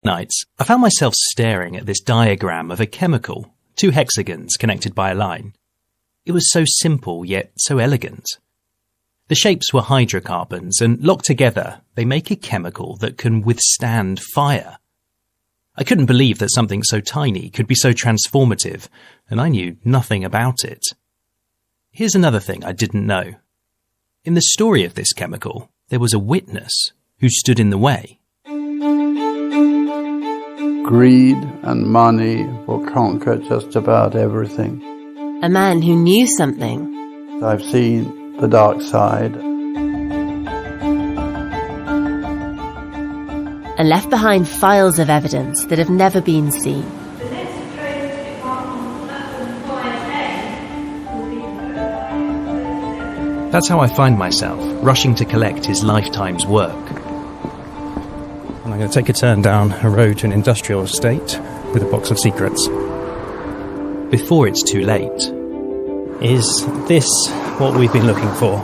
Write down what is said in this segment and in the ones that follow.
Nights, I found myself staring at this diagram of a chemical, 2 hexagons connected by a line. It was so simple yet so elegant. The shapes were hydrocarbons, and locked together, they make a chemical that can withstand fire. I couldn't believe that something so tiny could be so transformative, and I knew nothing about it. Here's another thing I didn't know. In the story of this chemical, there was a witness who stood in the way. Greed and money will conquer just about everything. A man who knew something. I've seen the dark side. And left behind files of evidence that have never been seen. That's how I find myself, rushing to collect his lifetime's work. I'm going to take a turn down a road to an industrial estate with a box of secrets. Before it's too late. Is this what we've been looking for?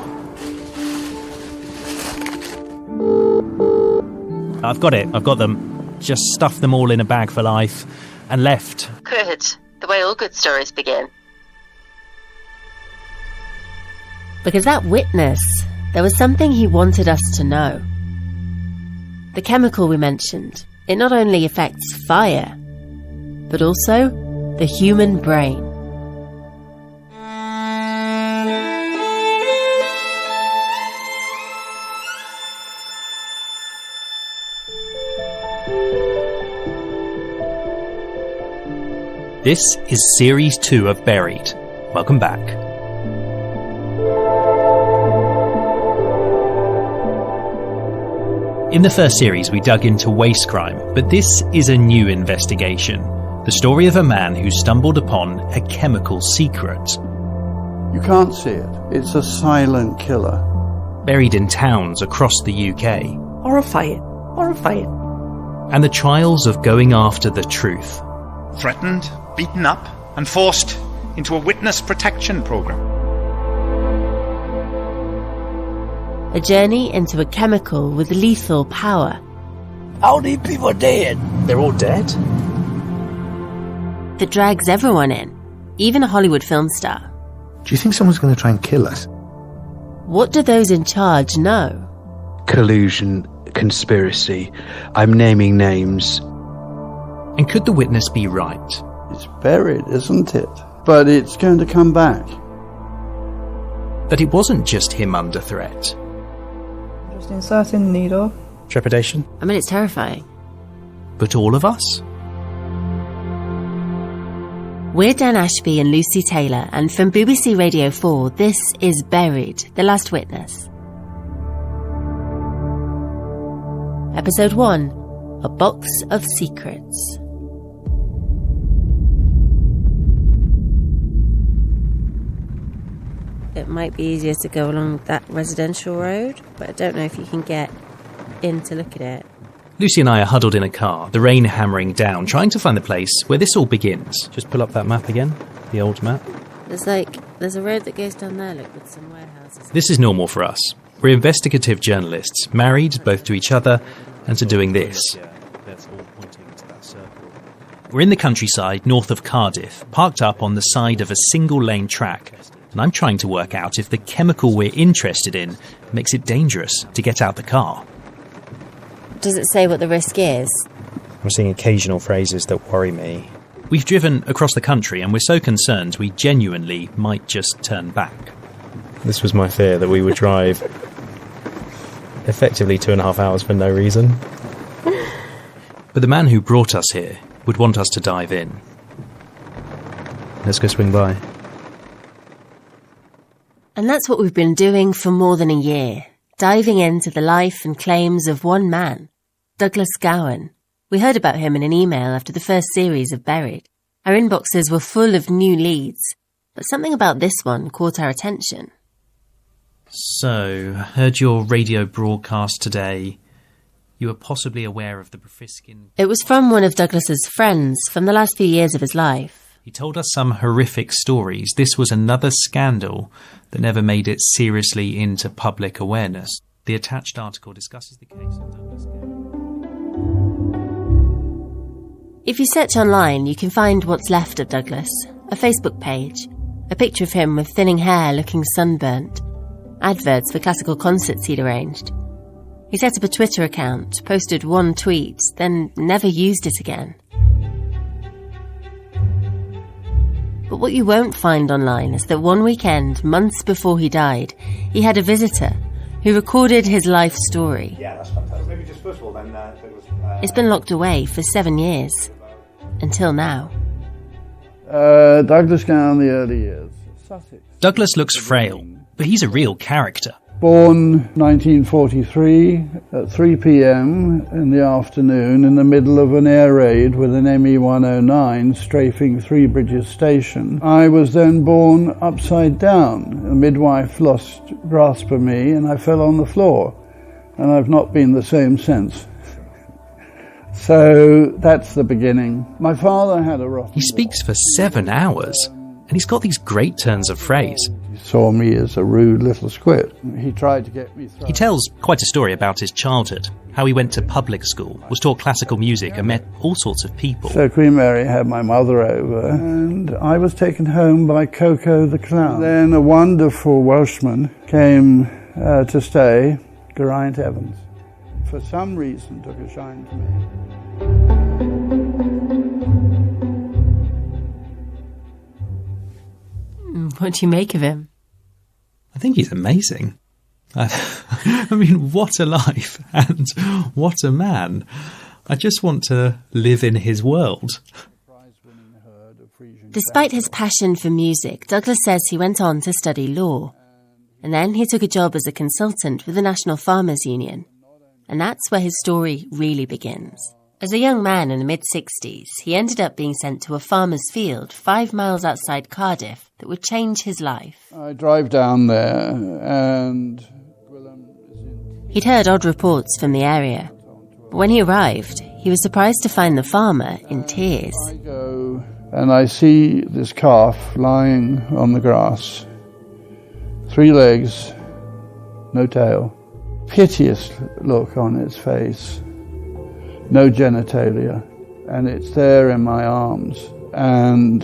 I've got it. I've got them. Just stuffed them all in a bag for life and left. Good. The way all good stories begin. Because that witness, there was something he wanted us to know. The chemical we mentioned, it not only affects fire, but also the human brain. This is Series 2 of Buried. Welcome back. In the first series, we dug into waste crime, but this is a new investigation. The story of a man who stumbled upon a chemical secret. You can't see it. It's a silent killer. Buried in towns across the UK. Horrifying. Horrifying. And the trials of going after the truth. Threatened, beaten up, and forced into a witness protection program. A journey into a chemical with lethal power. How many people are dead? They're all dead? That drags everyone in, even a Hollywood film star. Do you think someone's going to try and kill us? What do those in charge know? Collusion, conspiracy. I'm naming names. And could the witness be right? It's buried, isn't it? But it's going to come back. That it wasn't just him under threat. Just inserting the needle. Trepidation? I mean, it's terrifying. But all of us? We're Dan Ashby and Lucy Taylor, and from BBC Radio 4, this is Buried, The Last Witness. Episode 1, A Box of Secrets. It might be easier to go along that residential road, but I don't know if you can get in to look at it. Lucy and I are huddled in a car, the rain hammering down, trying to find the place where this all begins. Just pull up that map again, the old map. There's a road that goes down there, look, with some warehouses. This is normal for us. We're investigative journalists, married both to each other and to doing this. We're in the countryside north of Cardiff, parked up on the side of a single-lane track, and I'm trying to work out if the chemical we're interested in makes it dangerous to get out the car. Does it say what the risk is? I'm seeing occasional phrases that worry me. We've driven across the country and we're so concerned we genuinely might just turn back. This was my fear, that we would drive effectively 2.5 hours for no reason. But the man who brought us here would want us to dive in. Let's go swing by. And that's what we've been doing for more than a year, diving into the life and claims of one man, Douglas Gowan. We heard about him in an email after the first series of Buried. Our inboxes were full of new leads, but something about this one caught our attention. So, heard your radio broadcast today. You were possibly aware of the Bifhenyls. It was from one of Douglas's friends from the last few years of his life. He told us some horrific stories. This was another scandal that never made it seriously into public awareness. The attached article discusses the case of Douglas Gowan. If you search online, you can find what's left of Douglas, a Facebook page, a picture of him with thinning hair looking sunburnt, adverts for classical concerts he'd arranged. He set up a Twitter account, posted one tweet, then never used it again. But what you won't find online is that one weekend, months before he died, he had a visitor who recorded his life story. Yeah, that's fantastic. Maybe just first of all then, It's been locked away for 7 years. Until now. Douglas Gowan, the early years. Sussex. Douglas looks frail, but he's a real character. Born 1943 at 3 p.m. in the afternoon in the middle of an air raid with an ME-109 strafing Three Bridges Station. I was then born upside down. A midwife lost grasp of me and I fell on the floor. And I've not been the same since. So that's the beginning. My father had a rotten He speaks for 7 hours, and he's got these great turns of phrase. He saw me as a rude little squit. He tried to get me thrown. He tells quite a story about his childhood, how he went to public school, was taught classical music and met all sorts of people. So Queen Mary had my mother over, and I was taken home by Coco the Clown. Then a wonderful Welshman came to stay, Geraint Evans. For some reason took a shine to me. What do you make of him? I think he's amazing. I mean, what a life and what a man. I just want to live in his world. Despite his passion for music, Douglas says he went on to study law. And then he took a job as a consultant with the National Farmers Union. And that's where his story really begins. As a young man in the mid-60s, he ended up being sent to a farmer's field 5 miles outside Cardiff that would change his life. I drive down there and... He'd heard odd reports from the area. But when he arrived, he was surprised to find the farmer in tears. I go and I see this calf lying on the grass. 3 legs, no tail. Piteous look on its face. No genitalia. And it's there in my arms. And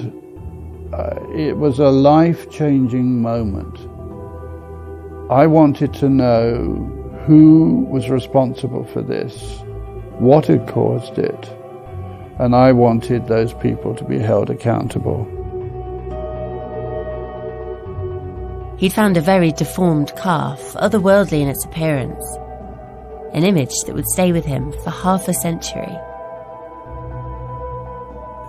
it was a life-changing moment. I wanted to know who was responsible for this, what had caused it, and I wanted those people to be held accountable. He'd found a very deformed calf, otherworldly in its appearance. An image that would stay with him for half a century.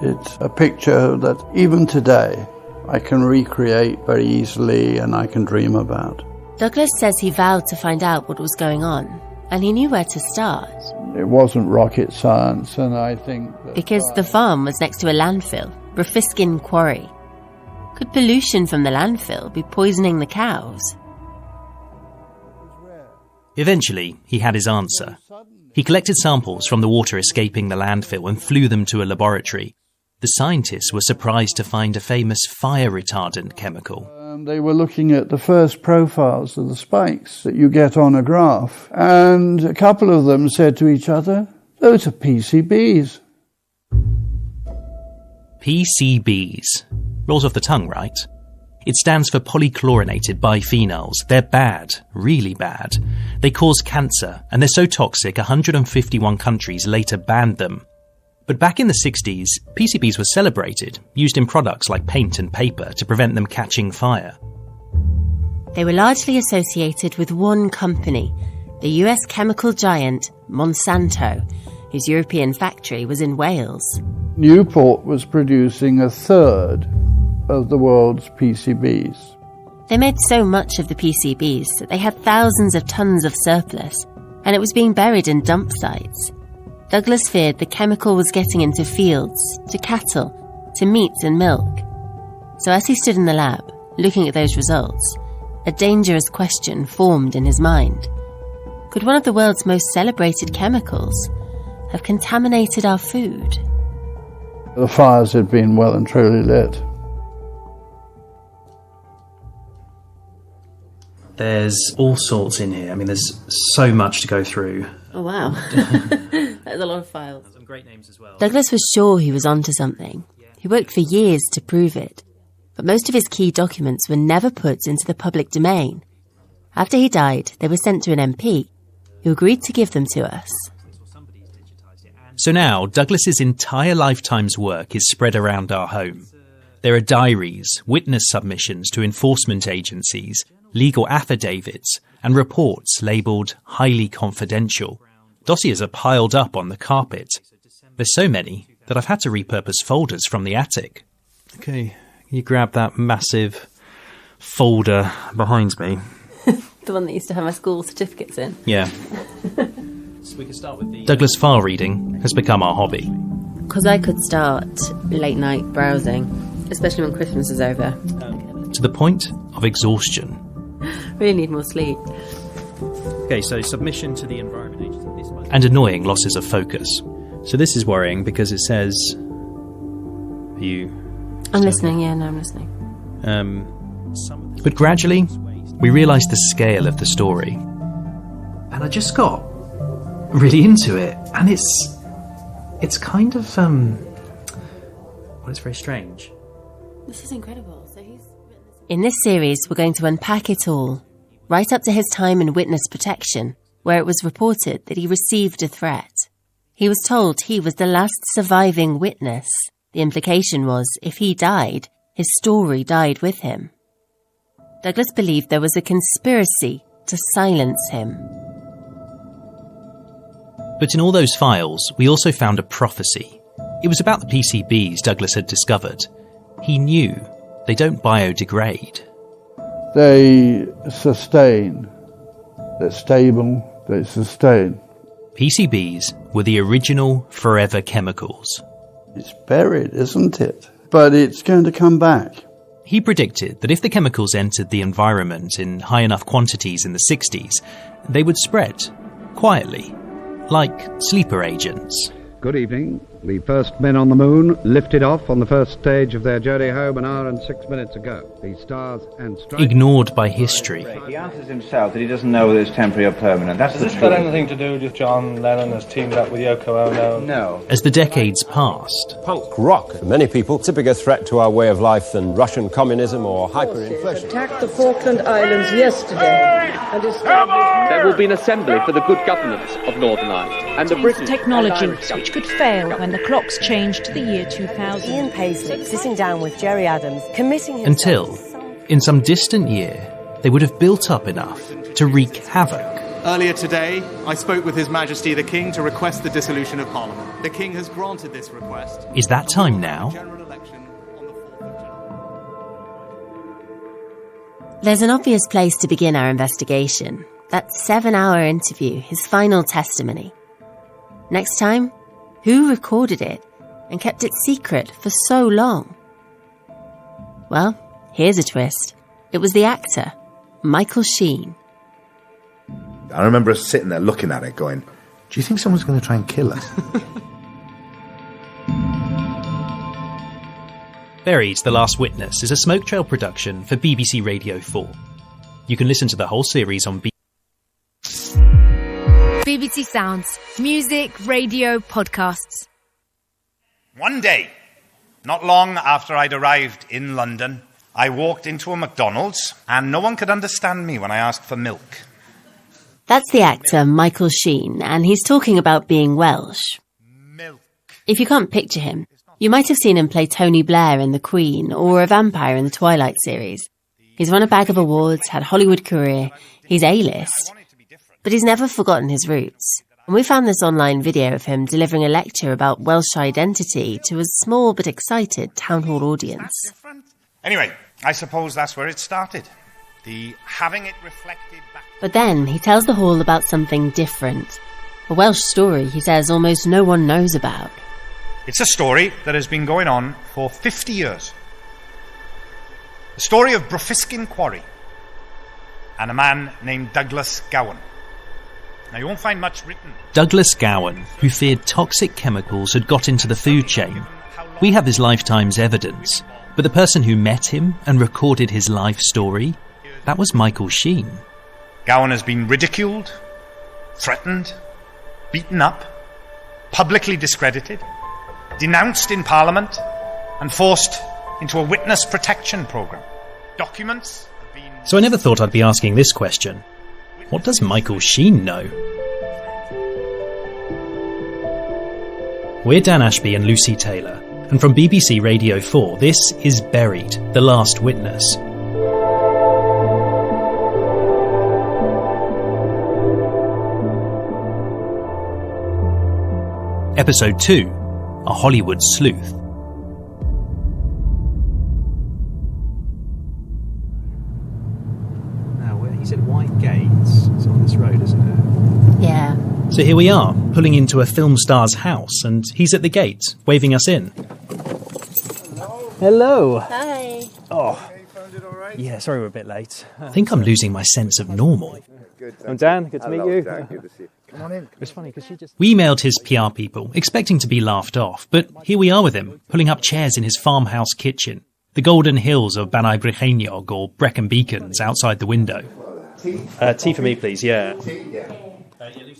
It's a picture that even today I can recreate very easily and I can dream about. Douglas says he vowed to find out what was going on, and he knew where to start. It wasn't rocket science, and I think that because the farm was next to a landfill, Brafiskin Quarry. Could pollution from the landfill be poisoning the cows? Eventually, he had his answer. He collected samples from the water escaping the landfill and flew them to a laboratory. The scientists were surprised to find a famous fire-retardant chemical. They were looking at the first profiles of the spikes that you get on a graph. And a couple of them said to each other, "Those are PCBs." PCBs. Rolls off the tongue, right? It stands for polychlorinated biphenyls. They're bad, really bad. They cause cancer, and they're so toxic 151 countries later banned them. But back in the 60s, PCBs were celebrated, used in products like paint and paper to prevent them catching fire. They were largely associated with one company, the US chemical giant Monsanto, whose European factory was in Wales. Newport was producing a third of the world's PCBs. They made so much of the PCBs that they had thousands of tons of surplus, and it was being buried in dump sites. Douglas feared the chemical was getting into fields, to cattle, to meat and milk. So as he stood in the lab, looking at those results, a dangerous question formed in his mind. Could one of the world's most celebrated chemicals have contaminated our food? The fires had been well and truly lit. There's all sorts in here. I mean, there's so much to go through. Oh, wow. That's a lot of files. Some great names as well. Douglas was sure he was onto something. He worked for years to prove it. But most of his key documents were never put into the public domain. After he died, they were sent to an MP, who agreed to give them to us. So now, Douglas's entire lifetime's work is spread around our home. There are diaries, witness submissions to enforcement agencies, legal affidavits, and reports labelled highly confidential. Dossiers are piled up on the carpet. There's so many that I've had to repurpose folders from the attic. Okay, you grab that massive folder behind me. The one that used to have my school certificates in. Yeah. So we can start with the... Douglas file reading has become our hobby. Because I could start late night browsing, especially when Christmas is over. To the point of exhaustion. Really need more sleep. Okay, so submission to the Environment Agency. And annoying losses of focus. So this is worrying because it says... Are you... I'm listening, yeah, no, I'm listening. But gradually, we realised the scale of the story. And I just got really into it. And it's kind of, well, it's very strange. This is incredible. So in this series, we're going to unpack it all, right up to his time in witness protection, where it was reported that he received a threat. He was told he was the last surviving witness. The implication was, if he died, his story died with him. Douglas believed there was a conspiracy to silence him. But in all those files, we also found a prophecy. It was about the PCBs Douglas had discovered. He knew they don't biodegrade. They sustain. They're stable. They sustain. PCBs were the original forever chemicals. It's buried, isn't it? But it's going to come back. He predicted that if the chemicals entered the environment in high enough quantities in the 60s, they would spread, quietly, like sleeper agents. Good evening. The first men on the moon lifted off on the first stage of their journey home an hour and 6 minutes ago. The stars and stripes... Ignored by history. He answers himself that he doesn't know whether it's temporary or permanent. That's the truth. Has this got anything to do with John Lennon has teamed up with Yoko Ono? No. As the decades passed... Punk rock, for many people, a bigger threat to our way of life than Russian communism or hyperinflation. Attacked the Falkland Islands yesterday and established... There will be an assembly for the good governance of Northern Ireland. And the British technology, which could fail when the clocks change to the year 2000. Ian Paisley sitting down with Jerry Adams, committing himself... Until, in some distant year, they would have built up enough to wreak havoc. Earlier today, I spoke with His Majesty the King to request the dissolution of Parliament. The King has granted this request. Is that time now? There's an obvious place to begin our investigation. That 7-hour interview, his final testimony. Next time, who recorded it and kept it secret for so long? Well, here's a twist. It was the actor, Michael Sheen. I remember us sitting there looking at it going, do you think someone's going to try and kill us? Buried, The Last Witness is a Smoke Trail production for BBC Radio 4. You can listen to the whole series on BBC Sounds. Music, radio, podcasts. One day, not long after I'd arrived in London, I walked into a McDonald's and no one could understand me when I asked for milk. That's the actor Michael Sheen, and he's talking about being Welsh. Milk. If you can't picture him, you might have seen him play Tony Blair in The Queen or a vampire in the Twilight series. He's won a bag of awards, had a Hollywood career, he's A-list. But he's never forgotten his roots. And we found this online video of him delivering a lecture about Welsh identity to a small but excited town hall audience. Anyway, I suppose that's where it started. The having it reflected back... But then he tells the hall about something different. A Welsh story he says almost no one knows about. It's a story that has been going on for 50 years. The story of Brofiskin Quarry and a man named Douglas Gowan. Now, you won't find much written. Douglas Gowan, who feared toxic chemicals had got into the food chain. We have his lifetime's evidence, but the person who met him and recorded his life story, That was Michael Sheen. Gowan has been ridiculed, threatened, beaten up, publicly discredited, denounced in Parliament, and forced into a witness protection programme. Documents have been... So I never thought I'd be asking this question. What does Michael Sheen know? We're Dan Ashby and Lucy Taylor, and from BBC Radio 4, this is Buried, The Last Witness. Episode 2, A Hollywood Sleuth. Now, he said White Gates. It's on this road, isn't it? Yeah. So here we are, pulling into a film star's house, and he's at the gate, waving us in. Hello. Hi. Oh. Yeah, sorry we're a bit late. I think I'm losing my sense of normal. I'm Dan, good to meet you. Dan, good to see you. Come on in. It's funny because she just... We emailed his PR people, expecting to be laughed off, but here we are with him, pulling up chairs in his farmhouse kitchen. The golden hills of Banai Brycheiniog or Brecon Beacons outside the window. Tea for me, please, yeah.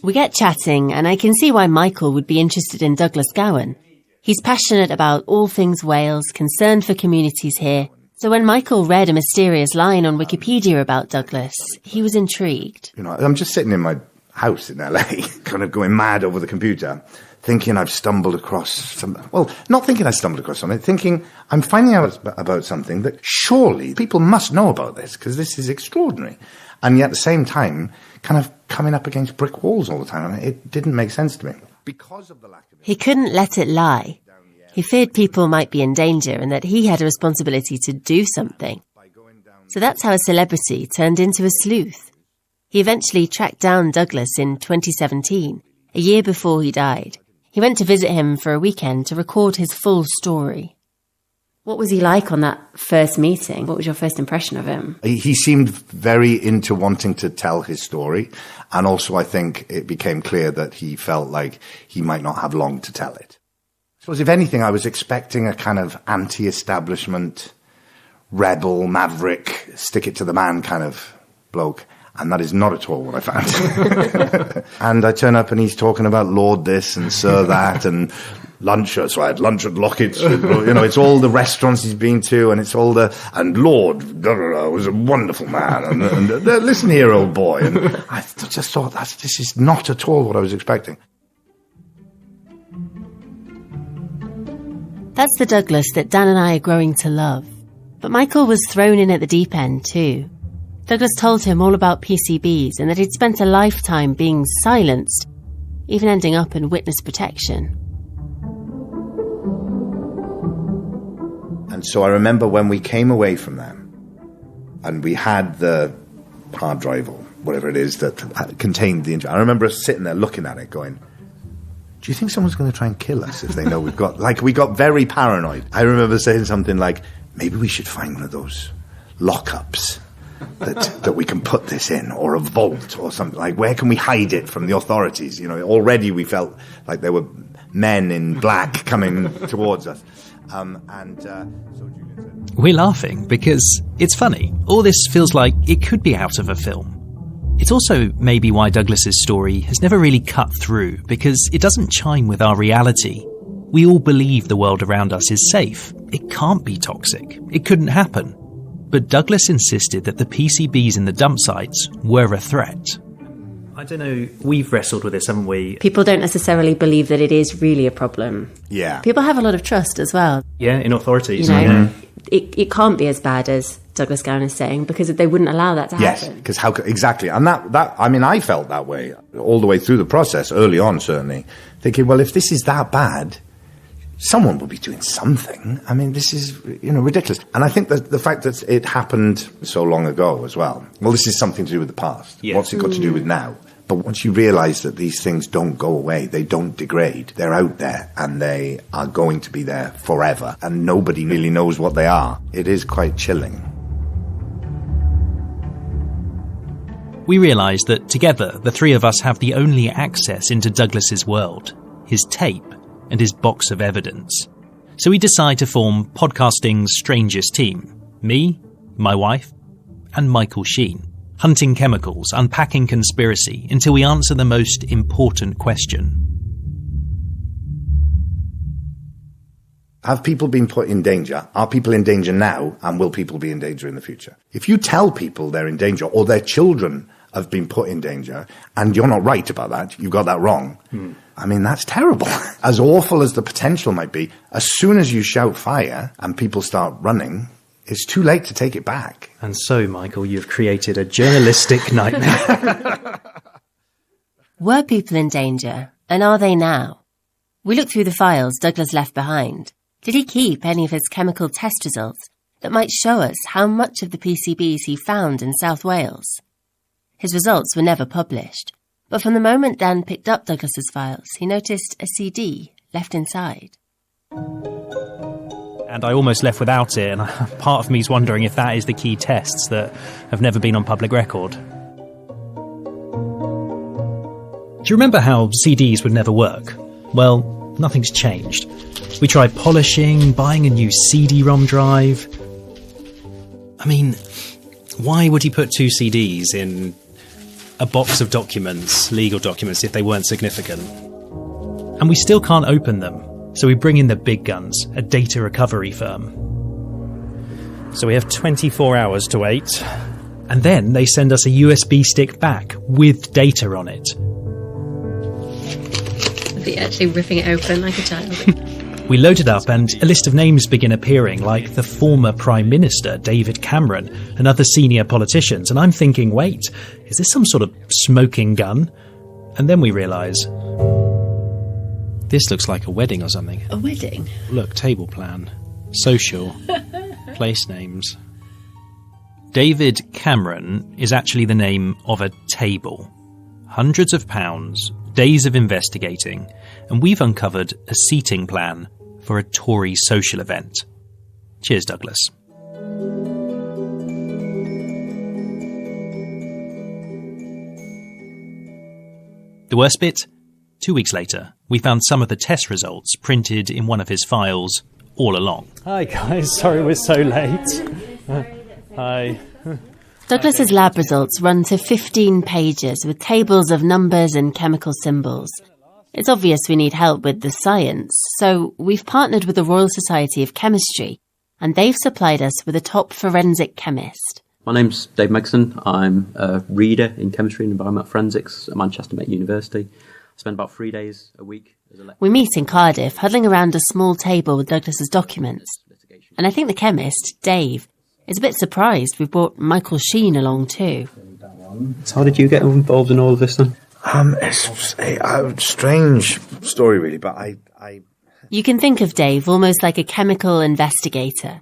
We get chatting, and I can see why Michael would be interested in Douglas Gowan. He's passionate about all things Wales, concerned for communities here. So when Michael read a mysterious line on Wikipedia about Douglas, he was intrigued. You know, I'm just sitting in my house in LA, kind of going mad over the computer, thinking I've stumbled across something. Well, not thinking I stumbled across something, thinking I'm finding out about something that surely people must know about this, because this is extraordinary. And yet at the same time, kind of coming up against brick walls all the time. It didn't make sense to me. Because of the lack of... He couldn't let it lie. He feared people might be in danger and that he had a responsibility to do something. So that's how a celebrity turned into a sleuth. He eventually tracked down Douglas in 2017, a year before he died. He went to visit him for a weekend to record his full story. What was he like on that first meeting? What was your first impression of him? He seemed very into wanting to tell his story. And also I think it became clear that he felt like he might not have long to tell it. I suppose if anything, I was expecting a kind of anti-establishment, rebel, maverick, stick it to the man kind of bloke. And that is not at all what I found. And I turn up and he's talking about Lord this and Sir that and lunch. So I had lunch at Lockett's. You know, it's all the restaurants he's been to and it's all the... And Lord was a wonderful man. And listen here, old boy. And I just thought, this is not at all what I was expecting. That's the Douglas that Dan and I are growing to love. But Michael was thrown in at the deep end too. Douglas told him all about PCBs and that he'd spent a lifetime being silenced, even ending up in witness protection. And so I remember when we came away from them and we had the hard drive or whatever it is that contained the... I remember us sitting there looking at it going, do you think someone's going to try and kill us if they know we've got... Like, we got very paranoid. I remember saying something like, maybe we should find one of those lockups that we can put this in, or a vault or something. Like, where can we hide it from the authorities? You know, already we felt like there were men in black coming towards us. We're laughing because it's funny. All this feels like it could be out of a film. It's also maybe why Douglas's story has never really cut through, because it doesn't chime with our reality. We all believe the world around us is safe. It can't be toxic. It couldn't happen. But Douglas insisted that the PCBs in the dump sites were a threat. I don't know, we've wrestled with this, haven't we? People don't necessarily believe that it is really a problem. Yeah. People have a lot of trust as well. Yeah, in authorities. You know, it can't be as bad as Douglas Gowan is saying, because they wouldn't allow that to happen. Yes, because how... Exactly. And that, I mean, I felt that way all the way through the process, early on certainly, thinking, well, if this is that bad... someone will be doing something. I mean, this is, ridiculous. And I think that the fact that it happened so long ago as well, this is something to do with the past. Yeah. What's it got to do with now? But once you realise that these things don't go away, they don't degrade, they're out there and they are going to be there forever and nobody really knows what they are, it is quite chilling. We realise that together, the three of us have the only access into Douglas's world, his tape, and his box of evidence. So we decide to form podcasting's strangest team. Me, my wife, and Michael Sheen, hunting chemicals, unpacking conspiracy until we answer the most important question. Have people been put in danger? Are people in danger now? And will people be in danger in the future? If you tell people they're in danger or their children have been put in danger and you're not right about that, you've got that wrong, I mean, that's terrible. As awful as the potential might be, as soon as you shout fire and people start running, it's too late to take it back. And so, Michael, you've created a journalistic nightmare. Were people in danger, and are they now? We looked through the files Douglas left behind. Did he keep any of his chemical test results that might show us how much of the PCBs he found in South Wales? His results were never published, but from the moment Dan picked up Douglas's files, he noticed a CD left inside. And I almost left without it, and part of me's wondering if that is the key tests that have never been on public record. Do you remember how CDs would never work? Well, nothing's changed. We tried polishing, buying a new CD-ROM drive. I mean, why would he put 2 CDs in a box of documents, legal documents, if they weren't significant? And we still can't open them, so we bring in the big guns, a data recovery firm. So we have 24 hours to wait. And then they send us a USB stick back with data on it. I'd be actually ripping it open like a child. We load it up and a list of names begin appearing, like the former Prime Minister, David Cameron, and other senior politicians. And I'm thinking, wait, is this some sort of smoking gun? And then we realise, this looks like a wedding or something. A wedding? Look, table plan, social, place names. David Cameron is actually the name of a table. Hundreds of pounds, days of investigating, and we've uncovered a seating plan for a Tory social event. Cheers, Douglas. The worst bit? 2 weeks later, we found some of the test results printed in one of his files all along. Hi guys, sorry we're so late. Hi. Douglas's lab results run to 15 pages with tables of numbers and chemical symbols. It's obvious we need help with the science, so we've partnered with the Royal Society of Chemistry, and they've supplied us with a top forensic chemist. My name's Dave Megson. I'm a reader in chemistry and environmental forensics at Manchester Met University. I spend about 3 days a week as a lecturer. We meet in Cardiff, huddling around a small table with Douglas's documents. And I think the chemist, Dave, is a bit surprised we've brought Michael Sheen along too. So how did you get involved in all of this then? It's a strange story really, but I... You can think of Dave almost like a chemical investigator.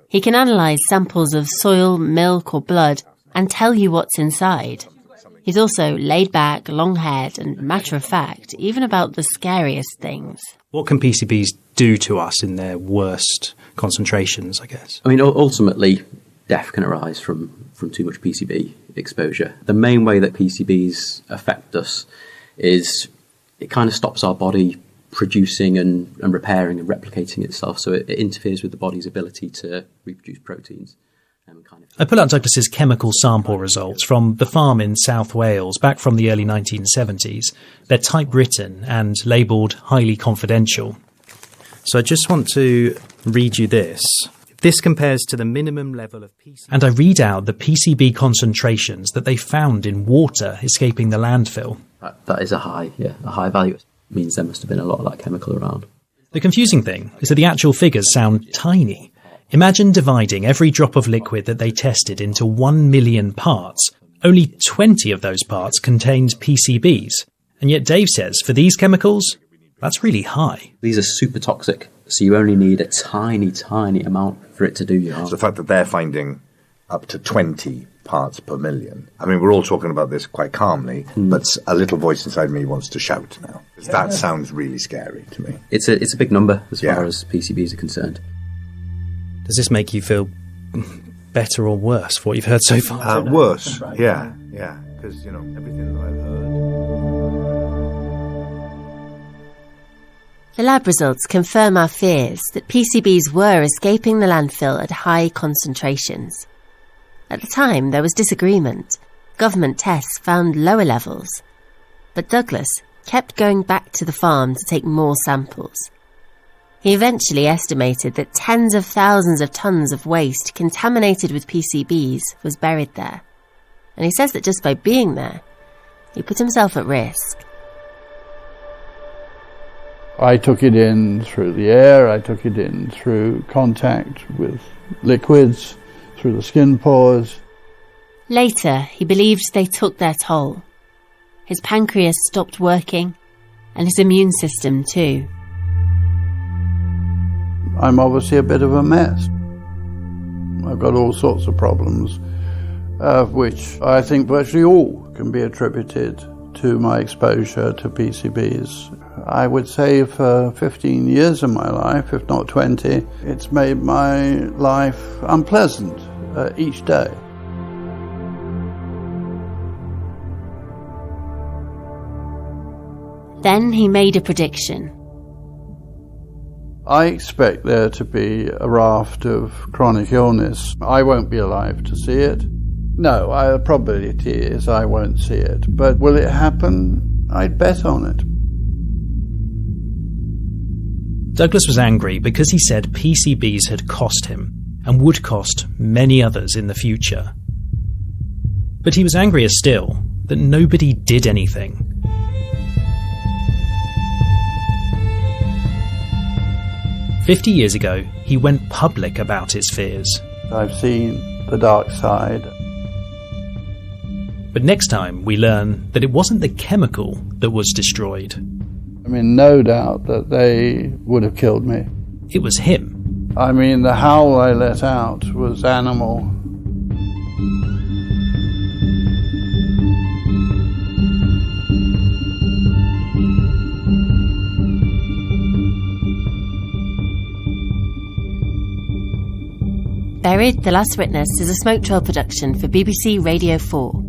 He can analyse samples of soil, milk or blood and tell you what's inside. He's also laid back, long-haired and matter-of-fact, even about the scariest things. What can PCBs do to us in their worst concentrations, I guess? I mean, ultimately, death can arise from too much PCB exposure. The main way that PCBs affect us is it kind of stops our body producing and repairing and replicating itself, so it interferes with the body's ability to reproduce proteins. I pull out Douglas's chemical sample results from the farm in South Wales back from the early 1970s. They're typewritten and labelled highly confidential. So I just want to read you this. This compares to the minimum level of PCB. And I read out the PCB concentrations that they found in water escaping the landfill. That is a high value. It means there must have been a lot of that chemical around. The confusing thing is that the actual figures sound tiny. Imagine dividing every drop of liquid that they tested into 1 million parts. Only 20 of those parts contained PCBs. And yet Dave says for these chemicals, that's really high. These are super toxic, so you only need a tiny, tiny amount for it to do your harm. So the fact that they're finding up to 20 parts per million. I mean, we're all talking about this quite calmly, but a little voice inside me wants to shout now. That sounds really scary to me. It's a big number as far as PCBs are concerned. Does this make you feel better or worse for what you've heard so far? Worse, yeah, because, everything that I've heard. The lab results confirm our fears that PCBs were escaping the landfill at high concentrations. At the time, there was disagreement. Government tests found lower levels. But Douglas kept going back to the farm to take more samples. He eventually estimated that tens of thousands of tons of waste contaminated with PCBs was buried there. And he says that just by being there, he put himself at risk. I took it in through the air, I took it in through contact with liquids, through the skin pores. Later, he believed they took their toll. His pancreas stopped working, and his immune system too. I'm obviously a bit of a mess. I've got all sorts of problems, of which I think virtually all can be attributed to my exposure to PCBs. I would say for 15 years of my life, if not 20, it's made my life unpleasant each day. Then he made a prediction. I expect there to be a raft of chronic illness. I won't be alive to see it. No, the probability is I won't see it. But will it happen? I'd bet on it. Douglas was angry because he said PCBs had cost him and would cost many others in the future. But he was angrier still that nobody did anything. "50 years ago, he went public about his fears. I've seen the dark side. But next time we learn that it wasn't the chemical that was destroyed. I mean, no doubt that they would have killed me. It was him. I mean, the howl I let out was animal. Buried, The Last Witness is a Smoke Trail production for BBC Radio 4.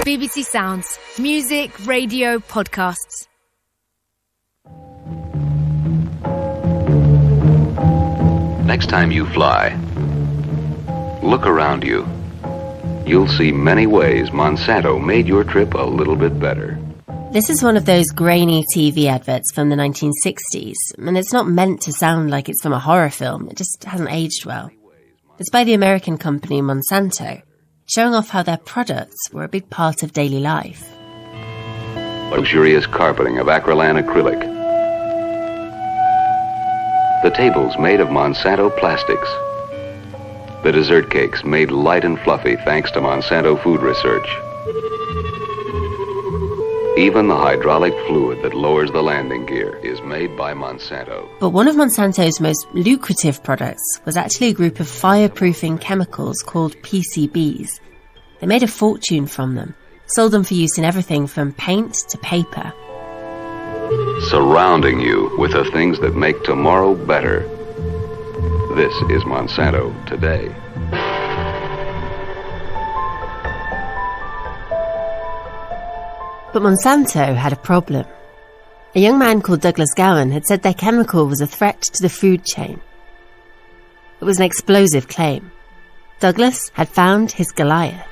BBC Sounds. Music, radio, podcasts. Next time you fly, look around you. You'll see many ways Monsanto made your trip a little bit better. This is one of those grainy TV adverts from the 1960s, and it's not meant to sound like it's from a horror film. It just hasn't aged well. It's by the American company Monsanto, showing off how their products were a big part of daily life. Luxurious carpeting of acrylan acrylic. The tables made of Monsanto plastics. The dessert cakes made light and fluffy thanks to Monsanto food research. Even the hydraulic fluid that lowers the landing gear is made by Monsanto. But one of Monsanto's most lucrative products was actually a group of fireproofing chemicals called PCBs. They made a fortune from them, sold them for use in everything from paint to paper. Surrounding you with the things that make tomorrow better. This is Monsanto today. But Monsanto had a problem. A young man called Douglas Gowan had said their chemical was a threat to the food chain. It was an explosive claim. Douglas had found his Goliath.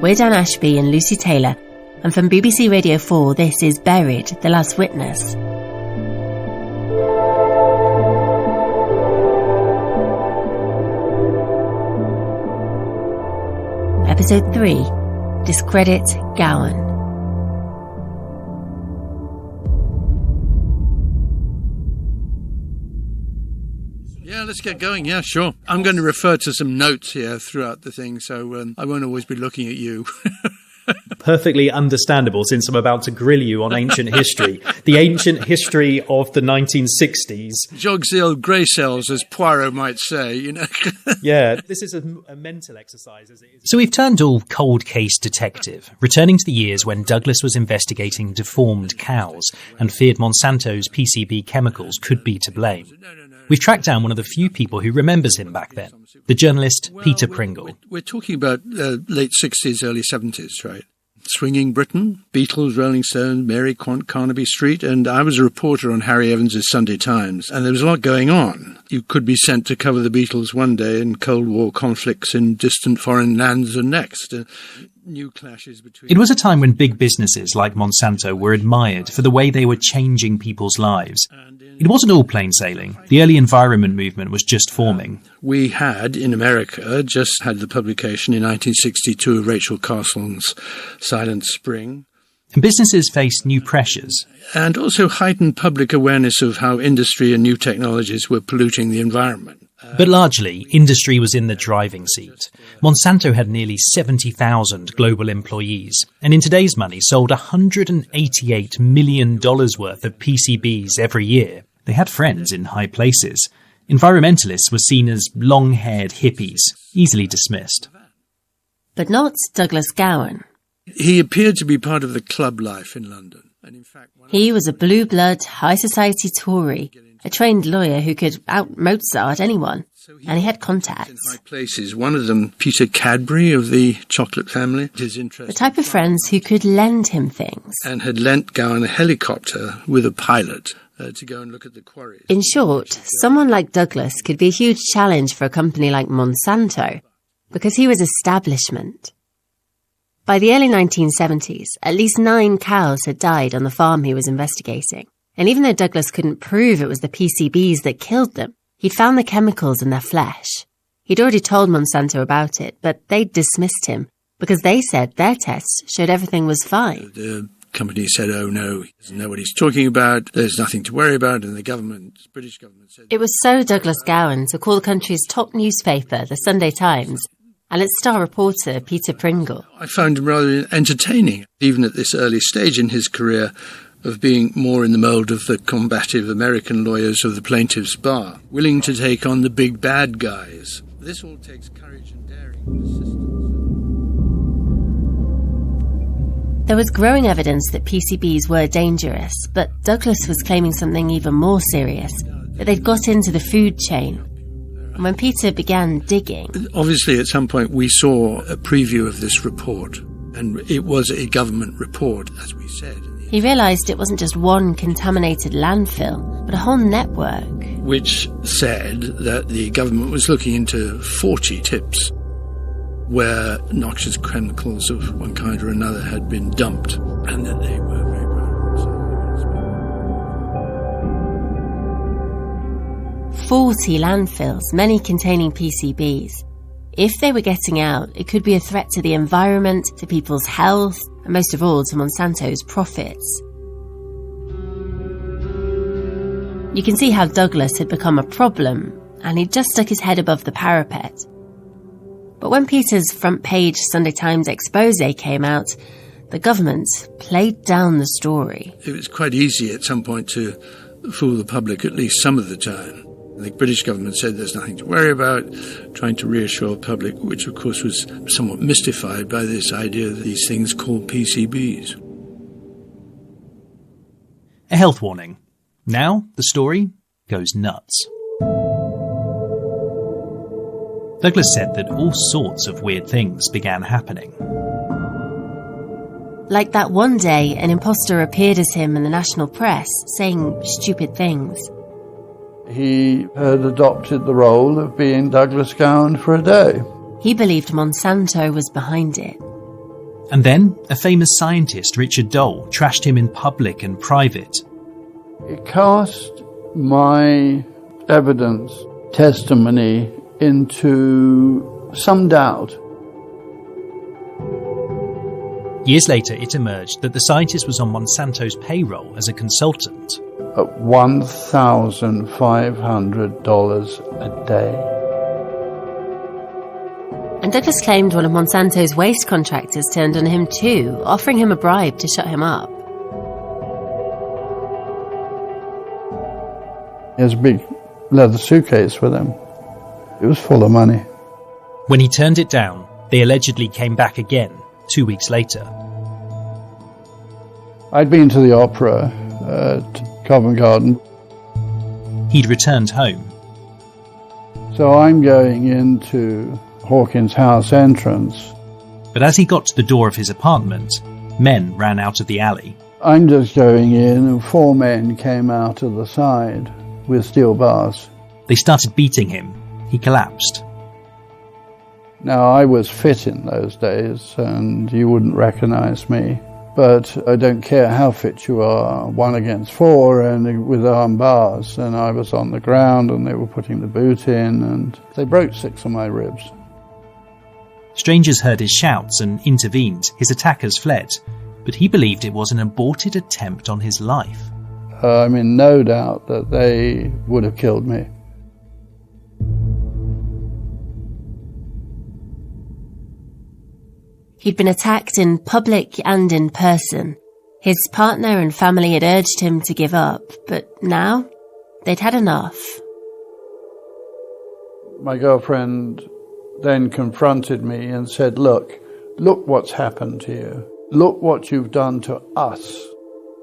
We're Dan Ashby and Lucy Taylor, and from BBC Radio 4, this is Buried, The Last Witness. Episode 3, Discredit Gowan. Yeah, let's get going. Yeah, sure. I'm going to refer to some notes here throughout the thing, so I won't always be looking at you. Perfectly understandable, since I'm about to grill you on ancient history. The ancient history of the 1960s. Jogs the old grey cells, as Poirot might say, you know. Yeah, this is a mental exercise, as it is. So we've turned all cold case detective, returning to the years when Douglas was investigating deformed cows and feared Monsanto's PCB chemicals could be to blame. We've tracked down one of the few people who remembers him back then, the journalist Peter Pringle. We're talking about late 60s, early 70s, right? Swinging Britain, Beatles, Rolling Stones, Mary Quant, Carnaby Street, and I was a reporter on Harry Evans's Sunday Times, and there was a lot going on. You could be sent to cover the Beatles one day and Cold War conflicts in distant foreign lands the next. New clashes between... It was a time when big businesses like Monsanto were admired for the way they were changing people's lives. It wasn't all plain sailing. The early environment movement was just forming. We had, in America, just had the publication in 1962 of Rachel Carlson's Silent Spring. And businesses faced new pressures. And also heightened public awareness of how industry and new technologies were polluting the environment. But largely, industry was in the driving seat. Monsanto had nearly 70,000 global employees, and in today's money sold $188 million worth of PCBs every year. They had friends in high places. Environmentalists were seen as long-haired hippies, easily dismissed. But not Douglas Gowan. He appeared to be part of the club life in London. And in fact, he was a blue-blood, high-society Tory, a trained lawyer who could out-Mozart anyone, and he had contacts. In high places, one of them, Peter Cadbury of the chocolate family, his interest. The type of friends who could lend him things. And had lent Gowan a helicopter with a pilot to go and look at the quarries. In short, someone like Douglas could be a huge challenge for a company like Monsanto, because he was establishment. By the early 1970s, at least 9 cows had died on the farm he was investigating. And even though Douglas couldn't prove it was the PCBs that killed them, he'd found the chemicals in their flesh. He'd already told Monsanto about it, but they'd dismissed him because they said their tests showed everything was fine. The company said, oh no, he doesn't know what he's talking about, there's nothing to worry about, and the British government said... It was so Douglas Gowan to call the country's top newspaper, the Sunday Times, and its star reporter, Peter Pringle. I found him rather entertaining, even at this early stage in his career, of being more in the mould of the combative American lawyers of the plaintiff's bar, willing to take on the big bad guys. This all takes courage and daring and persistence. There was growing evidence that PCBs were dangerous, but Douglas was claiming something even more serious, that they'd got into the food chain. And when Peter began digging... Obviously, at some point, we saw a preview of this report, and it was a government report, as we said. He realised it wasn't just one contaminated landfill, but a whole network. Which said that the government was looking into 40 tips where noxious chemicals of one kind or another had been dumped, and that they were very proud. 40 landfills, many containing PCBs. If they were getting out, it could be a threat to the environment, to people's health, and most of all to Monsanto's profits. You can see how Douglas had become a problem, and he'd just stuck his head above the parapet. But when Peter's front-page Sunday Times expose came out, the government played down the story. It was quite easy at some point to fool the public, at least some of the time. The British government said there's nothing to worry about, trying to reassure the public, which of course was somewhat mystified by this idea that these things called PCBs. A health warning. Now the story goes nuts. Douglas said that all sorts of weird things began happening. Like that one day an imposter appeared as him in the national press, saying stupid things. He had adopted the role of being Douglas Gowan for a day. He believed Monsanto was behind it. And then a famous scientist, Richard Dole, trashed him in public and private. It cast my evidence, testimony, into some doubt. Years later, it emerged that the scientist was on Monsanto's payroll as a consultant. At $1,500 a day. And Douglas claimed one of Monsanto's waste contractors turned on him too, offering him a bribe to shut him up. He has a big leather suitcase with him. It was full of money. When he turned it down, they allegedly came back again 2 weeks later. I'd been to the opera at Covent Garden. He'd returned home. So I'm going into Hawkins' house entrance. But as he got to the door of his apartment, Men ran out of the alley. I'm just going in, and 4 men came out of the side with steel bars. They started beating him. He collapsed. Now, I was fit in those days, and you wouldn't recognize me. But I don't care how fit you are, 1 against 4 and with arm bars. And I was on the ground, and they were putting the boot in, and they broke 6 of my ribs. Strangers heard his shouts and intervened. His attackers fled, but he believed it was an aborted attempt on his life. I'm in no doubt that they would have killed me. He'd been attacked in public and in person. His partner and family had urged him to give up, but now they'd had enough. My girlfriend then confronted me and said, look what's happened to you. Look what you've done to us.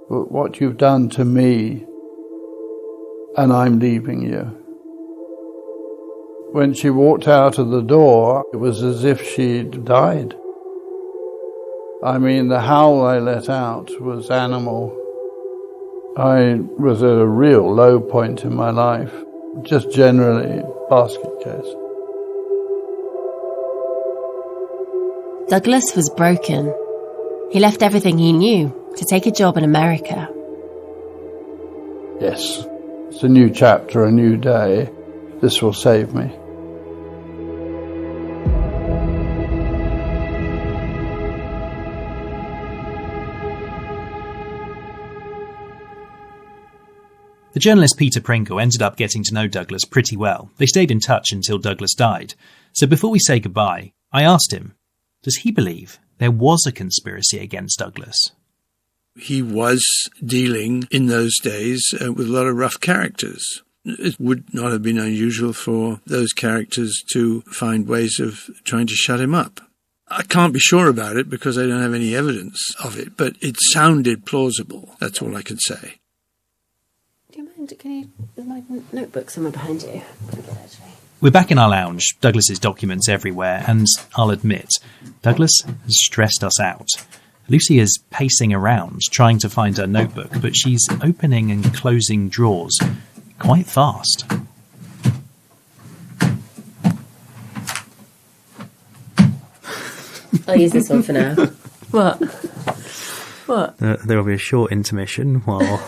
Look what you've done to me. And I'm leaving you. When she walked out of the door, it was as if she'd died. I mean, the howl I let out was animal. I was at a real low point in my life, just generally basket case. Douglas was broken. He left everything he knew to take a job in America. Yes, it's a new chapter, a new day. This will save me. The journalist Peter Pringle ended up getting to know Douglas pretty well. They stayed in touch until Douglas died. So before we say goodbye, I asked him, does he believe there was a conspiracy against Douglas? He was dealing in those days with a lot of rough characters. It would not have been unusual for those characters to find ways of trying to shut him up. I can't be sure about it because I don't have any evidence of it, but it sounded plausible. That's all I can say. Do you mind? There's my notebook somewhere behind you. We're back in our lounge, Douglas's documents everywhere, and I'll admit, Douglas has stressed us out. Lucy is pacing around, trying to find her notebook, but she's opening and closing drawers quite fast. I'll use this one for now. What? There will be a short intermission while...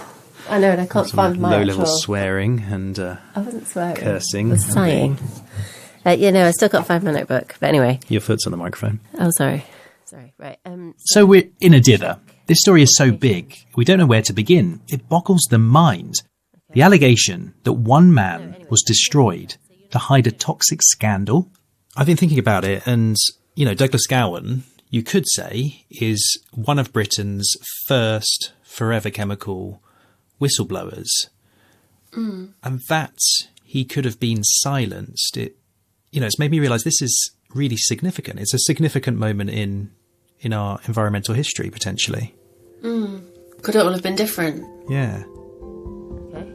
I know, and I can't find my low-level swearing and I wasn't swearing. Cursing. I was sighing. I still can't find my notebook. But anyway. Your foot's on the microphone. Oh, sorry. Right. So we're in a dither. This story is so big, we don't know where to begin. It boggles the mind. The allegation that 1 man was destroyed to hide a toxic scandal. I've been thinking about it, and, Douglas Gowan, you could say, is one of Britain's first forever chemical whistleblowers. And that he could have been silenced. It's made me realise this is really significant. It's a significant moment in our environmental history, potentially. Could it all have been different? Yeah. Okay.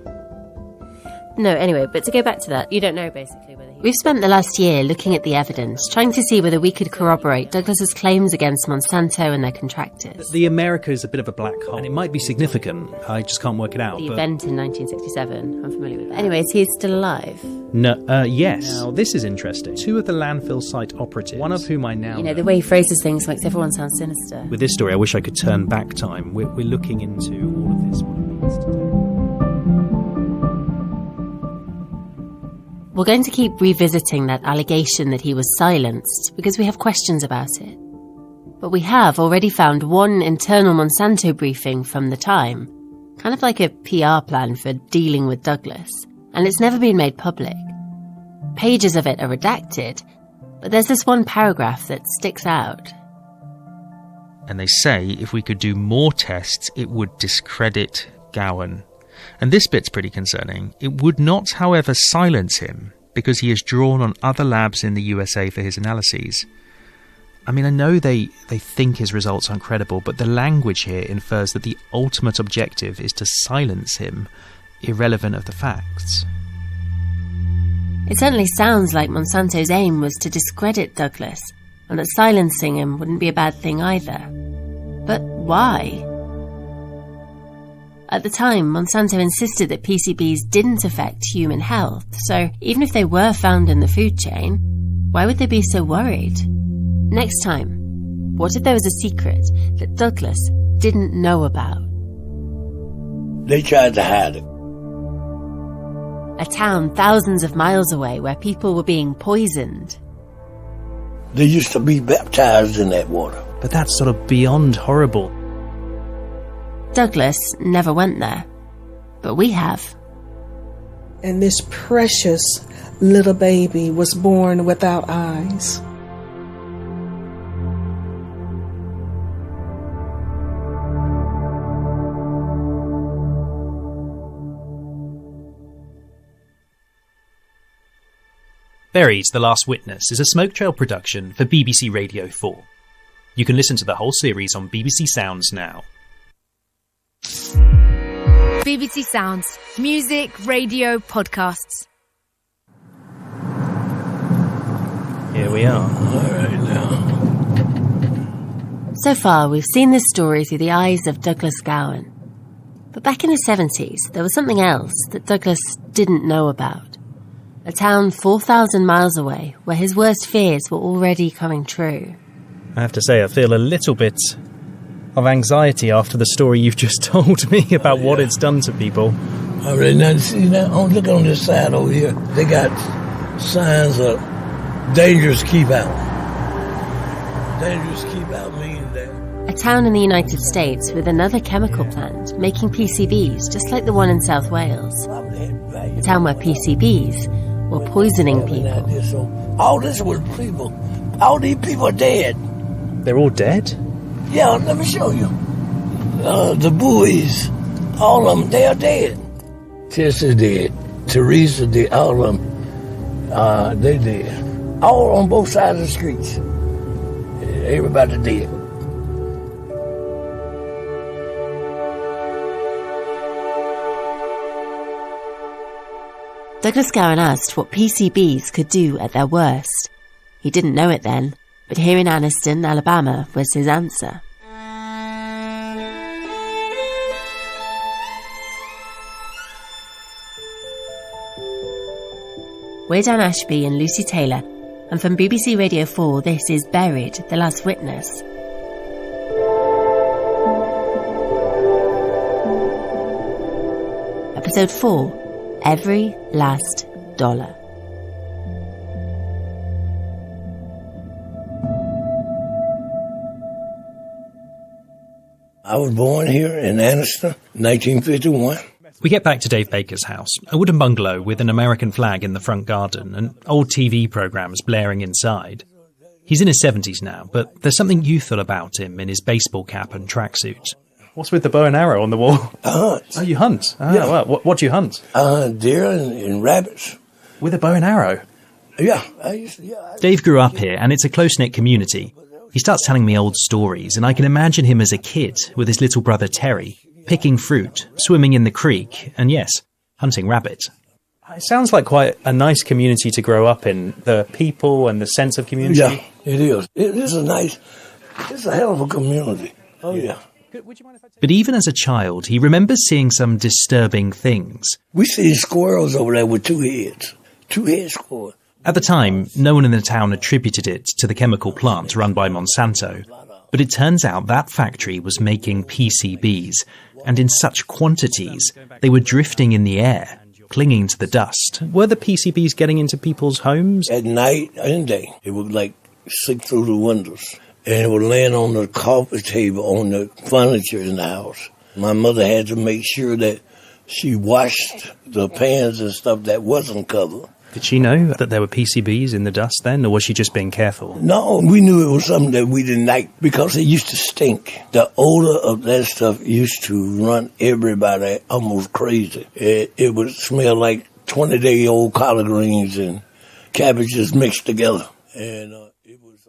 No, anyway, but to go back to that, you don't know basically whether We've spent the last year looking at the evidence, trying to see whether we could corroborate Douglas's claims against Monsanto and their contractors. The America is a bit of a black hole, and it might be significant. I just can't work it out. The event in 1967, I'm familiar with that. Anyways, he's still alive. No, yes. Now, this is interesting. 2 of the landfill site operatives, one of whom I now know. The way he phrases things makes everyone sound sinister. With this story, I wish I could turn back time. We're looking into all of this, what it means to do. We're going to keep revisiting that allegation that he was silenced because we have questions about it. But we have already found one internal Monsanto briefing from the time, kind of like a PR plan for dealing with Douglas, and it's never been made public. Pages of it are redacted, but there's this one paragraph that sticks out. And they say if we could do more tests, it would discredit Gowan. And this bit's pretty concerning. It would not, however, silence him because he is drawn on other labs in the USA for his analyses. I mean, I know they think his results aren't credible, but the language here infers that the ultimate objective is to silence him, irrelevant of the facts. It certainly sounds like Monsanto's aim was to discredit Douglas, and that silencing him wouldn't be a bad thing either. But why? At the time, Monsanto insisted that PCBs didn't affect human health, so even if they were found in the food chain, why would they be so worried? Next time, what if there was a secret that Douglas didn't know about? They tried to hide it. A town thousands of miles away where people were being poisoned. They used to be baptized in that water. But that's sort of beyond horrible. Douglas never went there, but we have. And this precious little baby was born without eyes. Buried, The Last Witness is a Smoke Trail production for BBC Radio 4. You can listen to the whole series on BBC Sounds now. BBC Sounds. Music, radio, podcasts. Here we are. All right now. So far, we've seen this story through the eyes of Douglas Gowan. But back in the 70s, there was something else that Douglas didn't know about. A town 4,000 miles away where his worst fears were already coming true. I have to say, I feel a little bit of anxiety after the story you've just told me about what it's done to people. All right, now see now, look on this side over here. They got signs of dangerous keep out. Dangerous keep out means that. A town in the United States with another chemical plant making PCBs just like the one in South Wales. A town where PCBs were poisoning people. All this was people. All these people are dead. They're all dead? Yeah, let me show you. The buoys, all of them, they are dead. Tessa dead. Teresa dead. All of them, they dead. All on both sides of the streets. Everybody dead. Douglas Gowan asked what PCBs could do at their worst. He didn't know it then, but here in Anniston, Alabama, was his answer. We're Dan Ashby and Lucy Taylor, and from BBC Radio 4, this is Buried, The Last Witness. Episode 4, Every Last Dollar. I was born here in Anniston, 1951. We get back to Dave Baker's house, a wooden bungalow with an American flag in the front garden and old TV programmes blaring inside. He's in his 70s now, but there's something youthful about him in his baseball cap and tracksuit. What's with the bow and arrow on the wall? I hunt. Oh, you hunt? Ah, yeah. Well, what do you hunt? Deer and rabbits. With a bow and arrow? Yeah. Dave grew up here, and it's a close-knit community. He starts telling me old stories, and I can imagine him as a kid with his little brother Terry, picking fruit, swimming in the creek, and yes, hunting rabbits. It sounds like quite a nice community to grow up in, the people and the sense of community. Yeah, it is. It's a hell of a community. Oh, yeah. But even as a child, he remembers seeing some disturbing things. We see squirrels over there with 2 heads. 2-head squirrels. At the time, no one in the town attributed it to the chemical plant run by Monsanto. But it turns out that factory was making PCBs, and in such quantities, they were drifting in the air, clinging to the dust. Were the PCBs getting into people's homes? At night and day, it would seep through the windows. And it would land on the coffee table, on the furniture in the house. My mother had to make sure that she washed the pans and stuff that wasn't covered. Did she know that there were PCBs in the dust then, or was she just being careful? No, we knew it was something that we didn't like because it used to stink. The odor of that stuff used to run everybody almost crazy. It would smell like 20-day-old collard greens and cabbages mixed together. And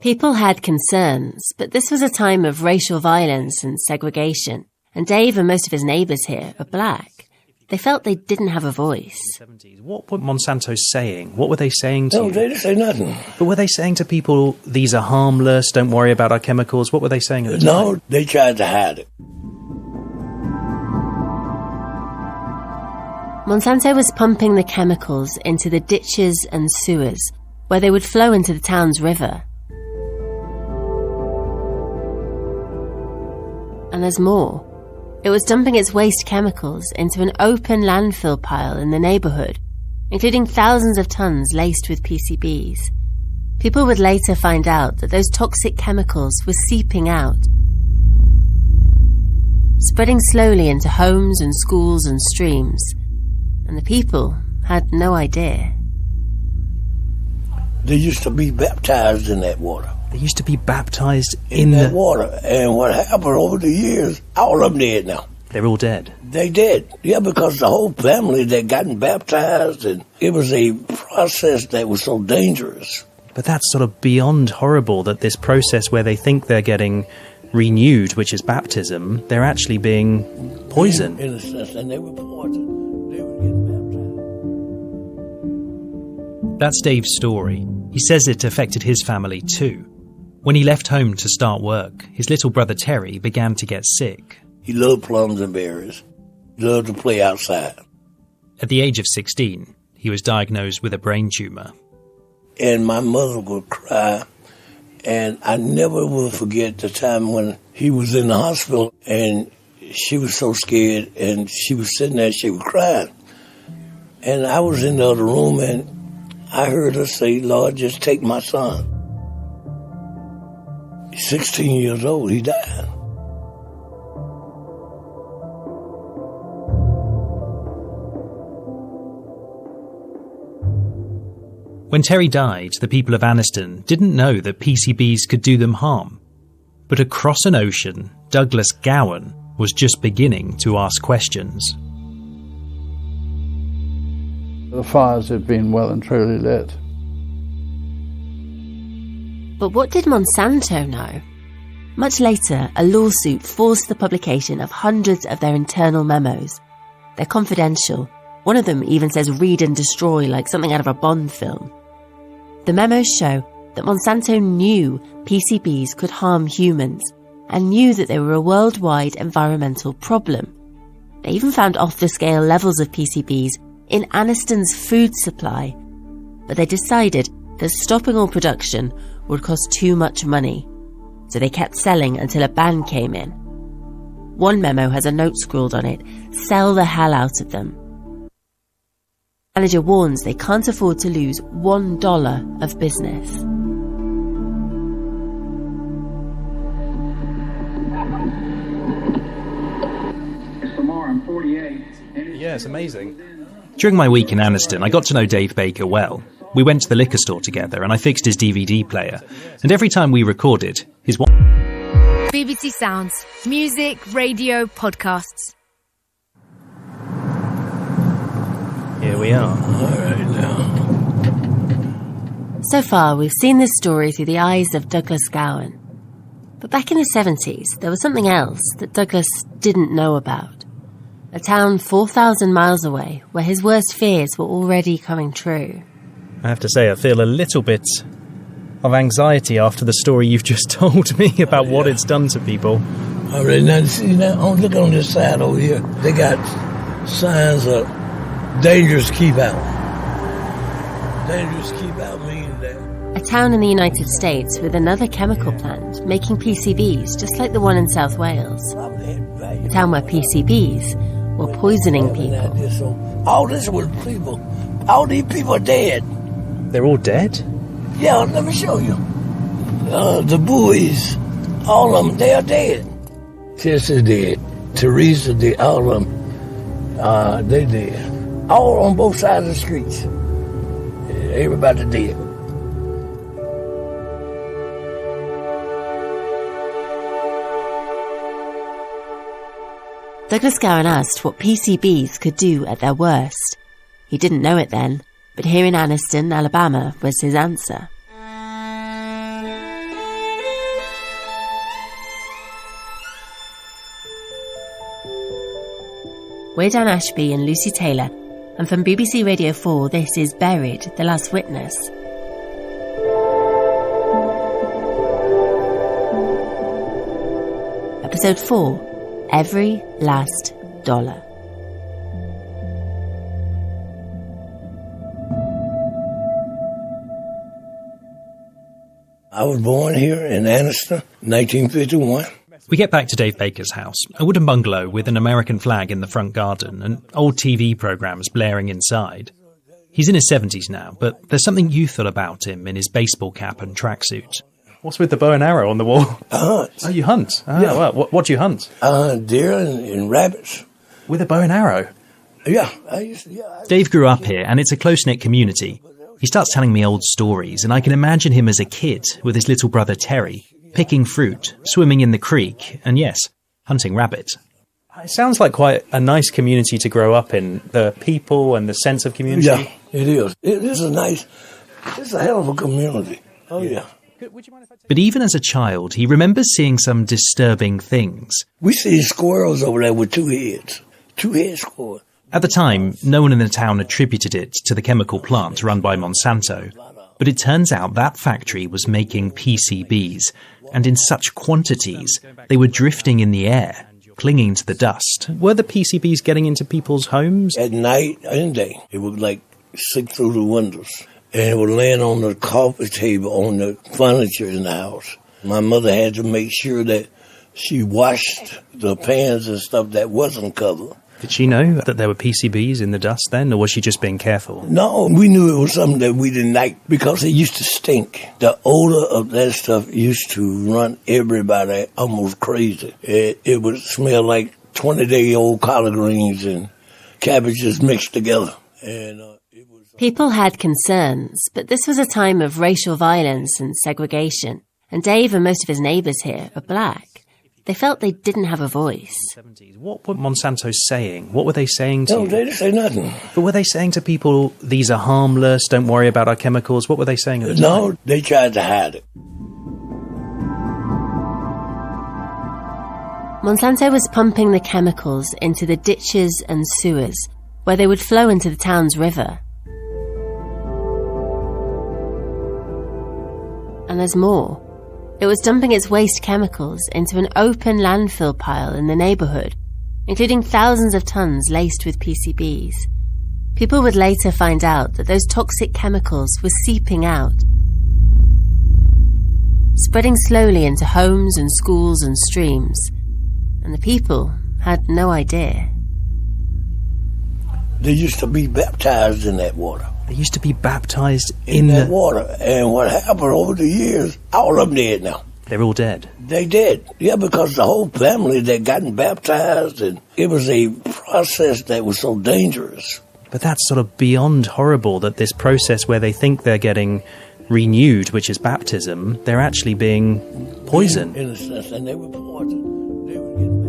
people had concerns, but this was a time of racial violence and segregation, and Dave and most of his neighbours here are black. They felt they didn't have a voice. What were Monsanto saying? What were they saying to you? No, they didn't say nothing. But were they saying to people, these are harmless, don't worry about our chemicals? What were they saying at the time? No, they tried to hide it. Monsanto was pumping the chemicals into the ditches and sewers, where they would flow into the town's river. And there's more. It was dumping its waste chemicals into an open landfill pile in the neighbourhood, including thousands of tons laced with PCBs. People would later find out that those toxic chemicals were seeping out, spreading slowly into homes and schools and streams, and the people had no idea. They used to be baptized in that water. They used to be baptized in that water. And what happened over the years, all of them dead now. They're all dead? They dead. Yeah, because the whole family, they gotten baptized, and it was a process that was so dangerous. But that's sort of beyond horrible, that this process where they think they're getting renewed, which is baptism, they're actually being poisoned. In a sense, and they were poisoned. They were getting baptized. That's Dave's story. He says it affected his family too. When he left home to start work, his little brother Terry began to get sick. He loved plums and berries. He loved to play outside. At the age of 16, he was diagnosed with a brain tumour. And my mother would cry, and I never will forget the time when he was in the hospital, and she was so scared, and she was sitting there, she was crying. And I was in the other room, and I heard her say, "Lord, just take my son." He's 16 years old, he died. When Terry died, the people of Anniston didn't know that PCBs could do them harm. But across an ocean, Douglas Gowan was just beginning to ask questions. The fires had been well and truly lit. But what did Monsanto know? Much later, a lawsuit forced the publication of hundreds of their internal memos. They're confidential. One of them even says read and destroy like something out of a Bond film. The memos show that Monsanto knew PCBs could harm humans and knew that they were a worldwide environmental problem. They even found off-the-scale levels of PCBs in Anniston's food supply, but they decided that stopping all production would cost too much money, so they kept selling until a ban came in. One memo has a note scrawled on it, "Sell the hell out of them." The manager warns they can't afford to lose $1 of business. Yeah, it's amazing. During my week in Anniston, I got to know Dave Baker well. We went to the liquor store together and I fixed his DVD player. And every time we recorded, his wife... BBC Sounds. Music, radio, podcasts. Here we are. All right now. So far, we've seen this story through the eyes of Douglas Gowan. But back in the 70s, there was something else that Douglas didn't know about. A town 4,000 miles away where his worst fears were already coming true. I have to say, I feel a little bit of anxiety after the story you've just told me about what it's done to people. All right, now see, now look on this side over here. They got signs of dangerous keep out. Dangerous keep out means that. A town in the United States with another chemical plant making PCBs just like the one in South Wales. A town where PCBs were poisoning people. All this was people. All these people are dead. They're all dead? Yeah, let me show you. The buoys, all of them, they are dead. Tessa dead. Teresa dead. All of them, they dead. All on both sides of the streets. Everybody dead. Douglas Gowan asked what PCBs could do at their worst. He didn't know it then, but here in Anniston, Alabama, was his answer. We're Dan Ashby and Lucy Taylor, and from BBC Radio 4, this is Buried, The Last Witness. Episode 4, Every Last Dollar. I was born here in Anniston, 1951. We get back to Dave Baker's house, a wooden bungalow with an American flag in the front garden and old TV programmes blaring inside. He's in his 70s now, but there's something youthful about him in his baseball cap and tracksuit. What's with the bow and arrow on the wall? I hunt. Oh, you hunt? Oh, Yeah. Well, what do you hunt? Deer and rabbits. With a bow and arrow? Yeah. Dave grew up here, and it's a close-knit community. He starts telling me old stories, and I can imagine him as a kid with his little brother Terry, picking fruit, swimming in the creek, and yes, hunting rabbit. It sounds like quite a nice community to grow up in, the people and the sense of community. Yeah, it is. It's a hell of a community. Oh, yeah. But even as a child, he remembers seeing some disturbing things. We see squirrels over there with two heads. Two-head squirrels. At the time, no one in the town attributed it to the chemical plant run by Monsanto. But it turns out that factory was making PCBs, and in such quantities, they were drifting in the air, clinging to the dust. Were the PCBs getting into people's homes? At night and day, it would like sick through the windows. And it would land on the coffee table, on the furniture in the house. My mother had to make sure that she washed the pans and stuff that wasn't covered. Did she know that there were PCBs in the dust then, or was she just being careful? No, we knew it was something that we didn't like because it used to stink. The odor of that stuff used to run everybody almost crazy. It would smell like 20-day-old collard greens and cabbages mixed together. People had concerns, but this was a time of racial violence and segregation, and Dave and most of his neighbours here are black. They felt they didn't have a voice. What were Monsanto saying? What were they saying to you? No, they didn't say nothing. But were they saying to people, these are harmless, don't worry about our chemicals? What were they saying at the time? No, they tried to hide it. Monsanto was pumping the chemicals into the ditches and sewers, where they would flow into the town's river. And there's more. It was dumping its waste chemicals into an open landfill pile in the neighbourhood, including thousands of tons laced with PCBs. People would later find out that those toxic chemicals were seeping out, spreading slowly into homes and schools and streams, and the people had no idea. They used to be baptized in that water. They used to be baptized in that water. And what happened over the years, all of them dead now. They're all dead? They dead. Yeah, because the whole family, they'd gotten baptized, and it was a process that was so dangerous. But that's sort of beyond horrible, that this process where they think they're getting renewed, which is baptism, they're actually being poisoned. In a sense, and they were poisoned. They were getting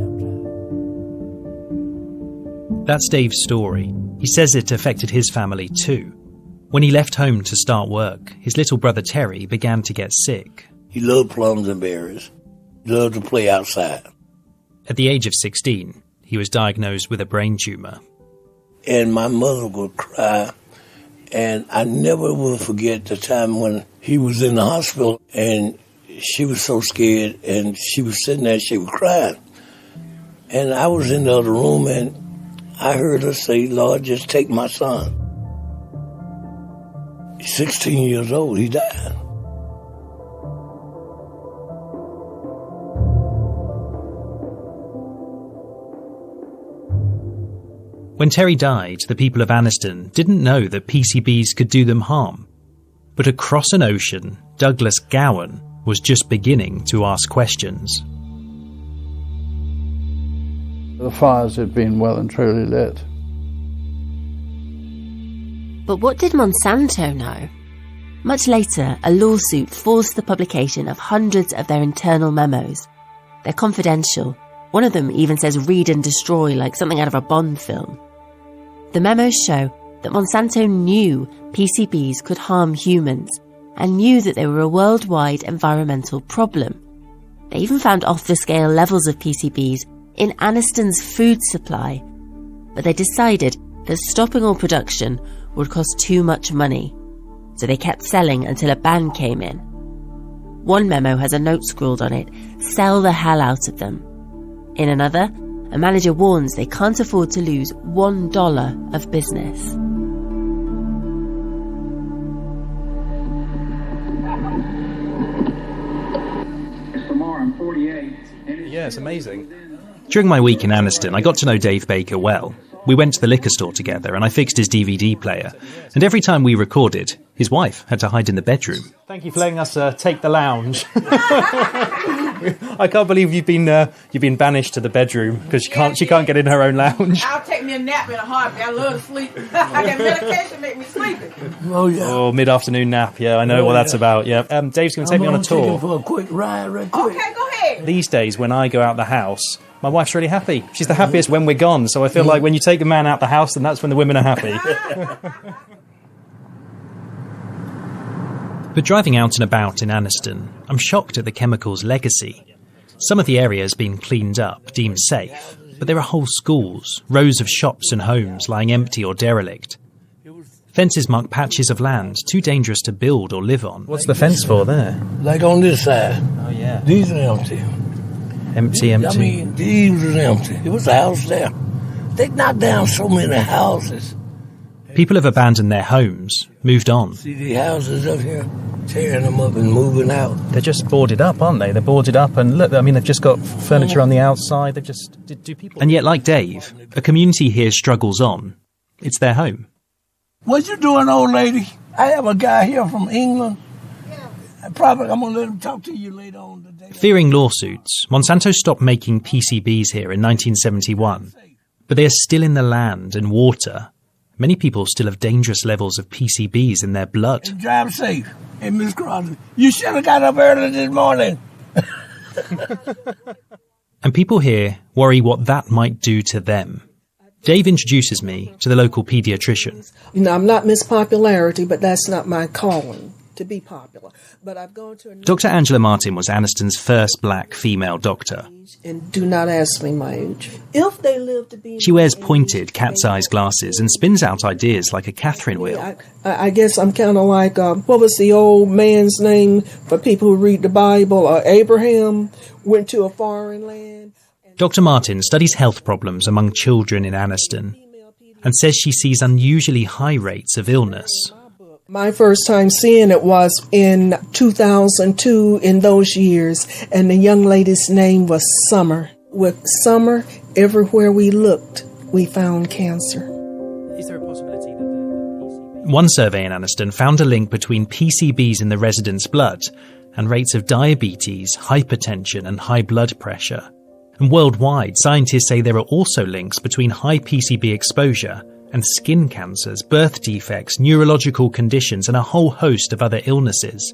baptized. That's Dave's story. He says it affected his family too. When he left home to start work, his little brother Terry began to get sick. He loved plums and berries. He loved to play outside. At the age of 16, he was diagnosed with a brain tumour. And my mother would cry, and I never will forget the time when he was in the hospital, and she was so scared, and she was sitting there and she was crying. And I was in the other room, and I heard her say, "Lord, just take my son." He's 16 years old. He died. When Terry died, the people of Anniston didn't know that PCBs could do them harm. But across an ocean, Douglas Gowan was just beginning to ask questions. The fires had been well and truly lit. But what did Monsanto know? Much later, a lawsuit forced the publication of hundreds of their internal memos. They're confidential. One of them even says read and destroy like something out of a Bond film. The memos show that Monsanto knew PCBs could harm humans and knew that they were a worldwide environmental problem. They even found off-the-scale levels of PCBs in Anniston's food supply. but they decided that stopping all production would cost too much money, so they kept selling until a ban came in. One memo has a note scrawled on it, "Sell the hell out of them." In another, a manager warns they can't afford to lose $1 of business. Yeah, it's amazing. During my week in Anniston, I got to know Dave Baker well. We went to the liquor store together and I fixed his DVD player. And every time we recorded, his wife had to hide in the bedroom. Thank you for letting us take the lounge. I can't believe you've been banished to the bedroom because she can't get in her own lounge. I'll take me a nap in a heartbeat. I love to sleep. That medication make me sleepy. Oh, yeah. Oh, mid-afternoon nap. Yeah, I know what that's about. Yeah. Dave's going to take me on a tour. I'm for a quick ride, right quick. Okay, go ahead. These days, when I go out the house, my wife's really happy. She's the happiest when we're gone. So I feel like when you take a man out the house, then that's when the women are happy. But driving out and about in Anniston, I'm shocked at the chemical's legacy. Some of the area has been cleaned up, deemed safe, but there are whole schools, rows of shops and homes lying empty or derelict. Fences mark patches of land too dangerous to build or live on. What's the fence for there? Like on this side. Oh, yeah. These are empty. Empty. I mean, these are empty. There was a house there. They knocked down so many houses. People have abandoned their homes, moved on. See the houses up here? Tearing them up and moving out. They're just boarded up, aren't they? They're boarded up and look, I mean, they've just got furniture on the outside. They've just... Do people... And yet, like Dave, a community here struggles on. It's their home. What you doing, old lady? I have a guy here from England. I'm going to let him talk to you later on today. Fearing lawsuits, Monsanto stopped making PCBs here in 1971. But they are still in the land and water. Many people still have dangerous levels of PCBs in their blood. And drive safe. Hey, Miss Crosby, you should have got up early this morning. And people here worry what that might do to them. Dave introduces me to the local paediatrician. You know, I'm not Miss Popularity, but that's not my calling, to be popular. But I've gone to Dr. Angela Martin was Anniston's first black female doctor. And do not ask me my age. If they live to be... She wears pointed cat's-eyes glasses and spins out ideas like a Catherine wheel. I guess I'm kind of like, what was the old man's name for people who read the Bible? Abraham went to a foreign land. Dr. Martin studies health problems among children in Anniston and says she sees unusually high rates of illness. My first time seeing it was in 2002, in those years, and the young lady's name was Summer. With Summer, everywhere we looked, we found cancer. Is there a possibility that One survey in Anniston found a link between PCBs in the residents' blood and rates of diabetes, hypertension and high blood pressure. And worldwide, scientists say there are also links between high PCB exposure and skin cancers, birth defects, neurological conditions, and a whole host of other illnesses.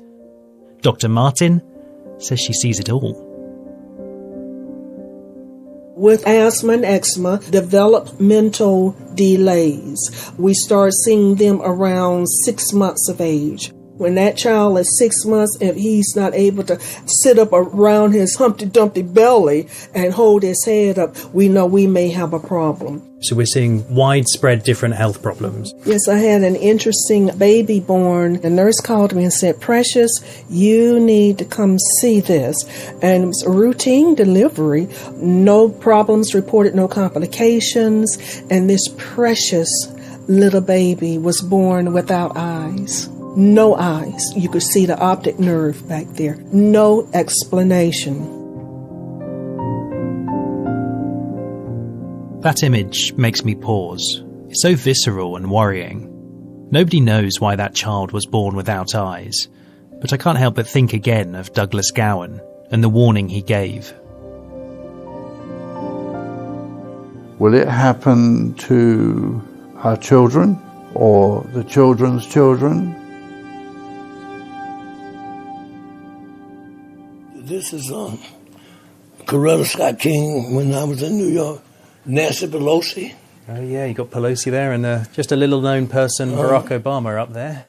Dr. Martin says she sees it all. With asthma and eczema, developmental delays. We start seeing them around 6 months of age. When that child is 6 months, if he's not able to sit up around his Humpty Dumpty belly and hold his head up, we know we may have a problem. So we're seeing widespread different health problems. Yes, I had an interesting baby born. The nurse called me and said, "Precious, you need to come see this." And it was a routine delivery, no problems reported, no complications. And this precious little baby was born without eyes. No eyes. You could see the optic nerve back there. No explanation. That image makes me pause. It's so visceral and worrying. Nobody knows why that child was born without eyes, but I can't help but think again of Douglas Gowan and the warning he gave. Will it happen to our children or the children's children? This is Coretta Scott King when I was in New York. Nancy Pelosi. Oh yeah, you got Pelosi there and just a little known person, Barack Obama up there.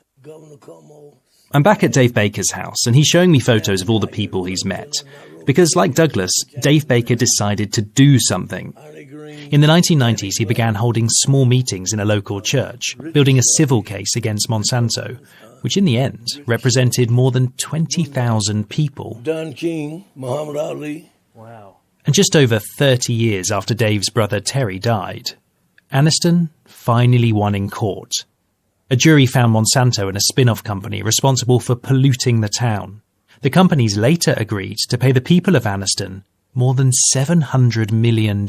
I'm back at Dave Baker's house and he's showing me photos of all the people he's met. Because, like Douglas, Dave Baker decided to do something. In the 1990s, he began holding small meetings in a local church, building a civil case against Monsanto, which in the end represented more than 20,000 people. Don King, Muhammad Ali. Wow. And just over 30 years after Dave's brother Terry died, Aniston finally won in court. A jury found Monsanto and a spin-off company responsible for polluting the town. The companies later agreed to pay the people of Aniston more than $700 million.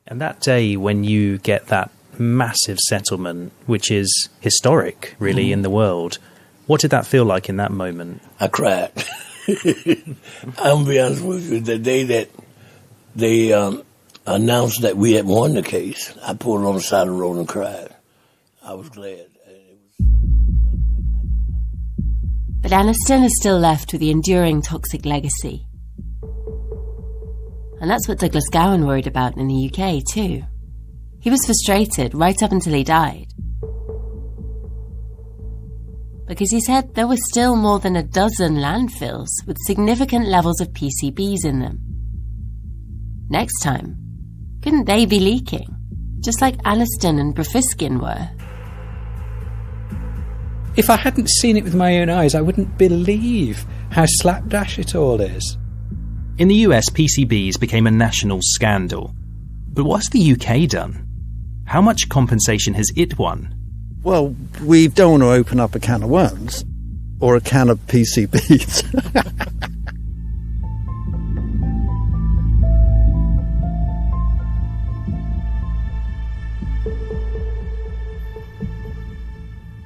And that day when you get that massive settlement, which is historic, really, in the world, what did that feel like in that moment? I cried. I'm going to be honest with you. The day that they announced that we had won the case, I pulled on the side of the road and cried. I was glad. But Aniston is still left with the enduring toxic legacy. And that's what Douglas Gowan worried about in the UK too. He was frustrated right up until he died. Because he said there were still more than a dozen landfills with significant levels of PCBs in them. Next time, couldn't they be leaking? Just like Aniston and Brofiskin were. If I hadn't seen it with my own eyes, I wouldn't believe how slapdash it all is. In the US, PCBs became a national scandal. But what's the UK done? How much compensation has it won? Well, we don't want to open up a can of worms or a can of PCBs.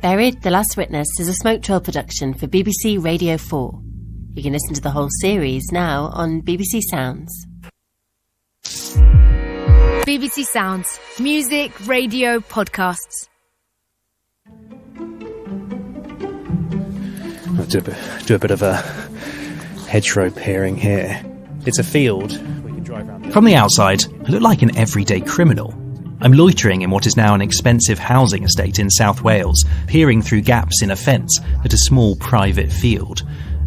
Buried, The Last Witness is a Smoke Trail production for BBC Radio 4. You can listen to the whole series now on BBC Sounds. BBC Sounds. Music, radio, podcasts. I'll do a bit of a hedgerow peering here. It's a field. We can drive around. From the outside, I look like an everyday criminal. I'm loitering in what is now an expensive housing estate in South Wales, peering through gaps in a fence at a small private field.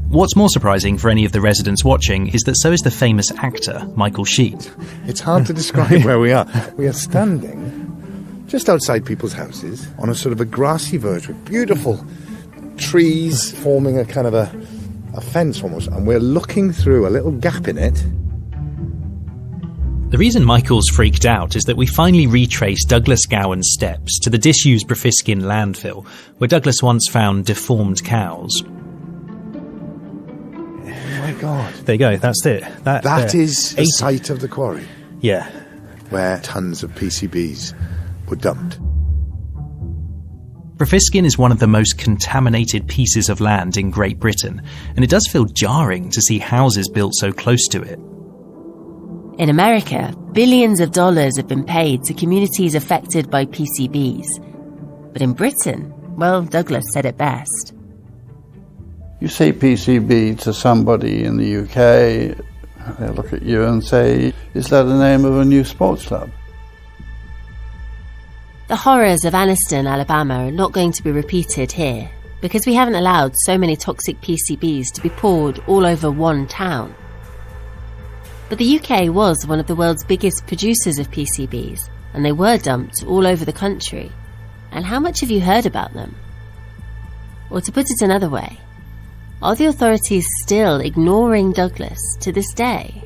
What's more surprising for any of the residents watching is that so is the famous actor, Michael Sheen. It's hard to describe where we are. We are standing just outside people's houses on a sort of a grassy verge with beautiful trees forming a kind of a fence almost, and we're looking through a little gap in it. The reason Michael's freaked out is that we finally retrace Douglas Gowan's steps to the disused Brofiskin landfill, where Douglas once found deformed cows. Oh my God. There you go, that's it. That is the site of the quarry. Yeah. Where tons of PCBs were dumped. Brofiskin is one of the most contaminated pieces of land in Great Britain, and it does feel jarring to see houses built so close to it. In America, billions of dollars have been paid to communities affected by PCBs. But in Britain, well, Douglas said it best. You say PCB to somebody in the UK, they look at you and say, is that the name of a new sports club? The horrors of Aniston, Alabama are not going to be repeated here, because we haven't allowed so many toxic PCBs to be poured all over one town. But the UK was one of the world's biggest producers of PCBs, and they were dumped all over the country. And how much have you heard about them? Or to put it another way, are the authorities still ignoring Douglas to this day?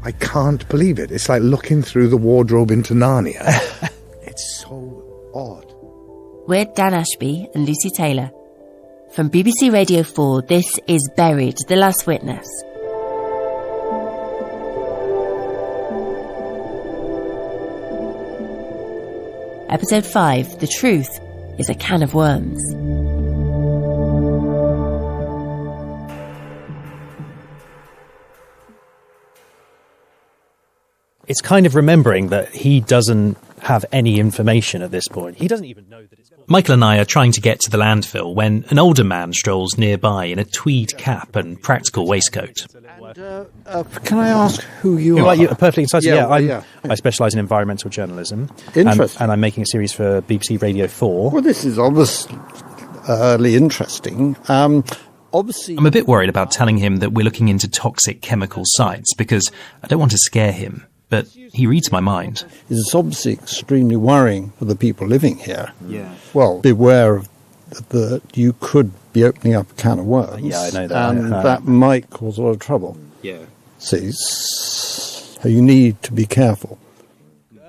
I can't believe it. It's like looking through the wardrobe into Narnia. It's so odd. We're Dan Ashby and Lucy Taylor. From BBC Radio 4, this is Buried, The Last Witness. Episode 5, The Truth is a Can of Worms. It's kind of remembering that he doesn't have any information at this point. He doesn't even know that it's... Michael and I are trying to get to the landfill when an older man strolls nearby in a tweed cap and practical waistcoat. Can I ask who you are? You're perfectly excited. Yeah, I specialise in environmental journalism. Interesting. And I'm making a series for BBC Radio 4. Well, this is obviously interesting. obviously, I'm a bit worried about telling him that we're looking into toxic chemical sites because I don't want to scare him, but he reads my mind. It's obviously extremely worrying for the people living here. Yeah. Well, beware of that you could be opening up a can of worms. Yeah, I know that. And that might cause a lot of trouble. Yeah. See, so you need to be careful.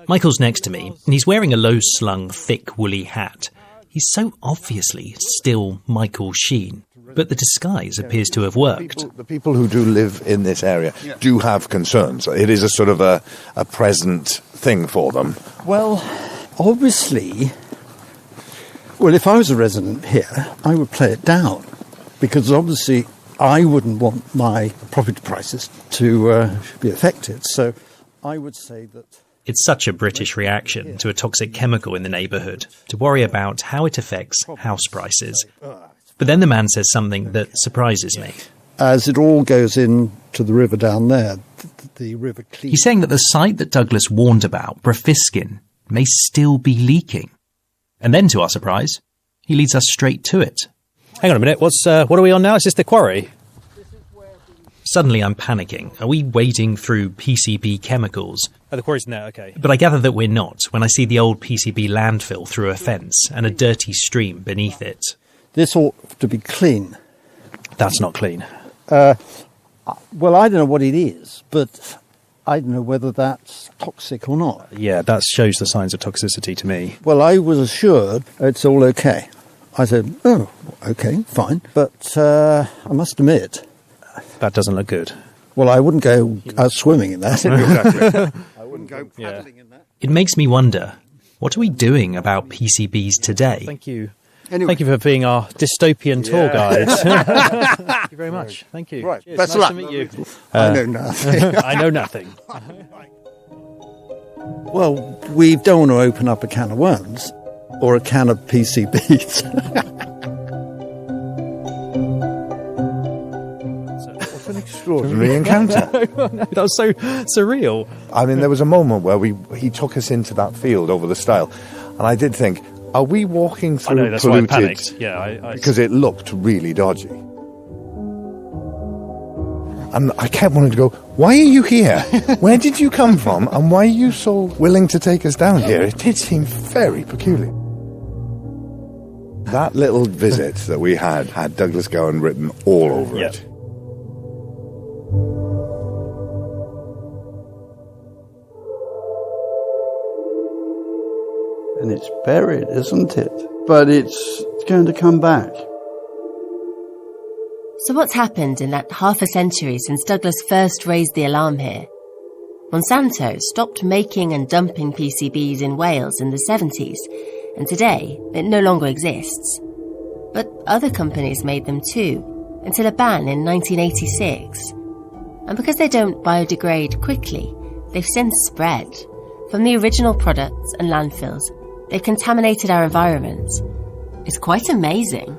Michael's next to me, and he's wearing a low-slung, thick, woolly hat. He's so obviously still Michael Sheen, but the disguise appears to have worked. The people who do live in this area do have concerns. It is a sort of a present thing for them. Well, obviously, if I was a resident here, I would play it down, because obviously I wouldn't want my property prices to be affected. So I would say that... It's such a British reaction to a toxic chemical in the neighbourhood, to worry about how it affects house prices. But then the man says something that surprises me. As it all goes into the river down there, the river cleans... He's saying that the site that Douglas warned about, Brofiskin, may still be leaking. And then, to our surprise, he leads us straight to it. Hang on a minute, what are we on now? Is this the quarry? Suddenly I'm panicking. Are we wading through PCB chemicals? Oh, the quarry's now, okay. But I gather that we're not when I see the old PCB landfill through a fence and a dirty stream beneath it. This ought to be clean. That's not clean. Well, I don't know what it is, but I don't know whether that's toxic or not. Yeah, that shows the signs of toxicity to me. Well, I was assured it's all okay. I said, oh, okay, fine. But I must admit... That doesn't look good. Well, I wouldn't go out swimming in that. Exactly. I wouldn't go paddling in that. It makes me wonder, what are we doing about PCBs today? Thank you. Anyway. Thank you for being our dystopian tour guide. Thank you very much. Thank you. Right, Cheers. best nice luck. to meet you. I know nothing. I know nothing. Well, we don't want to open up a can of worms or a can of PCBs. What an extraordinary encounter. That was so surreal. I mean, there was a moment where he took us into that field over the stile, and I did think, are we walking through I know, that's polluted? why I panicked. Yeah, because it looked really dodgy. And I kept wanting to go, why are you here? Where did you come from? And why are you so willing to take us down here? It did seem very peculiar. That little visit that we had Douglas Gowan written all over it. And it's buried, isn't it? But it's going to come back. So what's happened in that half a century since Douglas first raised the alarm here? Monsanto stopped making and dumping PCBs in Wales in the 70s, and today it no longer exists. But other companies made them too, until a ban in 1986. And because they don't biodegrade quickly, they've since spread. From the original products and landfills, they've contaminated our environment. It's quite amazing.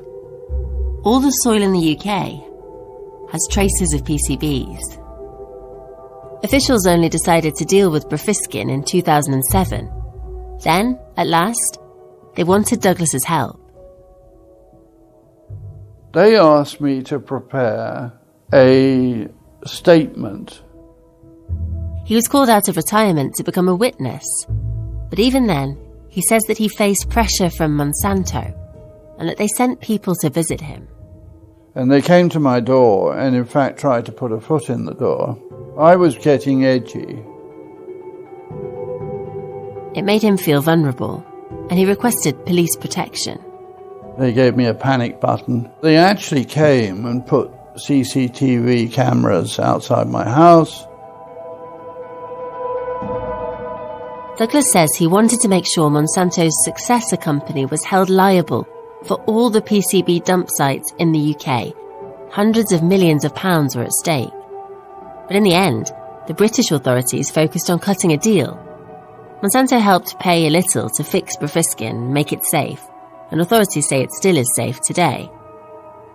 All the soil in the UK has traces of PCBs. Officials only decided to deal with Brofiskin in 2007. Then, at last, they wanted Douglas's help. They asked me to prepare a statement. He was called out of retirement to become a witness. But even then, he says that he faced pressure from Monsanto and that they sent people to visit him. And they came to my door and in fact tried to put a foot in the door. I was getting edgy. It made him feel vulnerable, and he requested police protection. They gave me a panic button. They actually came and put CCTV cameras outside my house. Douglas says he wanted to make sure Monsanto's successor company was held liable for all the PCB dump sites in the UK. Hundreds of millions of pounds were at stake. But in the end, the British authorities focused on cutting a deal. Monsanto helped pay a little to fix Brofiskin and make it safe, and authorities say it still is safe today.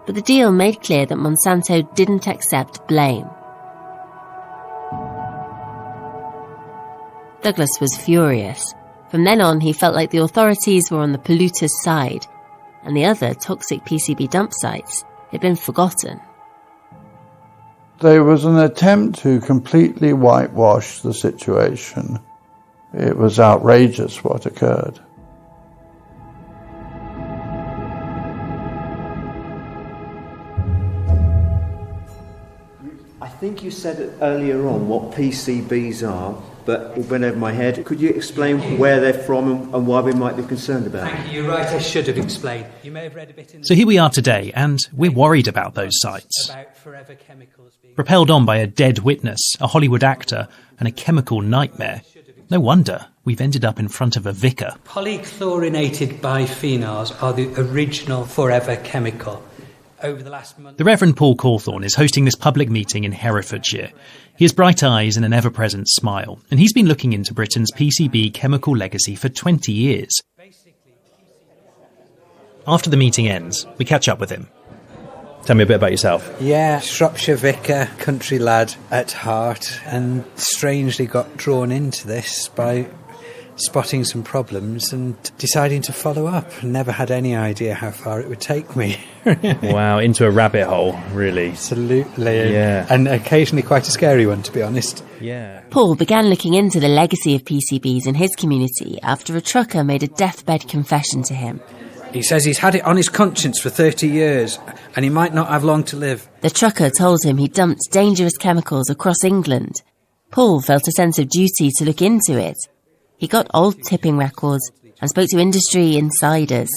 But the deal made clear that Monsanto didn't accept blame. Douglas was furious. From then on, he felt like the authorities were on the polluter's side, and the other toxic PCB dump sites had been forgotten. There was an attempt to completely whitewash the situation. It was outrageous what occurred. I think you said earlier on what PCBs are, but it went over my head. Could you explain where they're from and why we might be concerned about them? Thank you. You're right, I should have explained. You may have read a bit in... So here we are today, and we're worried about those sites. About forever chemicals being... Propelled on by a dead witness, a Hollywood actor, and a chemical nightmare. No wonder we've ended up in front of a vicar. Polychlorinated biphenyls are the original forever chemical. Over the last month... The Reverend Paul Cawthorne is hosting this public meeting in Herefordshire. He has bright eyes and an ever-present smile, and he's been looking into Britain's PCB chemical legacy for 20 years. After the meeting ends, we catch up with him. Tell me a bit about yourself. Yeah, Shropshire vicar, country lad at heart, and strangely got drawn into this by spotting some problems and deciding to follow up. Never had any idea how far it would take me. Wow, into a rabbit hole, really. Absolutely. Yeah. And occasionally quite a scary one, to be honest. Yeah. Paul began looking into the legacy of PCBs in his community after a trucker made a deathbed confession to him. He says he's had it on his conscience for 30 years and he might not have long to live. The trucker told him he dumped dangerous chemicals across England. Paul felt a sense of duty to look into it. He got old tipping records and spoke to industry insiders.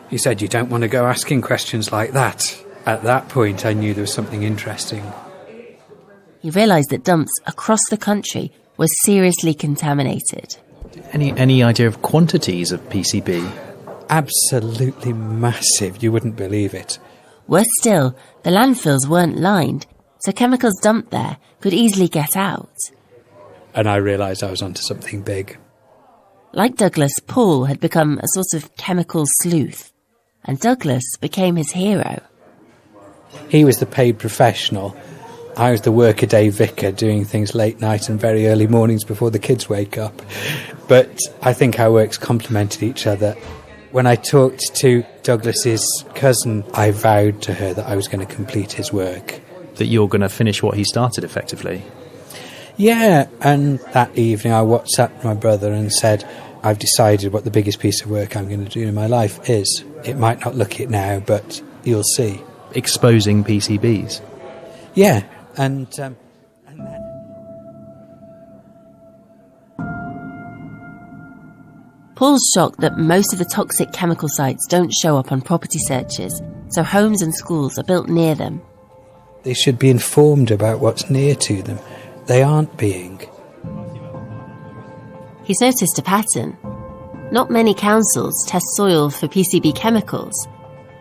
He said, you don't want to go asking questions like that. At that point, I knew there was something interesting. He realised that dumps across the country were seriously contaminated. Any idea of quantities of PCB? Absolutely massive. You wouldn't believe it. Worse still, the landfills weren't lined, so chemicals dumped there could easily get out. And I realised I was onto something big. Like Douglas, Paul had become a sort of chemical sleuth, and Douglas became his hero. He was the paid professional. I was the workaday vicar doing things late night and very early mornings before the kids wake up. But I think our works complemented each other. When I talked to Douglas's cousin, I vowed to her that I was going to complete his work. That you're going to finish what he started, effectively? Yeah, and that evening I WhatsApped my brother and said, I've decided what the biggest piece of work I'm going to do in my life is. It might not look it now, but you'll see. Exposing PCBs? Yeah, and then... Paul's shocked that most of the toxic chemical sites don't show up on property searches, so homes and schools are built near them. They should be informed about what's near to them. They aren't being. He's noticed a pattern. Not many councils test soil for PCB chemicals,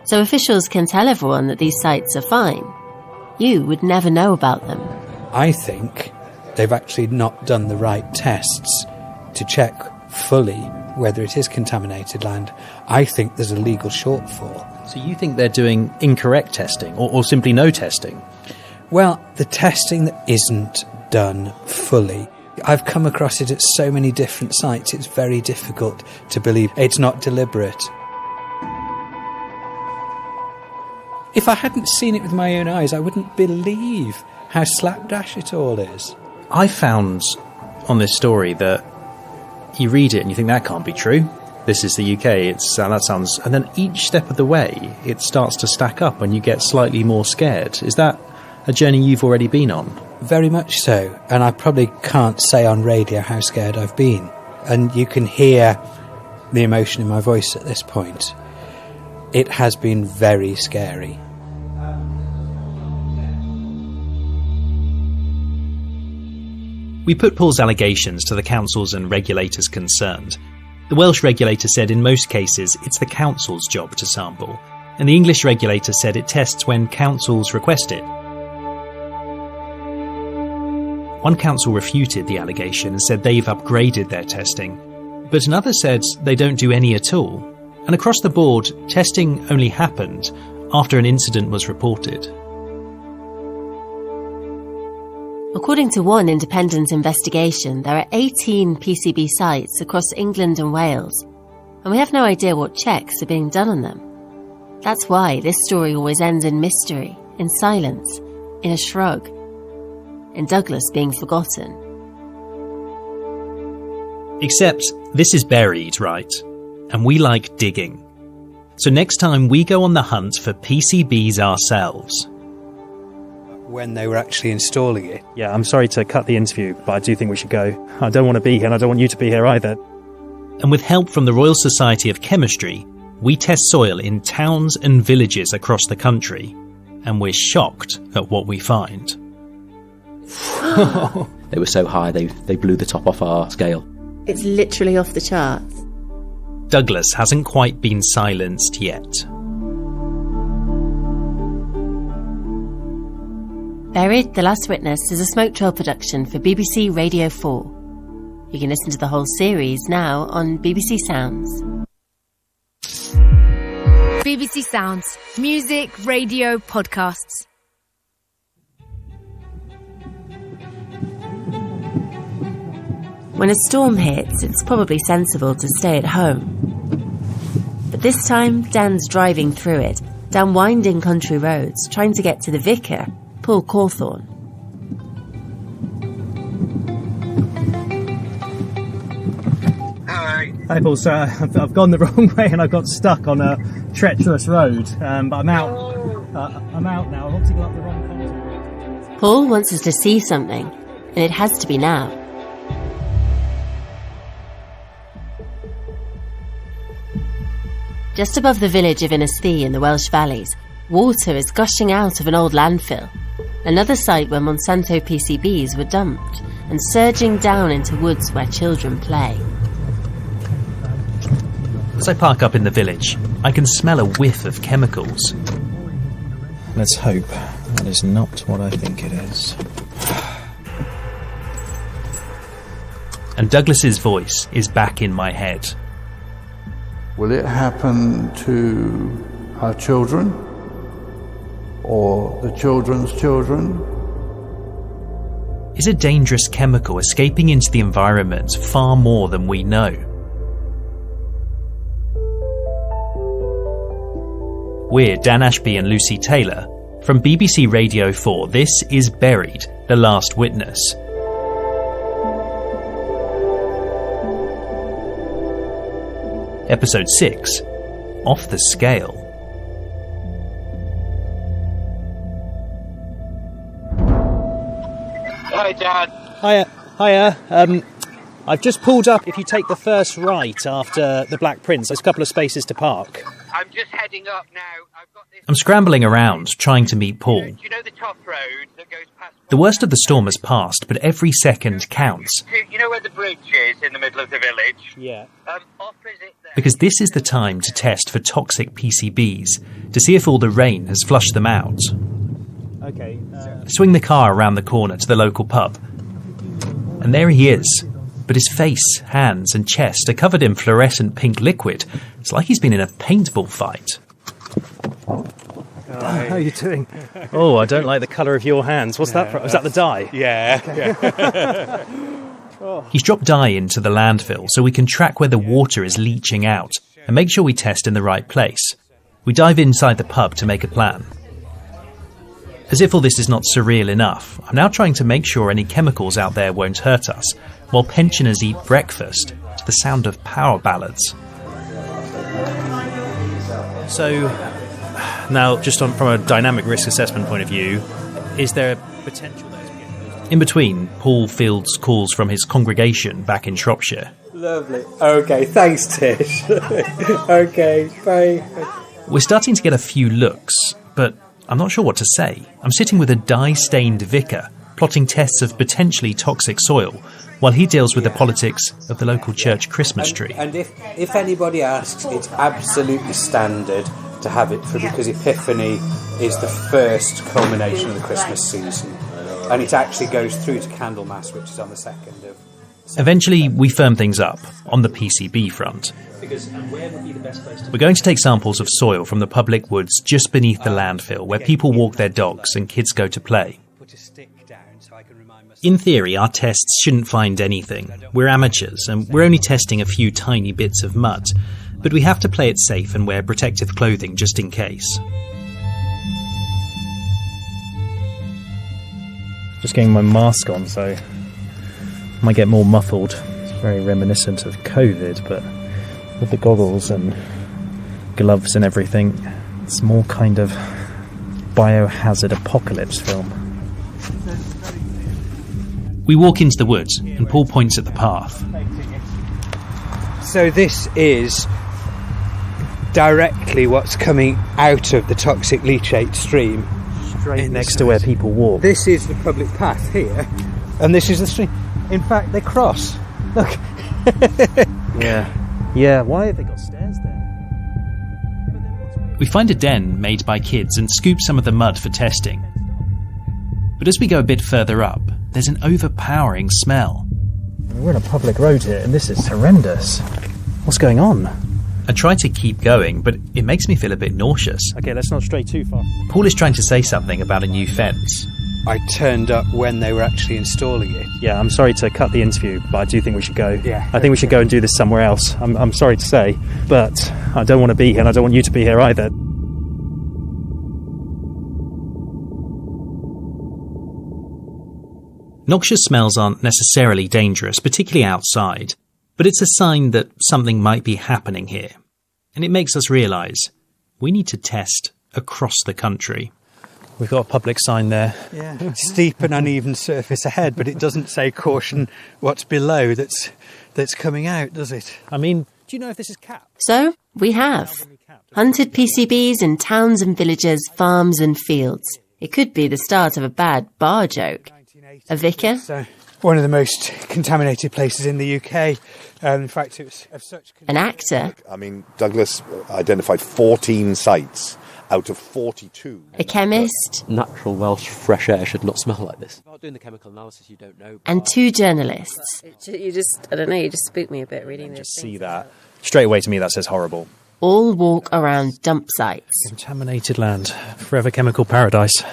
so officials can tell everyone that these sites are fine. You would never know about them. I think they've actually not done the right tests to check fully whether it is contaminated land. I think there's a legal shortfall. So you think they're doing incorrect testing, or simply no testing? Well, the testing that isn't done fully. I've come across it at so many different sites, it's very difficult to believe it's not deliberate. If I hadn't seen it with my own eyes, I wouldn't believe how slapdash it all is. I found on this story that you read it and you think that can't be true. This is the UK, that sounds... And then each step of the way, it starts to stack up and you get slightly more scared. Is that a journey you've already been on? Very much so, and I probably can't say on radio how scared I've been. And you can hear the emotion in my voice at this point. It has been very scary. We put Paul's allegations to the councils and regulators concerned. The Welsh regulator said in most cases it's the council's job to sample, and the English regulator said it tests when councils request it. One council refuted the allegation and said they've upgraded their testing, but another said they don't do any at all. And across the board, testing only happened after an incident was reported. According to one independent investigation, there are 18 PCB sites across England and Wales, and we have no idea what checks are being done on them. That's why this story always ends in mystery, in silence, in a shrug, in Douglas being forgotten. Except this is buried, right? And we like digging. So next time we go on the hunt for PCBs ourselves. When they were actually installing it. Yeah, I'm sorry to cut the interview, but I do think we should go. I don't want to be here, and I don't want you to be here either. And with help from the Royal Society of Chemistry, we test soil in towns and villages across the country. And we're shocked at what we find. They were so high, they blew the top off our scale. It's literally off the charts. Douglas hasn't quite been silenced yet. Buried, The Last Witness is a Smoke Trail production for BBC Radio 4. You can listen to the whole series now on BBC Sounds. BBC Sounds. Music, radio, podcasts. When a storm hits, it's probably sensible to stay at home. But this time, Dan's driving through it, down winding country roads, trying to get to the vicar, Paul Cawthorne. Hi Paul, so I've gone the wrong way and I got stuck on a treacherous road, but I'm out. I'm out now. I've obviously got up the wrong contact. Paul wants us to see something, and it has to be now. Just above the village of Innisfee in the Welsh Valleys, water is gushing out of an old landfill, another site where Monsanto PCBs were dumped, and surging down into woods where children play. As I park up in the village, I can smell a whiff of chemicals. Let's hope that is not what I think it is. And Douglas's voice is back in my head. Will it happen to our children? Or the children's children? Is a dangerous chemical escaping into the environment far more than we know? We're Dan Ashby and Lucy Taylor. From BBC Radio 4, this is Buried, The Last Witness. Episode 6, Off the Scale. Hi, Dad. Hiya. I've just pulled up. If you take the first right after the Black Prince, there's a couple of spaces to park. I'm just heading up now. I'm scrambling around, trying to meet Paul. Do you know the top road that goes past? The worst of the storm has passed, but every second counts. You know where the bridge is in the middle of the village? Yeah. Opposite there. Because this is the time to test for toxic PCBs, to see if all the rain has flushed them out. Okay. Swing the car around the corner to the local pub. And there he is. But his face, hands and chest are covered in fluorescent pink liquid. It's like he's been in a paintball fight. How are you doing? Oh, I don't like the colour of your hands. What's that from? Was that the dye? Yeah. He's dropped dye into the landfill so we can track where the water is leaching out and make sure we test in the right place. We dive inside the pub to make a plan. As if all this is not surreal enough, I'm now trying to make sure any chemicals out there won't hurt us, while pensioners eat breakfast to the sound of power ballads. So, now, just from a dynamic risk assessment point of view, is there a potential there to get... In between, Paul fields calls from his congregation back in Shropshire. Lovely. Okay, thanks, Tish. Okay, bye. We're starting to get a few looks, but I'm not sure what to say. I'm sitting with a dye-stained vicar, plotting tests of potentially toxic soil, while he deals with the politics of the local church Christmas tree. And if anybody asks, it's absolutely standard to have it because Epiphany is the first culmination of the Christmas season. And it actually goes through to Candlemas, which is on the 2nd of... Eventually, we firm things up on the PCB front. Where would be the best place to... We're going to take samples of soil from the public woods just beneath the landfill, where people walk their dogs and kids go to play. In theory, our tests shouldn't find anything. We're amateurs, and we're only testing a few tiny bits of mud. but we have to play it safe and wear protective clothing just in case. Just getting my mask on, so I might get more muffled. It's very reminiscent of COVID, but with the goggles and gloves and everything, it's more kind of biohazard apocalypse film. We walk into the woods and Paul points at the path. So this is directly what's coming out of the toxic leachate stream. Straight next to where people walk. This is the public path here, and this is the stream. In fact, they cross. Look. Yeah, why have they got stairs there? We find a den made by kids and scoop some of the mud for testing. But as we go a bit further up, there's an overpowering smell. We're on a public road here, and this is horrendous. What's going on? I try to keep going, but it makes me feel a bit nauseous. Okay, let's not stray too far. Paul is trying to say something about a new fence. I turned up when they were actually installing it. Yeah, I'm sorry to cut the interview, but I do think we should go. Yeah. I think we should go and do this somewhere else. I'm sorry to say, but I don't want to be here, and I don't want you to be here either. Noxious smells aren't necessarily dangerous, particularly outside, but it's a sign that something might be happening here. And it makes us realise we need to test across the country. We've got a public sign there. Yeah. Steep and uneven surface ahead, but it doesn't say caution what's below that's coming out, does it? I mean, do you know if this is cap? So, we have. Hunted PCBs in towns and villages, farms and fields. It could be the start of a bad bar joke. A vicar? So, one of the most contaminated places in the UK. In fact, it was of such... An actor? I mean, Douglas identified 14 sites out of 42. A chemist? Natural Welsh fresh air should not smell like this. About doing the chemical analysis, you don't know. And 2 journalists. You just, I don't know, you just spooked me a bit reading this. Just see that. Straight away to me that says horrible. All walk around dump sites. Contaminated land. Forever chemical paradise.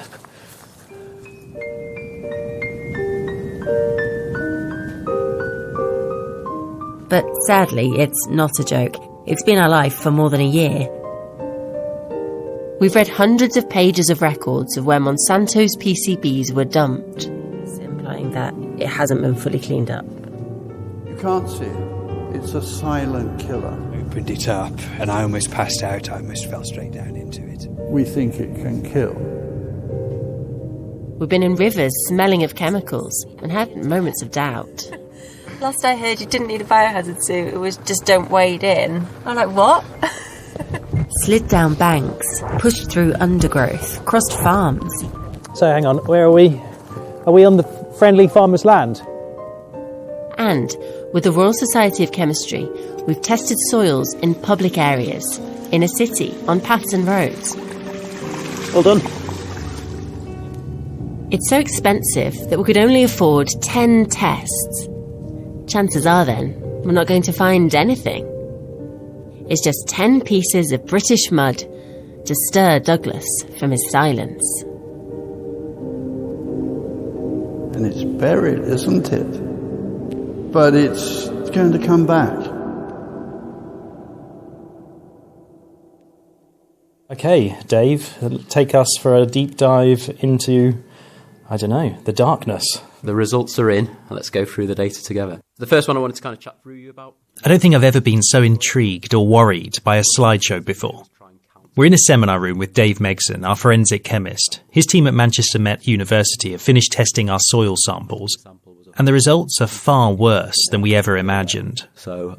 But sadly, it's not a joke. It's been our life for more than a year. We've read hundreds of pages of records of where Monsanto's PCBs were dumped. It's implying that it hasn't been fully cleaned up. You can't see it. It's a silent killer. Opened it up and I almost passed out. I almost fell straight down into it. We think it can kill. We've been in rivers smelling of chemicals and had moments of doubt. Last I heard, you didn't need a biohazard suit. It was just don't wade in. I'm like, what? Slid down banks, pushed through undergrowth, crossed farms. So hang on, where are we? Are we on the friendly farmer's land? And with the Royal Society of Chemistry, we've tested soils in public areas, in a city, on paths and roads. Well done. It's so expensive that we could only afford 10 tests. Chances are then, we're not going to find anything. It's just 10 pieces of British mud to stir Douglas from his silence. And it's buried, isn't it? But it's going to come back. Okay, Dave, take us for a deep dive into, I don't know, the darkness. The results are in. Let's go through the data together. The first one I wanted to kind of chat through you about. I don't think I've ever been so intrigued or worried by a slideshow before. We're in a seminar room with Dave Megson, our forensic chemist. His team at Manchester Met University have finished testing our soil samples, and the results are far worse than we ever imagined. So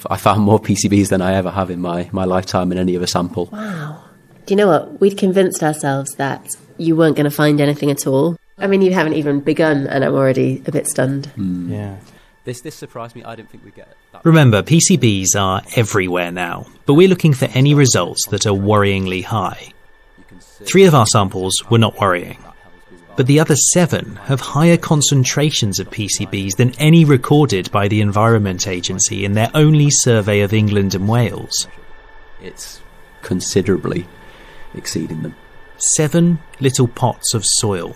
I found more PCBs than I ever have in my lifetime in any other sample. Wow. Do you know what? We'd convinced ourselves that you weren't going to find anything at all. I mean, you haven't even begun, and I'm already a bit stunned. Yeah. This surprised me. I didn't think we'd get that. Remember, PCBs are everywhere now, but we're looking for any results that are worryingly high. 3 of our samples were not worrying, but the other 7 have higher concentrations of PCBs than any recorded by the Environment Agency in their only survey of England and Wales. It's considerably exceeding them. 7 little pots of soil.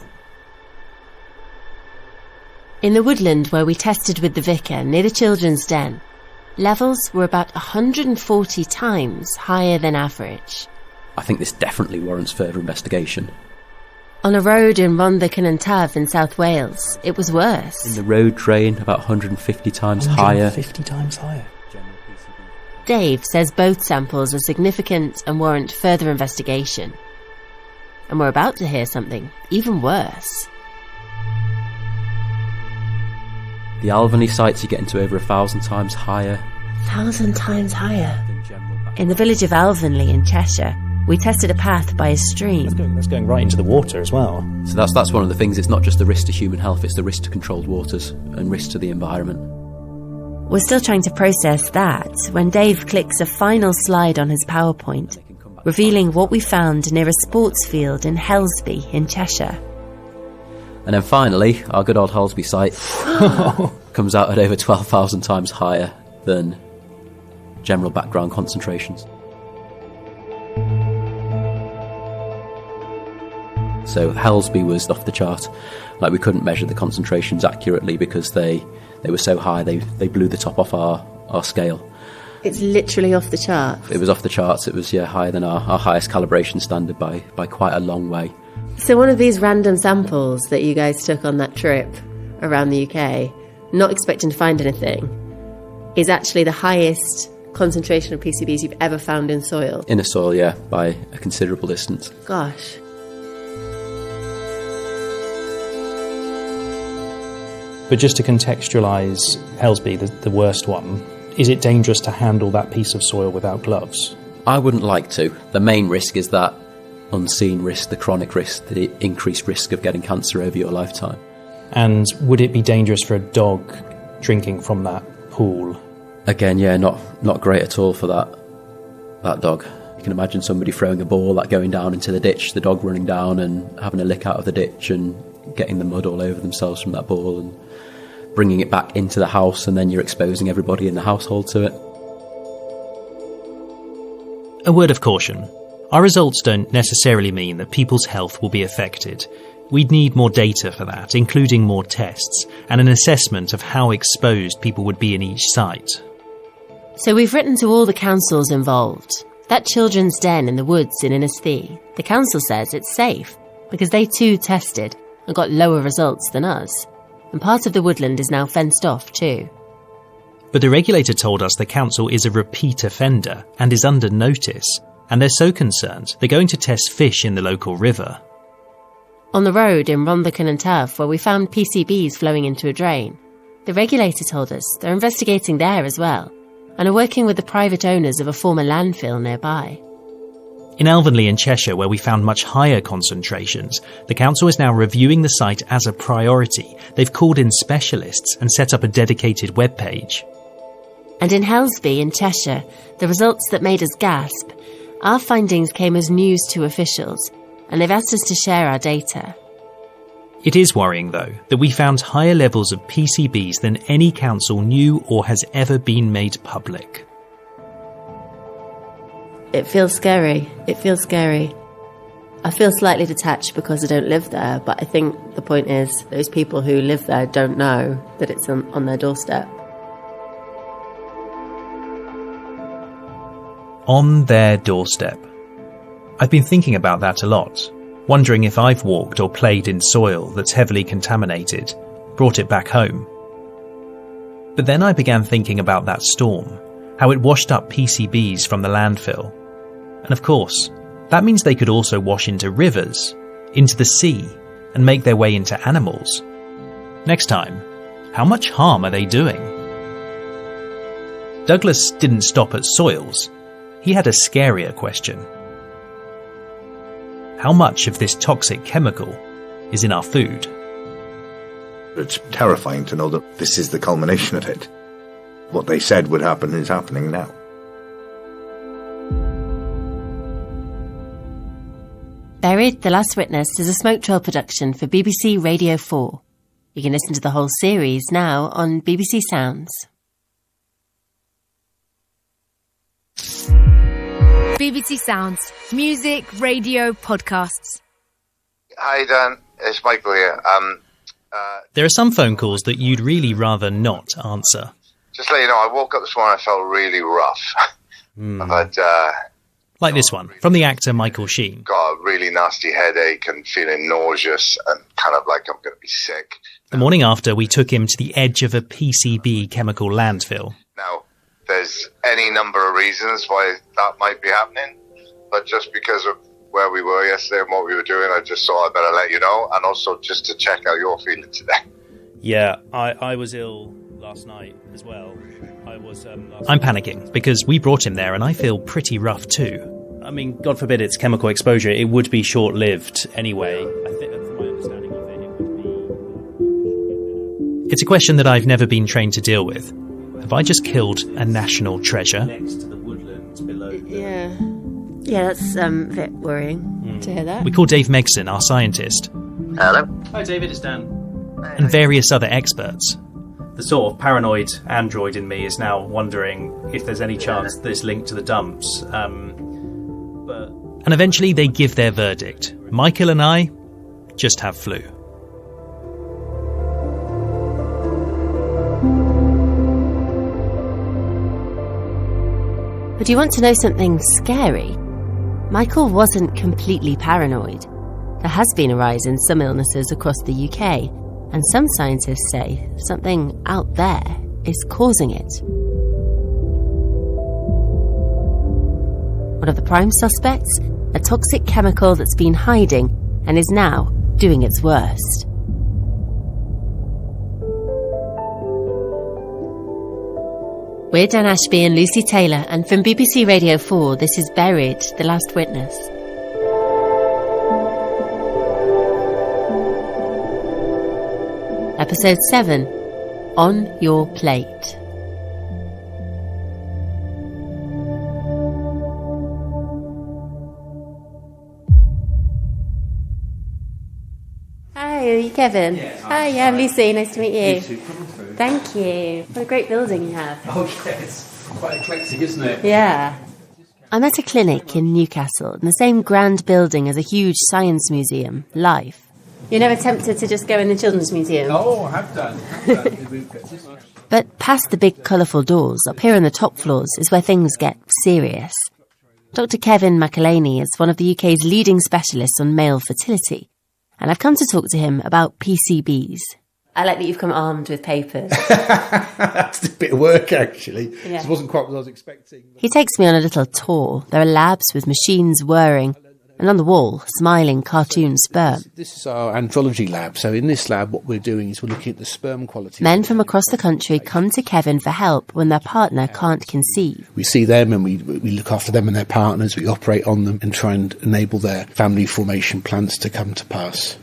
In the woodland where we tested with the vicar near the children's den, Levels were about 140 times higher than average. I think this definitely warrants further investigation. On a road in Rhondda Cynon in South Wales, it was worse. In the road drain, about 150 times higher. 150 times higher. Dave says both samples are significant and warrant further investigation. And we're about to hear something even worse. The Alvanley sites, you get into over 1,000 times higher. 1,000 times higher. In the village of Alvanley in Cheshire, we tested a path by a stream. That's going right into the water as well. So that's one of the things. It's not just the risk to human health, it's the risk to controlled waters and risk to the environment. We're still trying to process that when Dave clicks a final slide on his PowerPoint, revealing what we found near a sports field in Helsby in Cheshire. And then finally, our good old Helsby site comes out at over 12,000 times higher than general background concentrations. So Helsby was off the chart. Like, we couldn't measure the concentrations accurately because they were so high, they blew the top off our scale. It's literally off the charts. It was off the charts. It was higher than our highest calibration standard by quite a long way. So one of these random samples that you guys took on that trip around the UK, not expecting to find anything, is actually the highest concentration of PCBs you've ever found in soil. In a soil, yeah, by a considerable distance. Gosh. But just to contextualise Helsby, the worst one, is it dangerous to handle that piece of soil without gloves? I wouldn't like to. The main risk is that unseen risk, the chronic risk, the increased risk of getting cancer over your lifetime. And would it be dangerous for a dog drinking from that pool? Again, yeah, not great at all for that dog. You can imagine somebody throwing a ball, that going down into the ditch, the dog running down and having a lick out of the ditch and getting the mud all over themselves from that ball and bringing it back into the house, and then you're exposing everybody in the household to it. A word of caution. Our results don't necessarily mean that people's health will be affected. We'd need more data for that, including more tests, and an assessment of how exposed people would be in each site. So we've written to all the councils involved. That children's den in the woods in Innisfree, the council says it's safe, because they too tested and got lower results than us. And part of the woodland is now fenced off too. But the regulator told us the council is a repeat offender and is under notice, and they're so concerned they're going to test fish in the local river. On the road in Rhondda Cynon where we found PCBs flowing into a drain, the regulator told us they're investigating there as well, and are working with the private owners of a former landfill nearby. In Alvanley in Cheshire, where we found much higher concentrations, the council is now reviewing the site as a priority. They've called in specialists and set up a dedicated webpage. And in Helsby in Cheshire, the results that made us gasp, our findings came as news to officials, and they've asked us to share our data. It is worrying, though, that we found higher levels of PCBs than any council knew or has ever been made public. It feels scary. It feels scary. I feel slightly detached because I don't live there, but I think the point is those people who live there don't know that it's on their doorstep. On their doorstep. I've been thinking about that a lot, wondering if I've walked or played in soil that's heavily contaminated, brought it back home. But then I began thinking about that storm, how it washed up PCBs from the landfill. And of course, that means they could also wash into rivers, into the sea, and make their way into animals. Next time, how much harm are they doing? Douglas didn't stop at soils. He had a scarier question. How much of this toxic chemical is in our food? It's terrifying to know that this is the culmination of it. What they said would happen is happening now. Buried, The Last Witness is a Smoke Trail production for BBC Radio 4. You can listen to the whole series now on BBC Sounds. BBC Sounds. Music, radio, podcasts. Hi Dan, it's Michael here. There are some phone calls that you'd really rather not answer. Just to let you know, I woke up this morning, I felt really rough. I've had... like this one, from the actor Michael Sheen. Got a really nasty headache and feeling nauseous and kind of like I'm going to be sick. The morning after, we took him to the edge of a PCB chemical landfill. Now, there's any number of reasons why that might be happening, but just because of where we were yesterday and what we were doing, I just thought I'd better let you know, and also just to check how you're feeling today. Yeah, I was ill last night as well. I'm panicking because we brought him there and I feel pretty rough too. I mean, God forbid it's chemical exposure. It would be short-lived anyway. I think that's my understanding of it. It would be... It's a question that I've never been trained to deal with. Have I just killed a national treasure? Next to the woodlands below. Yeah, that's a bit worrying to hear that. We call Dave Megson, our scientist. Hello. Hi, David. It's Dan. And various other experts. The sort of paranoid android in me is now wondering if there's any chance there's linked to the dumps. And eventually they give their verdict. Michael and I just have flu. But do you want to know something scary? Michael wasn't completely paranoid. There has been a rise in some illnesses across the UK, and some scientists say something out there is causing it. One of the prime suspects? A toxic chemical that's been hiding and is now doing its worst. We're Dan Ashby and Lucy Taylor, and from BBC Radio 4, this is Buried, The Last Witness. Episode 7, On Your Plate. Hi, are you Kevin? Yes. Hi, I'm Lucy. Nice to meet you. You too. Come through. Thank you. What a great building you have. Oh, yes. Quite eclectic, isn't it? Yeah. I'm at a clinic in Newcastle, in the same grand building as a huge science museum, Life. You're never tempted to just go in the Children's Museum? Oh, I have done. But past the big colourful doors, up here on the top floors, is where things get serious. Dr. Kevin McElhaney is one of the UK's leading specialists on male fertility, and I've come to talk to him about PCBs. I like that you've come armed with papers. That's a bit of work, actually. Yeah. This wasn't quite what I was expecting. He takes me on a little tour. There are labs with machines whirring, and on the wall, smiling cartoon sperm. This is our andrology lab. So in this lab, what we're doing is we're looking at the sperm quality. Men from across the country come to Kevin for help when their partner can't conceive. We see them and we look after them and their partners. We operate on them and try and enable their family formation plans to come to pass.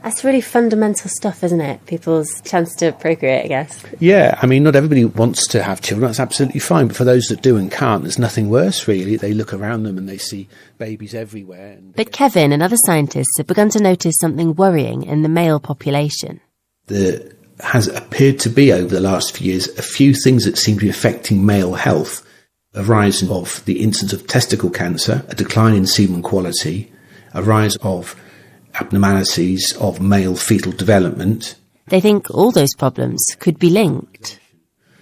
That's really fundamental stuff, isn't it? People's chance to procreate, I guess. Yeah, I mean, not everybody wants to have children. That's absolutely fine. But for those that do and can't, there's nothing worse, really. They look around them and they see babies everywhere. But Kevin and other scientists have begun to notice something worrying in the male population. There has appeared to be, over the last few years, a few things that seem to be affecting male health. A rise of the incidence of testicle cancer, a decline in semen quality, a rise of abnormalities of male fetal development. They think all those problems could be linked.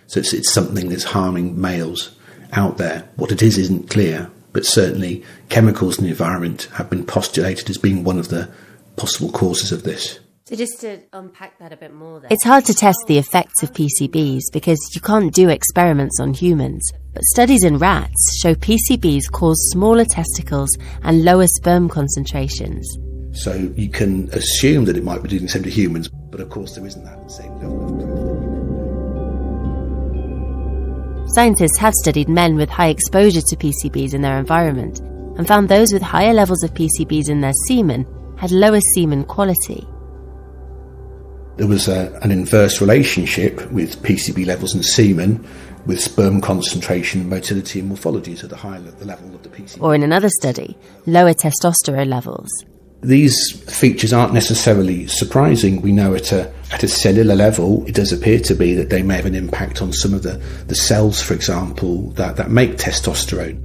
So it's something that's harming males out there. What it is isn't clear, but certainly chemicals in the environment have been postulated as being one of the possible causes of this. So just to unpack that a bit more then. It's hard to test the effects of PCBs because you can't do experiments on humans. But studies in rats show PCBs cause smaller testicles and lower sperm concentrations. So you can assume that it might be doing the same to humans, but of course there isn't that same level of proof. Scientists have studied men with high exposure to PCBs in their environment and found those with higher levels of PCBs in their semen had lower semen quality. There was an inverse relationship with PCB levels in semen with sperm concentration, motility and morphology, so the higher the level of the PCB. Or in another study, lower testosterone levels. These features aren't necessarily surprising. We know at a cellular level, it does appear to be that they may have an impact on some of the cells, for example, that make testosterone.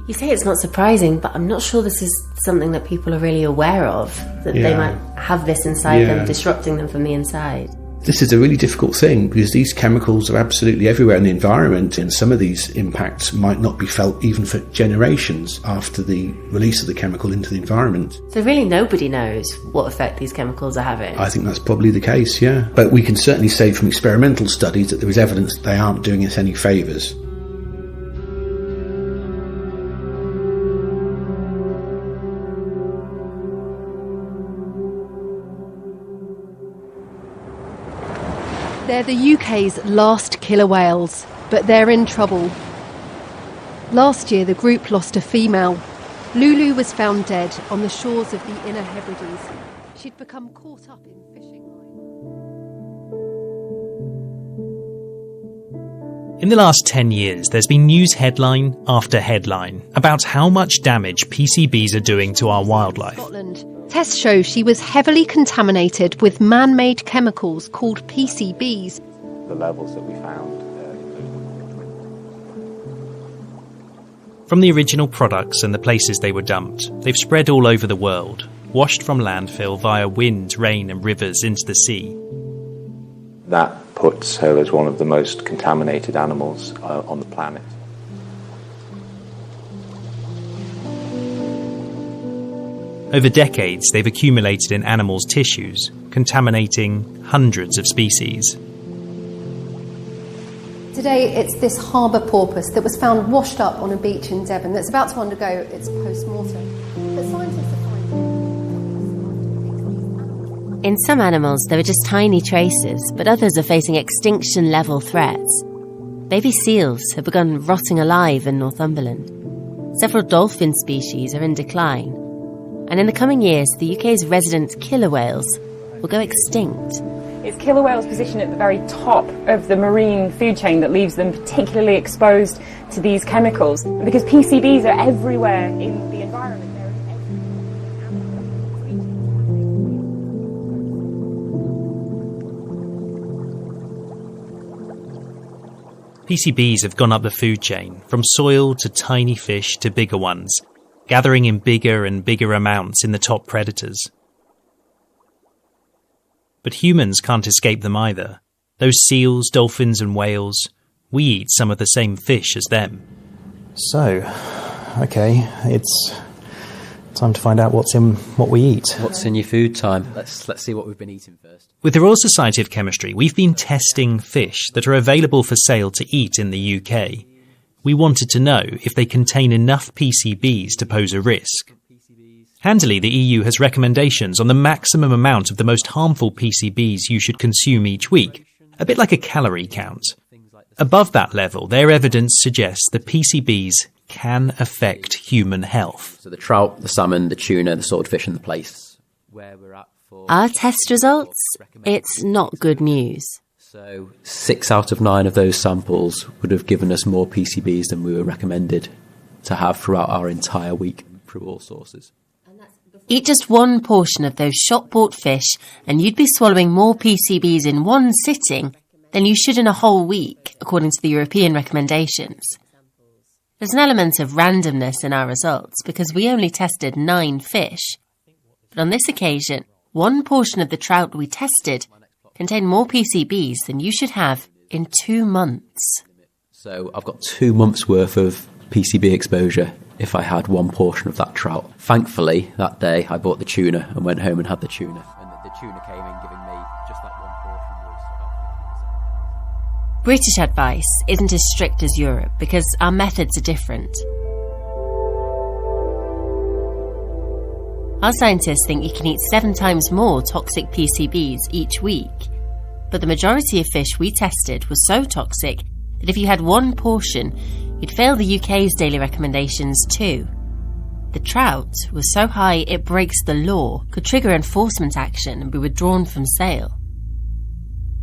You say it's not surprising, but I'm not sure this is something that people are really aware of, that they might have this inside them, disrupting them from the inside. This is a really difficult thing because these chemicals are absolutely everywhere in the environment, and some of these impacts might not be felt even for generations after the release of the chemical into the environment. So really nobody knows what effect these chemicals are having? I think that's probably the case, yeah. But we can certainly say from experimental studies that there is evidence that they aren't doing us any favours. They're the UK's last killer whales, but they're in trouble. Last year, the group lost a female. Lulu was found dead on the shores of the Inner Hebrides. She'd become caught up in fishing line. In the last 10 years, there's been news headline after headline about how much damage PCBs are doing to our wildlife. Scotland. Tests show she was heavily contaminated with man-made chemicals called PCBs. The levels that we found. From the original products and the places they were dumped, they've spread all over the world, washed from landfill via wind, rain and rivers into the sea. That puts her as one of the most contaminated animals on the planet. Over decades, they've accumulated in animals' tissues, contaminating hundreds of species. Today, it's this harbour porpoise that was found washed up on a beach in Devon that's about to undergo its post-mortem. But scientists are finding... In some animals, there are just tiny traces, but others are facing extinction-level threats. Baby seals have begun rotting alive in Northumberland. Several dolphin species are in decline. And in the coming years, the UK's resident killer whales will go extinct. It's killer whales' position at the very top of the marine food chain that leaves them particularly exposed to these chemicals. Because PCBs are everywhere in the environment. PCBs have gone up the food chain, from soil to tiny fish to bigger ones, gathering in bigger and bigger amounts in the top predators. But humans can't escape them either. Those seals, dolphins and whales, we eat some of the same fish as them. So, okay, it's time to find out what's in what we eat. What's in your food time? Let's see what we've been eating first. With the Royal Society of Chemistry, we've been testing fish that are available for sale to eat in the UK. We wanted to know if they contain enough PCBs to pose a risk. Handily, the EU has recommendations on the maximum amount of the most harmful PCBs you should consume each week, a bit like a calorie count. Above that level, their evidence suggests that PCBs can affect human health. So the trout, the salmon, the tuna, the swordfish and the plaice. Where we're at for Our test results? It's not good news. So 6 out of 9 of those samples would have given us more PCBs than we were recommended to have throughout our entire week through all sources. Eat just one portion of those shop-bought fish and you'd be swallowing more PCBs in one sitting than you should in a whole week, according to the European recommendations. There's an element of randomness in our results because we only tested 9 fish. But on this occasion, one portion of the trout we tested contained more PCBs than you should have in 2 months. So I've got 2 months' worth of PCB exposure if I had one portion of that trout. Thankfully, that day I bought the tuna and went home and had the tuna. And the tuna came in giving me just that one portion. British advice isn't as strict as Europe because our methods are different. Our scientists think you can eat 7 times more toxic PCBs each week. But the majority of fish we tested was so toxic that if you had one portion, you'd fail the UK's daily recommendations too. The trout was so high it breaks the law, could trigger enforcement action and be withdrawn from sale.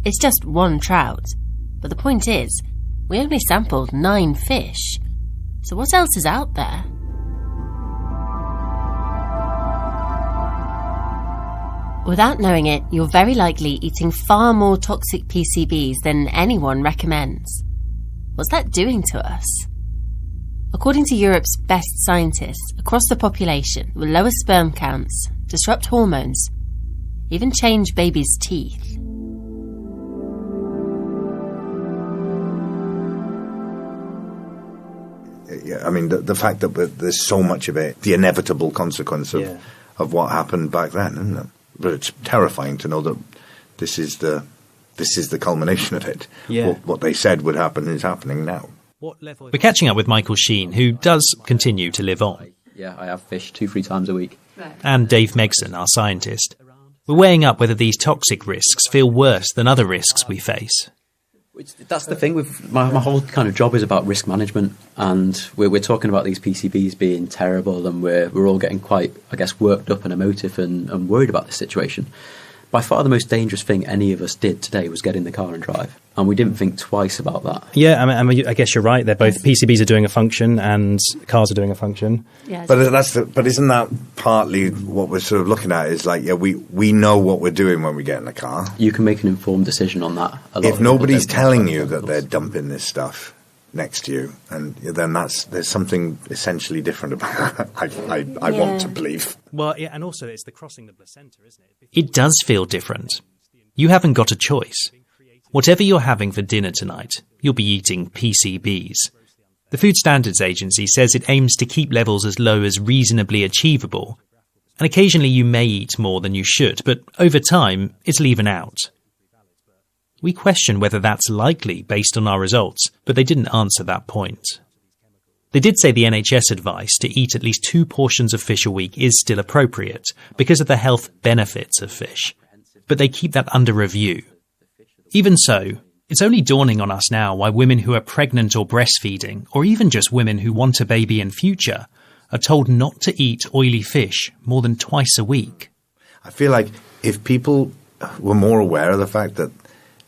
It's just one trout, but the point is, we only sampled 9 fish. So what else is out there? Without knowing it, you're very likely eating far more toxic PCBs than anyone recommends. What's that doing to us? According to Europe's best scientists, across the population will lower sperm counts, disrupt hormones, even change babies' teeth. Yeah, I mean, the fact that there's so much of it, the inevitable consequence of what happened back then, isn't it? But it's terrifying to know that this is the culmination of it. Yeah. What they said would happen is happening now. We're catching up with Michael Sheen, who does continue to live on. Yeah, I have fish 2-3 times a week. And Dave Megson, our scientist. We're weighing up whether these toxic risks feel worse than other risks we face. That's the thing with my whole kind of job is about risk management, and we're talking about these PCBs being terrible, and we're all getting quite, I guess, worked up and emotive and worried about this situation. By far the most dangerous thing any of us did today was get in the car and drive, and we didn't think twice about that. Yeah, I guess you're right. They're both PCBs are doing a function and cars are doing a function. Yes. But isn't that partly what we're sort of looking at? Is like, we know what we're doing when we get in the car. You can make an informed decision on that. If nobody's telling you that they're dumping this stuff next to you, and then there's something essentially different about it. I want to believe. Well, yeah, and also it's the crossing the placenta, isn't it? It does feel different. You haven't got a choice. Whatever you're having for dinner tonight, you'll be eating PCBs. The Food Standards Agency says it aims to keep levels as low as reasonably achievable, and occasionally you may eat more than you should, but over time, it'll even out. We question whether that's likely based on our results, but they didn't answer that point. They did say the NHS advice to eat at least 2 portions of fish a week is still appropriate because of the health benefits of fish, but they keep that under review. Even so, it's only dawning on us now why women who are pregnant or breastfeeding, or even just women who want a baby in future, are told not to eat oily fish more than twice a week. I feel like if people were more aware of the fact that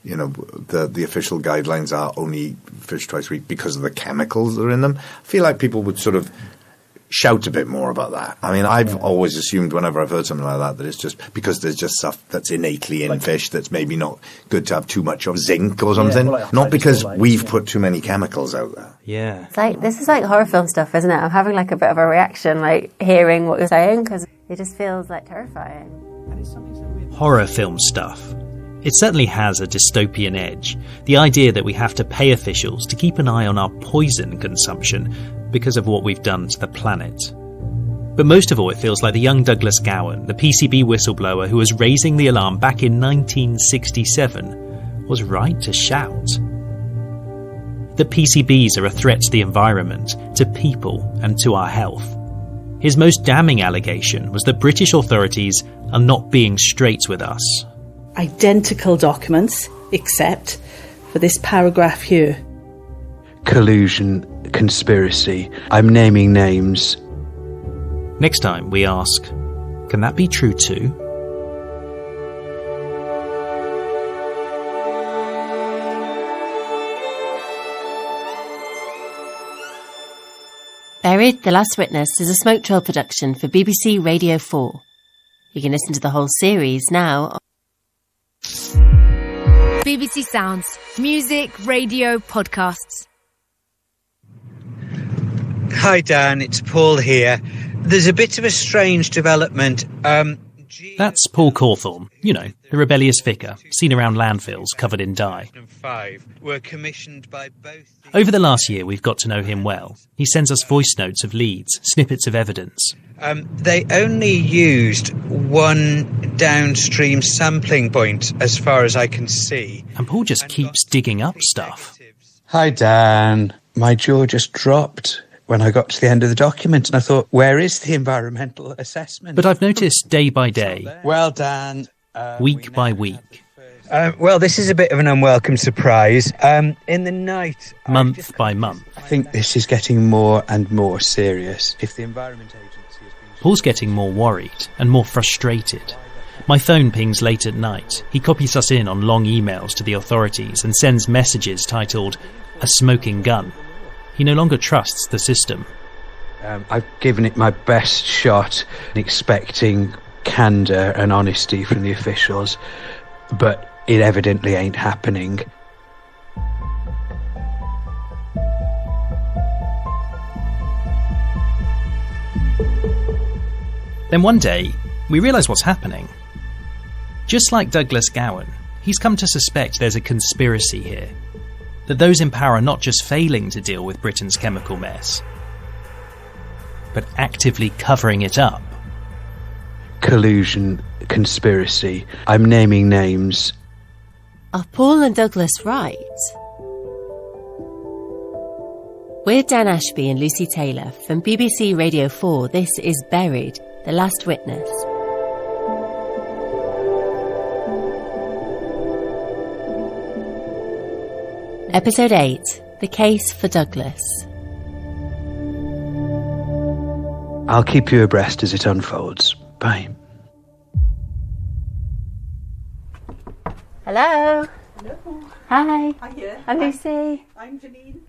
the official guidelines are only fish twice a week because of the chemicals that are in them, I feel like people would sort of shout a bit more about that. I mean, I've always assumed whenever I've heard something like that it's just because there's just stuff that's innately in fish that's maybe not good to have too much of, zinc or something. Not because we've put too many chemicals out there. Yeah. This is like horror film stuff, isn't it? I'm having like a bit of a reaction, like hearing what you're saying, because it just feels like terrifying. Horror film stuff. It certainly has a dystopian edge. The idea that we have to pay officials to keep an eye on our poison consumption because of what we've done to the planet. But most of all, it feels like the young Douglas Gowan, the PCB whistleblower who was raising the alarm back in 1967, was right to shout. That PCBs are a threat to the environment, to people, and to our health. His most damning allegation was that British authorities are not being straight with us. Identical documents, except for this paragraph here. Collusion, conspiracy. I'm naming names. Next time we ask, can that be true too? Buried, The Last Witness is a Smoke Trail production for BBC Radio 4. You can listen to the whole series now. BBC Sounds. Music, radio, podcasts. Hi Dan, it's Paul here. There's a bit of a strange development. That's Paul Cawthorne, the rebellious vicar, seen around landfills covered in dye. Were commissioned by both. Over the last year, we've got to know him well. He sends us voice notes of leads, snippets of evidence. They only used one downstream sampling point, as far as I can see. And Paul just keeps digging up stuff. Hi Dan. My jaw just dropped when I got to the end of the document, and I thought, where is the environmental assessment? But I've noticed day by day, well Dan, week by week, well, this is a bit of an unwelcome surprise. In the night, month by month, I think this is getting more and more serious. If the Environment Agency has been... Paul's getting more worried and more frustrated. My phone pings late at night. He copies us in on long emails to the authorities and sends messages titled, "A Smoking Gun." He no longer trusts the system. I've given it my best shot, expecting candour and honesty from the officials, but it evidently ain't happening. Then one day, we realise what's happening. Just like Douglas Gowan, he's come to suspect there's a conspiracy here. That those in power are not just failing to deal with Britain's chemical mess, but actively covering it up. Collusion, conspiracy. I'm naming names. Are Paul and Douglas right? We're Dan Ashby and Lucy Taylor from BBC Radio 4. This is Buried, The Last Witness. Episode 8, The Case for Douglas. I'll keep you abreast as it unfolds. Bye. Hello. Hello. Hi. Hiya. I'm Lucy. I'm Janine.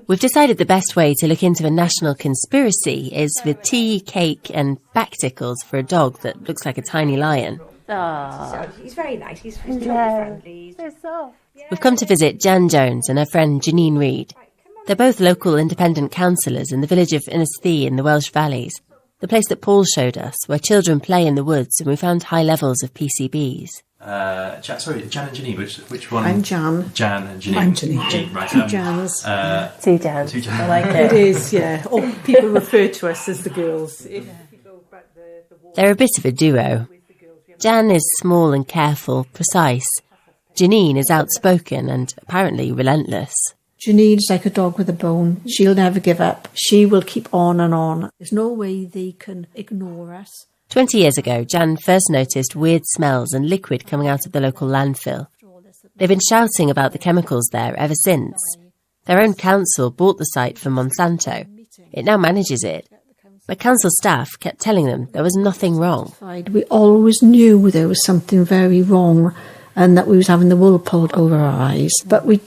We've decided the best way to look into a national conspiracy is with tea, cake and back tickles for a dog that looks like a tiny lion. So he's very nice. He's friendly. They're soft. We've come to visit Jan Jones and her friend Janine Reid. They're both local independent councillors in the village of Innisthea in the Welsh Valleys, the place that Paul showed us, where children play in the woods and we found high levels of PCBs. Jan and Janine, which one? I'm Jan. Jan and Janine. I'm Janine. Janine, right. Two Jans. Two Jans. Two Jans. I like it. It is, yeah. Or people refer to us as the girls. They're a bit of a duo. Jan is small and careful, precise. Janine is outspoken and apparently relentless. Janine's like a dog with a bone. She'll never give up. She will keep on and on. There's no way they can ignore us. 20 years ago, Jan first noticed weird smells and liquid coming out of the local landfill. They've been shouting about the chemicals there ever since. Their own council bought the site from Monsanto. It now manages it. But council staff kept telling them there was nothing wrong. We always knew there was something very wrong and that we was having the wool pulled over our eyes. But we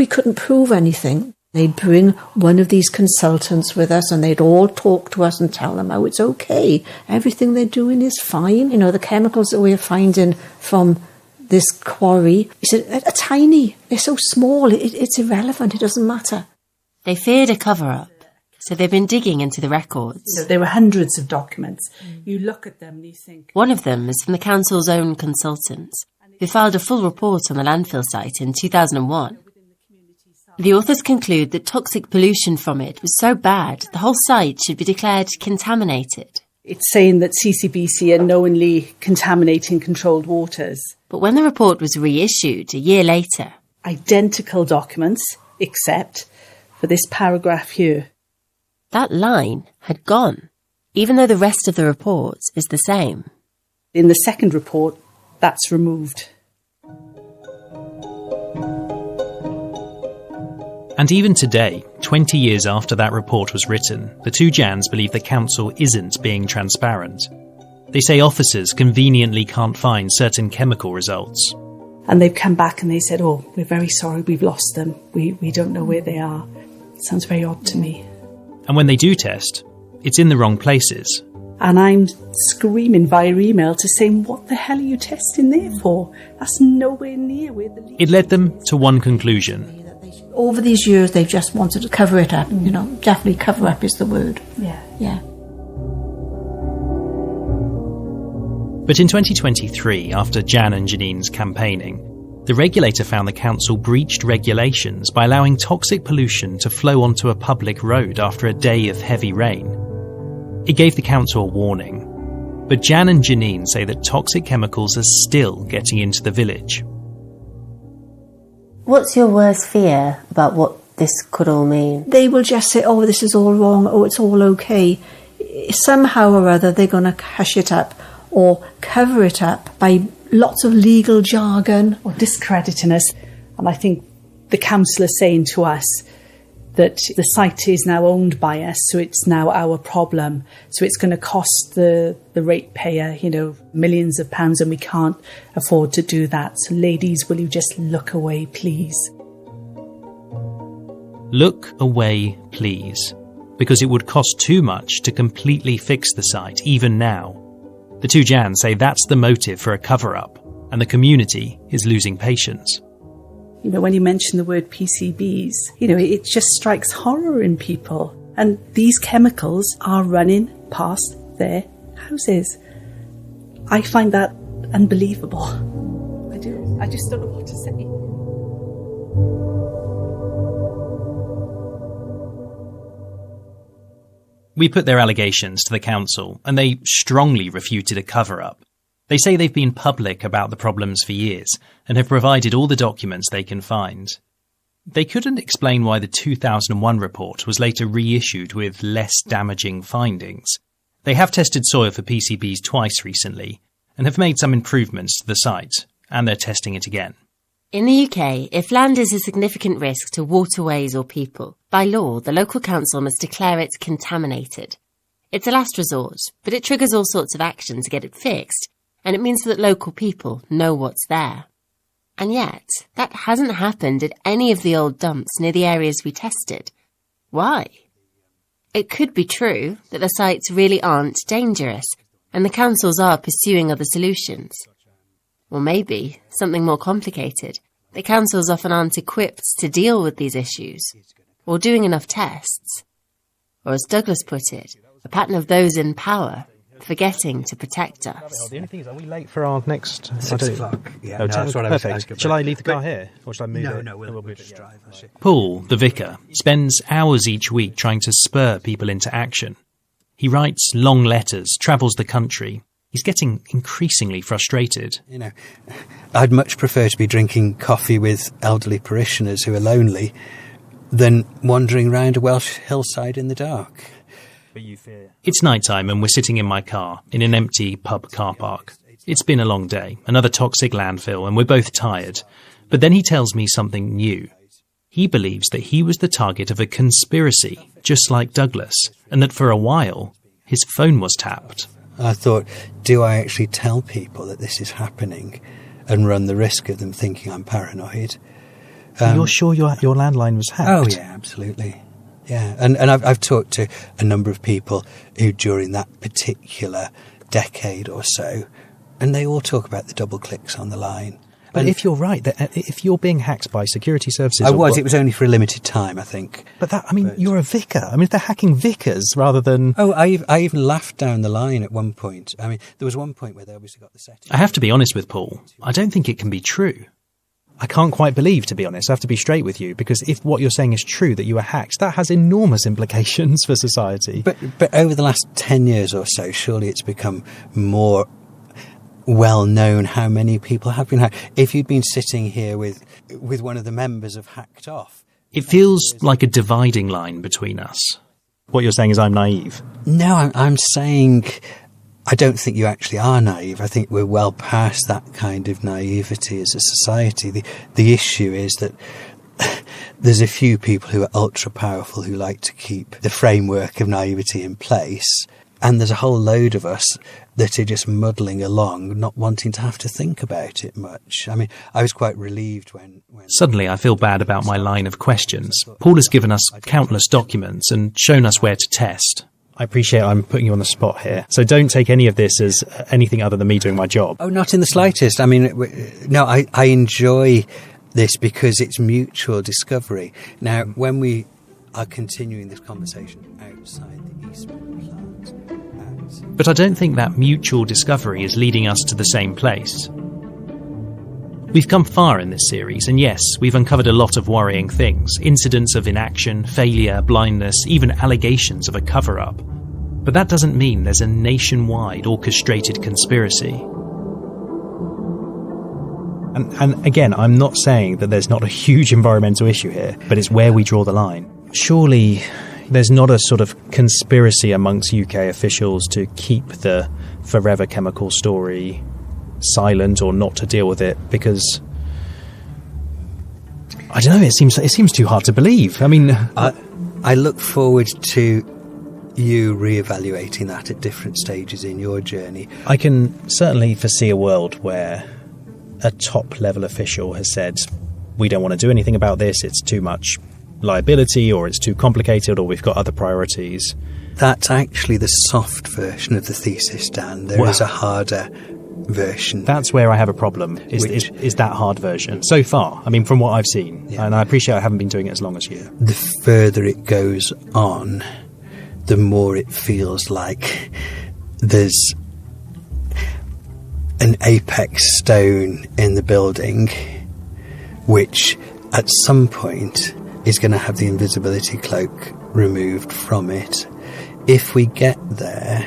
couldn't prove anything. They'd bring one of these consultants with us and they'd all talk to us and tell them, oh, it's okay. Everything they're doing is fine. You know, the chemicals that we're finding from this quarry, he said, are tiny. They're so small. It's irrelevant. It doesn't matter. They feared a cover-up, so they've been digging into the records. You know, there were hundreds of documents. You look at them and you think... One of them is from the council's own consultants, who filed a full report on the landfill site in 2001. The authors conclude that toxic pollution from it was so bad, the whole site should be declared contaminated. It's saying that CCBC are knowingly contaminating controlled waters. But when the report was reissued a year later... Identical documents, except for this paragraph here. That line had gone, even though the rest of the report is the same. In the second report, that's removed. And even today, 20 years after that report was written, the two Jans believe the council isn't being transparent. They say officers conveniently can't find certain chemical results. And they've come back and they said, oh, we're very sorry, we've lost them. We don't know where they are. It sounds very odd to me. And when they do test, it's in the wrong places. And I'm screaming via email to saying, what the hell are you testing there for? That's nowhere near where the... It led them to one conclusion. Over these years, they've just wanted to cover it up. You know, definitely cover up is the word. Yeah. Yeah. But in 2023, after Jan and Janine's campaigning, the regulator found the council breached regulations by allowing toxic pollution to flow onto a public road after a day of heavy rain. It gave the council a warning, but Jan and Janine say that toxic chemicals are still getting into the village. What's your worst fear about what this could all mean? They will just say, oh, this is all wrong, oh, it's all okay. Somehow or other, they're going to hush it up or cover it up by lots of legal jargon. Or discrediting us. And I think the council is saying to us that the site is now owned by us, so it's now our problem. So it's going to cost the ratepayer, you know, millions of pounds, and we can't afford to do that. So ladies, will you just look away, please? Look away, please, because it would cost too much to completely fix the site, even now. The two Jans say that's the motive for a cover-up, and the community is losing patience. You know, when you mention the word PCBs, you know, it just strikes horror in people. And these chemicals are running past their houses. I find that unbelievable. I do. I just don't know what to say. We put their allegations to the council, and they strongly refuted a cover-up. They say they've been public about the problems for years, and have provided all the documents they can find. They couldn't explain why the 2001 report was later reissued with less damaging findings. They have tested soil for PCBs twice recently, and have made some improvements to the site, and they're testing it again. In the UK, if land is a significant risk to waterways or people, by law, the local council must declare it contaminated. It's a last resort, but it triggers all sorts of action to get it fixed, and it means that local people know what's there. And yet, that hasn't happened at any of the old dumps near the areas we tested. Why? It could be true that the sites really aren't dangerous, and the councils are pursuing other solutions. Or maybe something more complicated. The councils often aren't equipped to deal with these issues, or doing enough tests. Or as Douglas put it, a pattern of those in power forgetting to protect us. The only thing is, are we late for our next... 6 o'clock. Yeah, no, that's what I was saying. Shall I leave the car here, or shall I move it? No, we'll just drive. Paul, the vicar, spends hours each week trying to spur people into action. He writes long letters, travels the country. He's getting increasingly frustrated. You know, I'd much prefer to be drinking coffee with elderly parishioners who are lonely than wandering round a Welsh hillside in the dark. But you fear... It's night time and we're sitting in my car in an empty pub car park. It's been a long day, another toxic landfill, and we're both tired. But then he tells me something new. He believes that he was the target of a conspiracy, just like Douglas, and that for a while, his phone was tapped. I thought, do I actually tell people that this is happening and run the risk of them thinking I'm paranoid? You're sure your landline was hacked? Oh, yeah, absolutely. Yeah, and I've talked to a number of people who during that particular decade or so, and they all talk about the double clicks on the line. But if you're right, if you're being hacked by security services... It was only for a limited time, I think. But you're a vicar. I mean, if they're hacking vicars rather than... Oh, I even laughed down the line at one point. I mean, there was one point where they obviously got the setting. I have to be honest with Paul. I don't think it can be true. I can't quite believe, to be honest. I have to be straight with you, because if what you're saying is true, that you were hacked, that has enormous implications for society. But over the last 10 years or so, surely it's become more well known how many people have been hacked. If you'd been sitting here with one of the members of Hacked Off... It feels like a dividing line between us. What you're saying is I'm naive? No, I'm saying... I don't think you actually are naive. I think we're well past that kind of naivety as a society. The issue is that there's a few people who are ultra powerful who like to keep the framework of naivety in place, and there's a whole load of us that are just muddling along, not wanting to have to think about it much. I mean, I was quite relieved when... Suddenly I feel bad about my line of questions. Paul has given us countless documents and shown us where to test. I appreciate I'm putting you on the spot here, so don't take any of this as anything other than me doing my job. Oh, not in the slightest. I mean, no, I enjoy this because it's mutual discovery. Now, when we are continuing this conversation outside the Eastman plant... But I don't think that mutual discovery is leading us to the same place. We've come far in this series, and yes, we've uncovered a lot of worrying things, incidents of inaction, failure, blindness, even allegations of a cover-up. But that doesn't mean there's a nationwide orchestrated conspiracy. And again, I'm not saying that there's not a huge environmental issue here, but it's where we draw the line. Surely there's not a sort of conspiracy amongst UK officials to keep the Forever Chemical story silent or not to deal with it, because I don't know, it seems too hard to believe. I mean, I look forward to you reevaluating that at different stages in your journey. I can certainly foresee a world where a top level official has said, we don't want to do anything about this, it's too much liability, or it's too complicated, or we've got other priorities. That's actually the soft version of the thesis, Dan. There is a harder version. That's where I have a problem, is that hard version. So far, I mean, from what I've seen, and I appreciate I haven't been doing it as long as you. The further it goes on, the more it feels like there's an apex stone in the building which at some point is going to have the invisibility cloak removed from it. If we get there,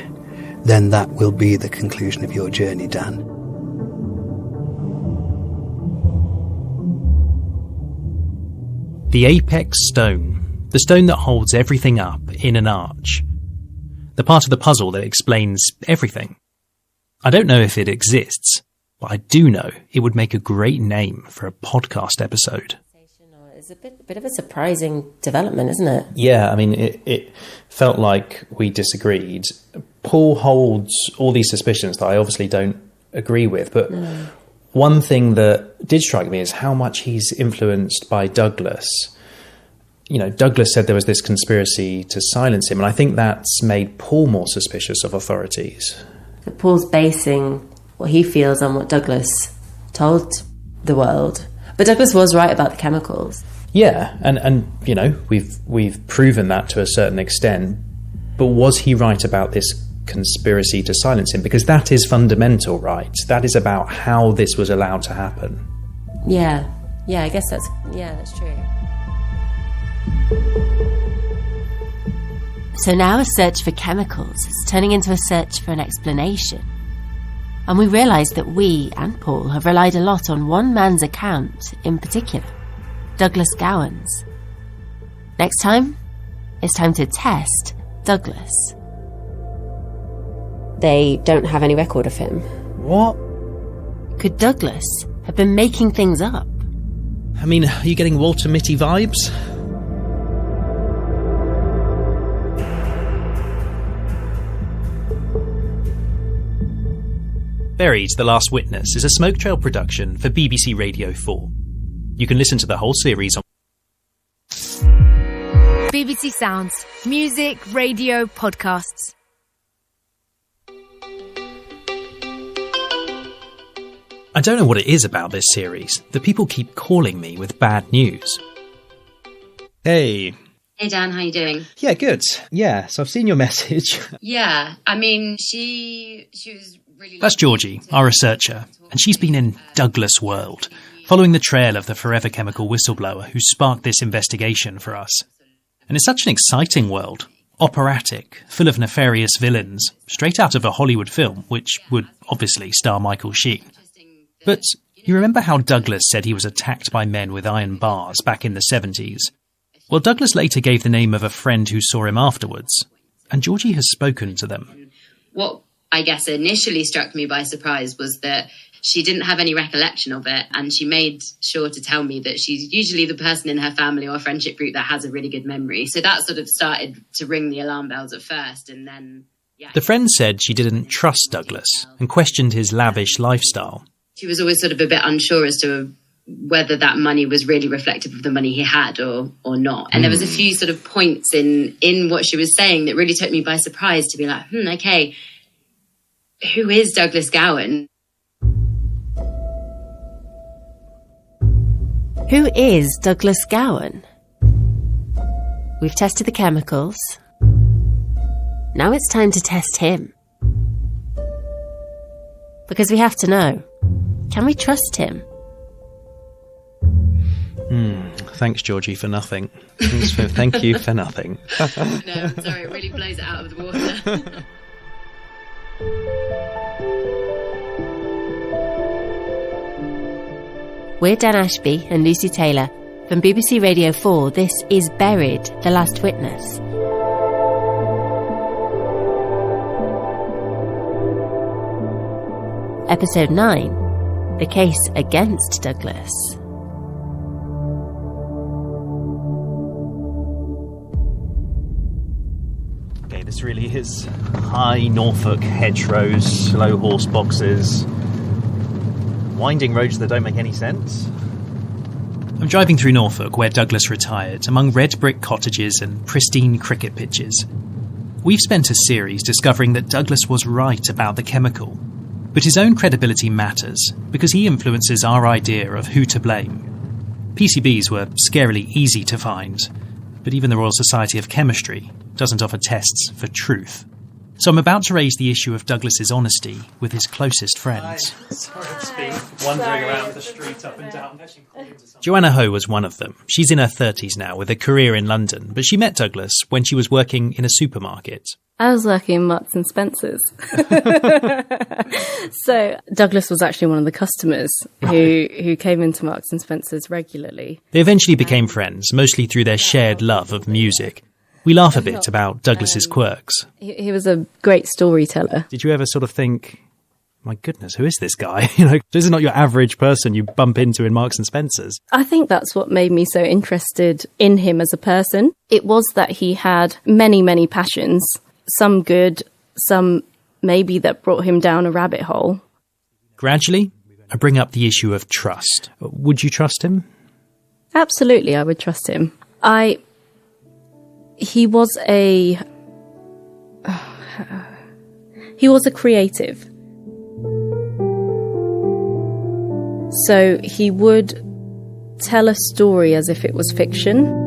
then that will be the conclusion of your journey, Dan. The apex stone, the stone that holds everything up in an arch. The part of the puzzle that explains everything. I don't know if it exists, but I do know it would make a great name for a podcast episode. It's a bit of a surprising development, isn't it? Yeah, I mean, it felt like we disagreed. Paul holds all these suspicions that I obviously don't agree with, but one thing that did strike me is how much he's influenced by Douglas. You know, Douglas said there was this conspiracy to silence him, and I think that's made Paul more suspicious of authorities. But Paul's basing what he feels on what Douglas told the world. But Douglas was right about the chemicals. Yeah, and you know, we've proven that to a certain extent. But was he right about this conspiracy to silence him? Because that is fundamental, right? That is about how this was allowed to happen. Yeah, I guess that's true. So now a search for chemicals is turning into a search for an explanation. And we realise that we and Paul have relied a lot on one man's account in particular, Douglas Gowan's. Next time, it's time to test Douglas. They don't have any record of him. What? Could Douglas have been making things up? I mean, are you getting Walter Mitty vibes? Buried, The Last Witness is a Smoke Trail production for BBC Radio 4. You can listen to the whole series on BBC Sounds, music, radio, podcasts. I don't know what it is about this series. The people keep calling me with bad news. Hey. Hey Dan, how you doing? Yeah, good. Yeah, so I've seen your message. Yeah, I mean, she was really... That's Georgie, our researcher, and she's been in Douglas World, following the trail of the forever chemical whistleblower who sparked this investigation for us. And it's such an exciting world. Operatic, full of nefarious villains, straight out of a Hollywood film, which would obviously star Michael Sheen. But you remember how Douglas said he was attacked by men with iron bars back in the 70s? Well, Douglas later gave the name of a friend who saw him afterwards, and Georgie has spoken to them. What I guess initially struck me by surprise was that she didn't have any recollection of it, and she made sure to tell me that she's usually the person in her family or friendship group that has a really good memory. So that sort of started to ring the alarm bells at first, and then... yeah. The friend said she didn't trust Douglas and questioned his lavish lifestyle. She was always sort of a bit unsure as to whether that money was really reflective of the money he had or not. And there was a few sort of points in what she was saying that really took me by surprise to be like, okay, who is Douglas Gowan? Who is Douglas Gowan? We've tested the chemicals. Now it's time to test him. Because we have to know, can we trust him? Thanks, Georgie, for nothing. Thank you for nothing. No, sorry, it really blows it out of the water. We're Dan Ashby and Lucy Taylor. From BBC Radio 4, this is Buried, The Last Witness. Episode 9, The Case Against Douglas. Okay, this really is high Norfolk hedgerows, slow horse boxes, winding roads that don't make any sense. I'm driving through Norfolk, where Douglas retired, among red brick cottages and pristine cricket pitches. We've spent a series discovering that Douglas was right about the chemical, but his own credibility matters because he influences our idea of who to blame. PCBs were scarily easy to find, but even the Royal Society of Chemistry doesn't offer tests for truth. So I'm about to raise the issue of Douglas's honesty with his closest friends. Sorry to be wandering around the street up and down. Joanna Ho was one of them. She's in her 30s now with a career in London, but she met Douglas when she was working in a supermarket. I was working in Marks and Spencer's. So Douglas was actually one of the customers who came into Marks and Spencer's regularly. They eventually became friends, mostly through their shared love of music. We laugh a bit about Douglas's quirks. He was a great storyteller. Did you ever sort of think, my goodness, who is this guy? This is not your average person you bump into in Marks and Spencer's. I think that's what made me so interested in him as a person. It was that he had many, many passions, some good, some maybe that brought him down a rabbit hole. Gradually, I bring up the issue of trust. Would you trust him? Absolutely, I would trust him. He was a creative. So he would tell a story as if it was fiction.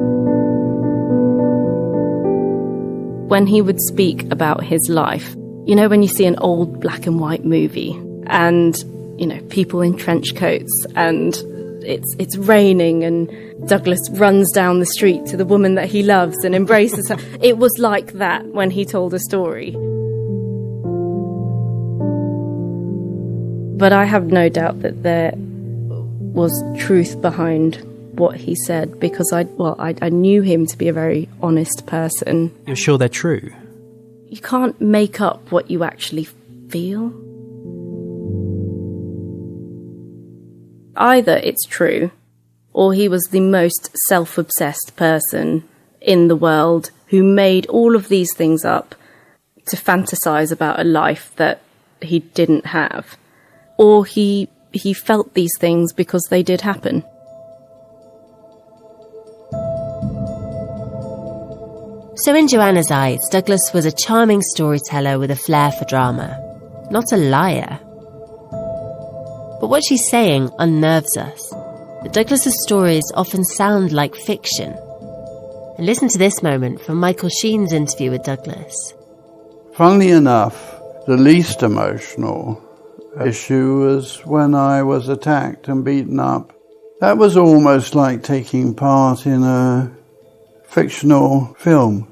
When he would speak about his life, when you see an old black and white movie and, people in trench coats and it's raining and Douglas runs down the street to the woman that he loves and embraces her. It was like that when he told a story. But I have no doubt that there was truth behind what he said because I knew him to be a very honest person. You're sure they're true? You can't make up what you actually feel. Either it's true, or he was the most self-obsessed person in the world who made all of these things up to fantasize about a life that he didn't have. Or he felt these things because they did happen. So in Joanna's eyes, Douglas was a charming storyteller with a flair for drama, not a liar. But what she's saying unnerves us. That Douglas's stories often sound like fiction. And listen to this moment from Michael Sheen's interview with Douglas. Funnily enough, the least emotional issue was when I was attacked and beaten up. That was almost like taking part in a fictional film.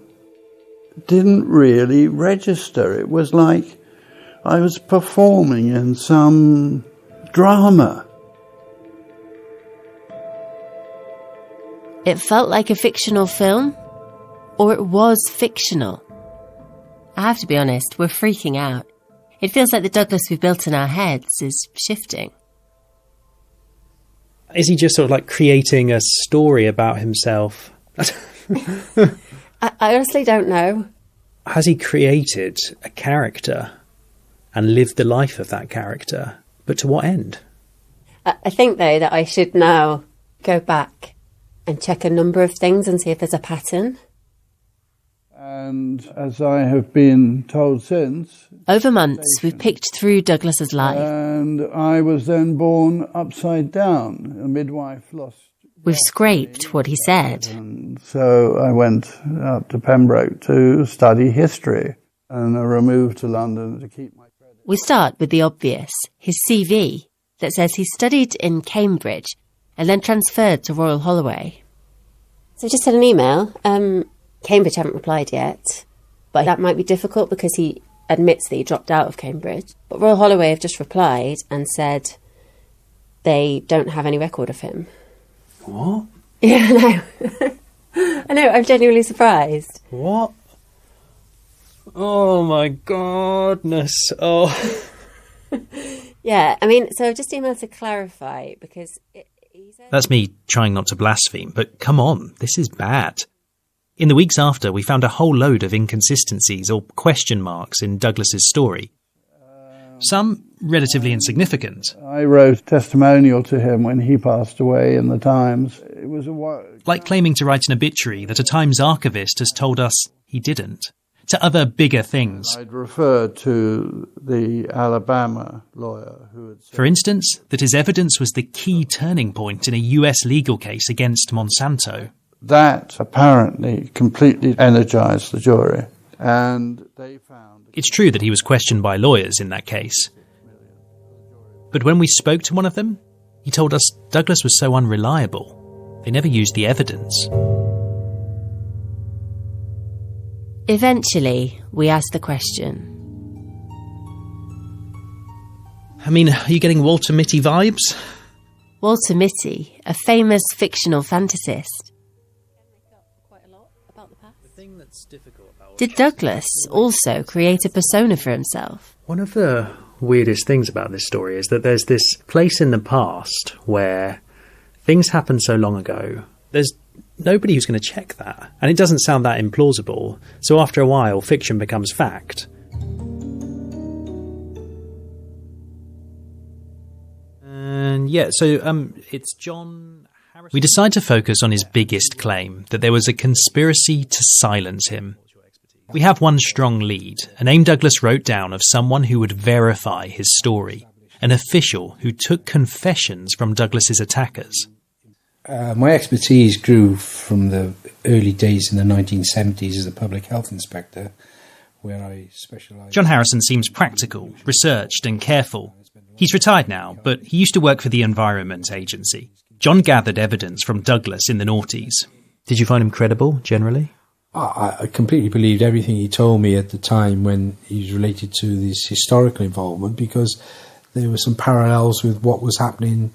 It didn't really register. It was like I was performing in some drama. It felt like a fictional film, or it was fictional. I have to be honest, we're freaking out. It feels like the Douglas we've built in our heads is shifting. Is he just sort of like creating a story about himself? I honestly don't know. Has he created a character and lived the life of that character? But to what end? I think, though, that I should now go back and check a number of things and see if there's a pattern. And as I have been told since... Over months, we've picked through Douglas's life. And I was then born upside down. A midwife lost... We've scraped what he said. And so I went up to Pembroke to study history. And I removed to London to keep my credit. We start with the obvious, his CV, that says he studied in Cambridge and then transferred to Royal Holloway. So I just had an email. Cambridge haven't replied yet, but that might be difficult because he admits that he dropped out of Cambridge. But Royal Holloway have just replied and said they don't have any record of him. What? Yeah, I know. I know, I'm genuinely surprised. What? Oh my goodness. Oh. Yeah, I mean, so I've just emailed to clarify because... That's me trying not to blaspheme, but come on, this is bad. In the weeks after, we found a whole load of inconsistencies or question marks in Douglas's story. Some relatively insignificant. I wrote a testimonial to him when he passed away in the Times. It was like claiming to write an obituary that a Times archivist has told us he didn't. To other bigger things. I'd referred to the Alabama lawyer who had said... For instance, that his evidence was the key turning point in a US legal case against Monsanto. That apparently completely energized the jury. And they found... It's true that he was questioned by lawyers in that case. But when we spoke to one of them, he told us Douglas was so unreliable, they never used the evidence. Eventually, we asked the question. I mean, are you getting Walter Mitty vibes? Walter Mitty, a famous fictional fantasist. Did Douglas also create a persona for himself? One of the weirdest things about this story is that there's this place in the past where things happened so long ago. There's nobody who's going to check that. And it doesn't sound that implausible. So after a while, fiction becomes fact. And yeah, so it's John Harrison. We decide to focus on his biggest claim, that there was a conspiracy to silence him. We have one strong lead, a name Douglas wrote down of someone who would verify his story, an official who took confessions from Douglas's attackers. My expertise grew from the early days in the 1970s as a public health inspector, where I specialised... John Harrison seems practical, researched and careful. He's retired now, but he used to work for the Environment Agency. John gathered evidence from Douglas in the noughties. Did you find him credible, generally? I completely believed everything he told me at the time when he was related to this historical involvement, because there were some parallels with what was happening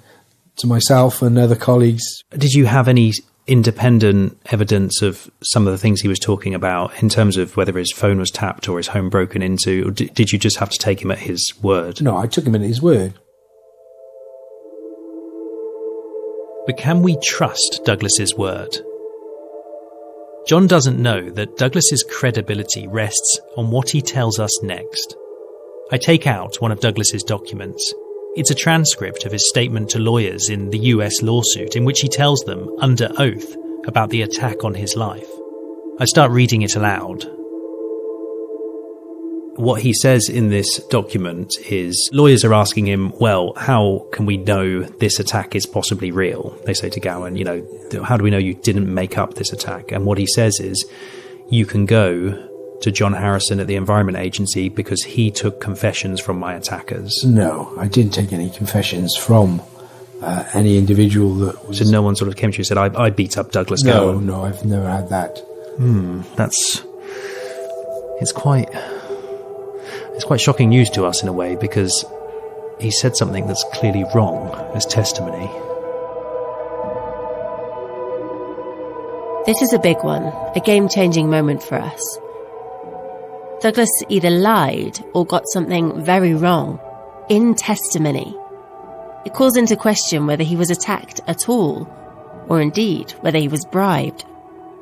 to myself and other colleagues. Did you have any independent evidence of some of the things he was talking about in terms of whether his phone was tapped or his home broken into? Or did you just have to take him at his word? No, I took him at his word. But can we trust Douglas's word? John doesn't know that Douglas's credibility rests on what he tells us next. I take out one of Douglas's documents. It's a transcript of his statement to lawyers in the US lawsuit in which he tells them, under oath, about the attack on his life. I start reading it aloud. What he says in this document is, lawyers are asking him, well, how can we know this attack is possibly real? They say to Gowan, how do we know you didn't make up this attack? And what he says is, you can go to John Harrison at the Environment Agency because he took confessions from my attackers. No, I didn't take any confessions from any individual that was... So no one sort of came to you and said, I beat up Douglas Gowan? No, I've never had that. It's quite shocking news to us in a way, because he said something that's clearly wrong as testimony. This is a big one, a game-changing moment for us. Douglas either lied or got something very wrong in testimony. It calls into question whether he was attacked at all, or indeed whether he was bribed,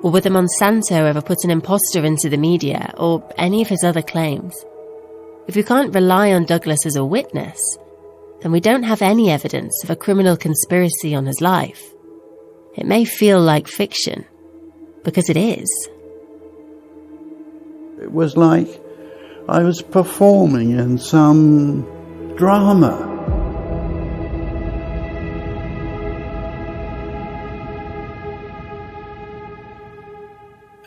or whether Monsanto ever put an imposter into the media, or any of his other claims. If we can't rely on Douglas as a witness, then we don't have any evidence of a criminal conspiracy on his life. It may feel like fiction, because it is. It was like I was performing in some drama.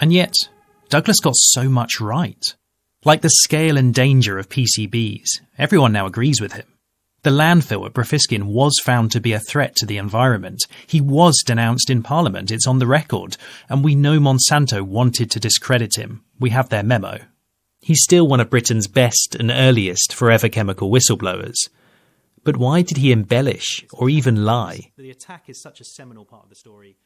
And yet, Douglas got so much right. Like the scale and danger of PCBs, everyone now agrees with him. The landfill at Brofiskin was found to be a threat to the environment. He was denounced in Parliament, it's on the record, and we know Monsanto wanted to discredit him. We have their memo. He's still one of Britain's best and earliest forever chemical whistleblowers. But why did he embellish or even lie? The attack is such a seminal part of the story.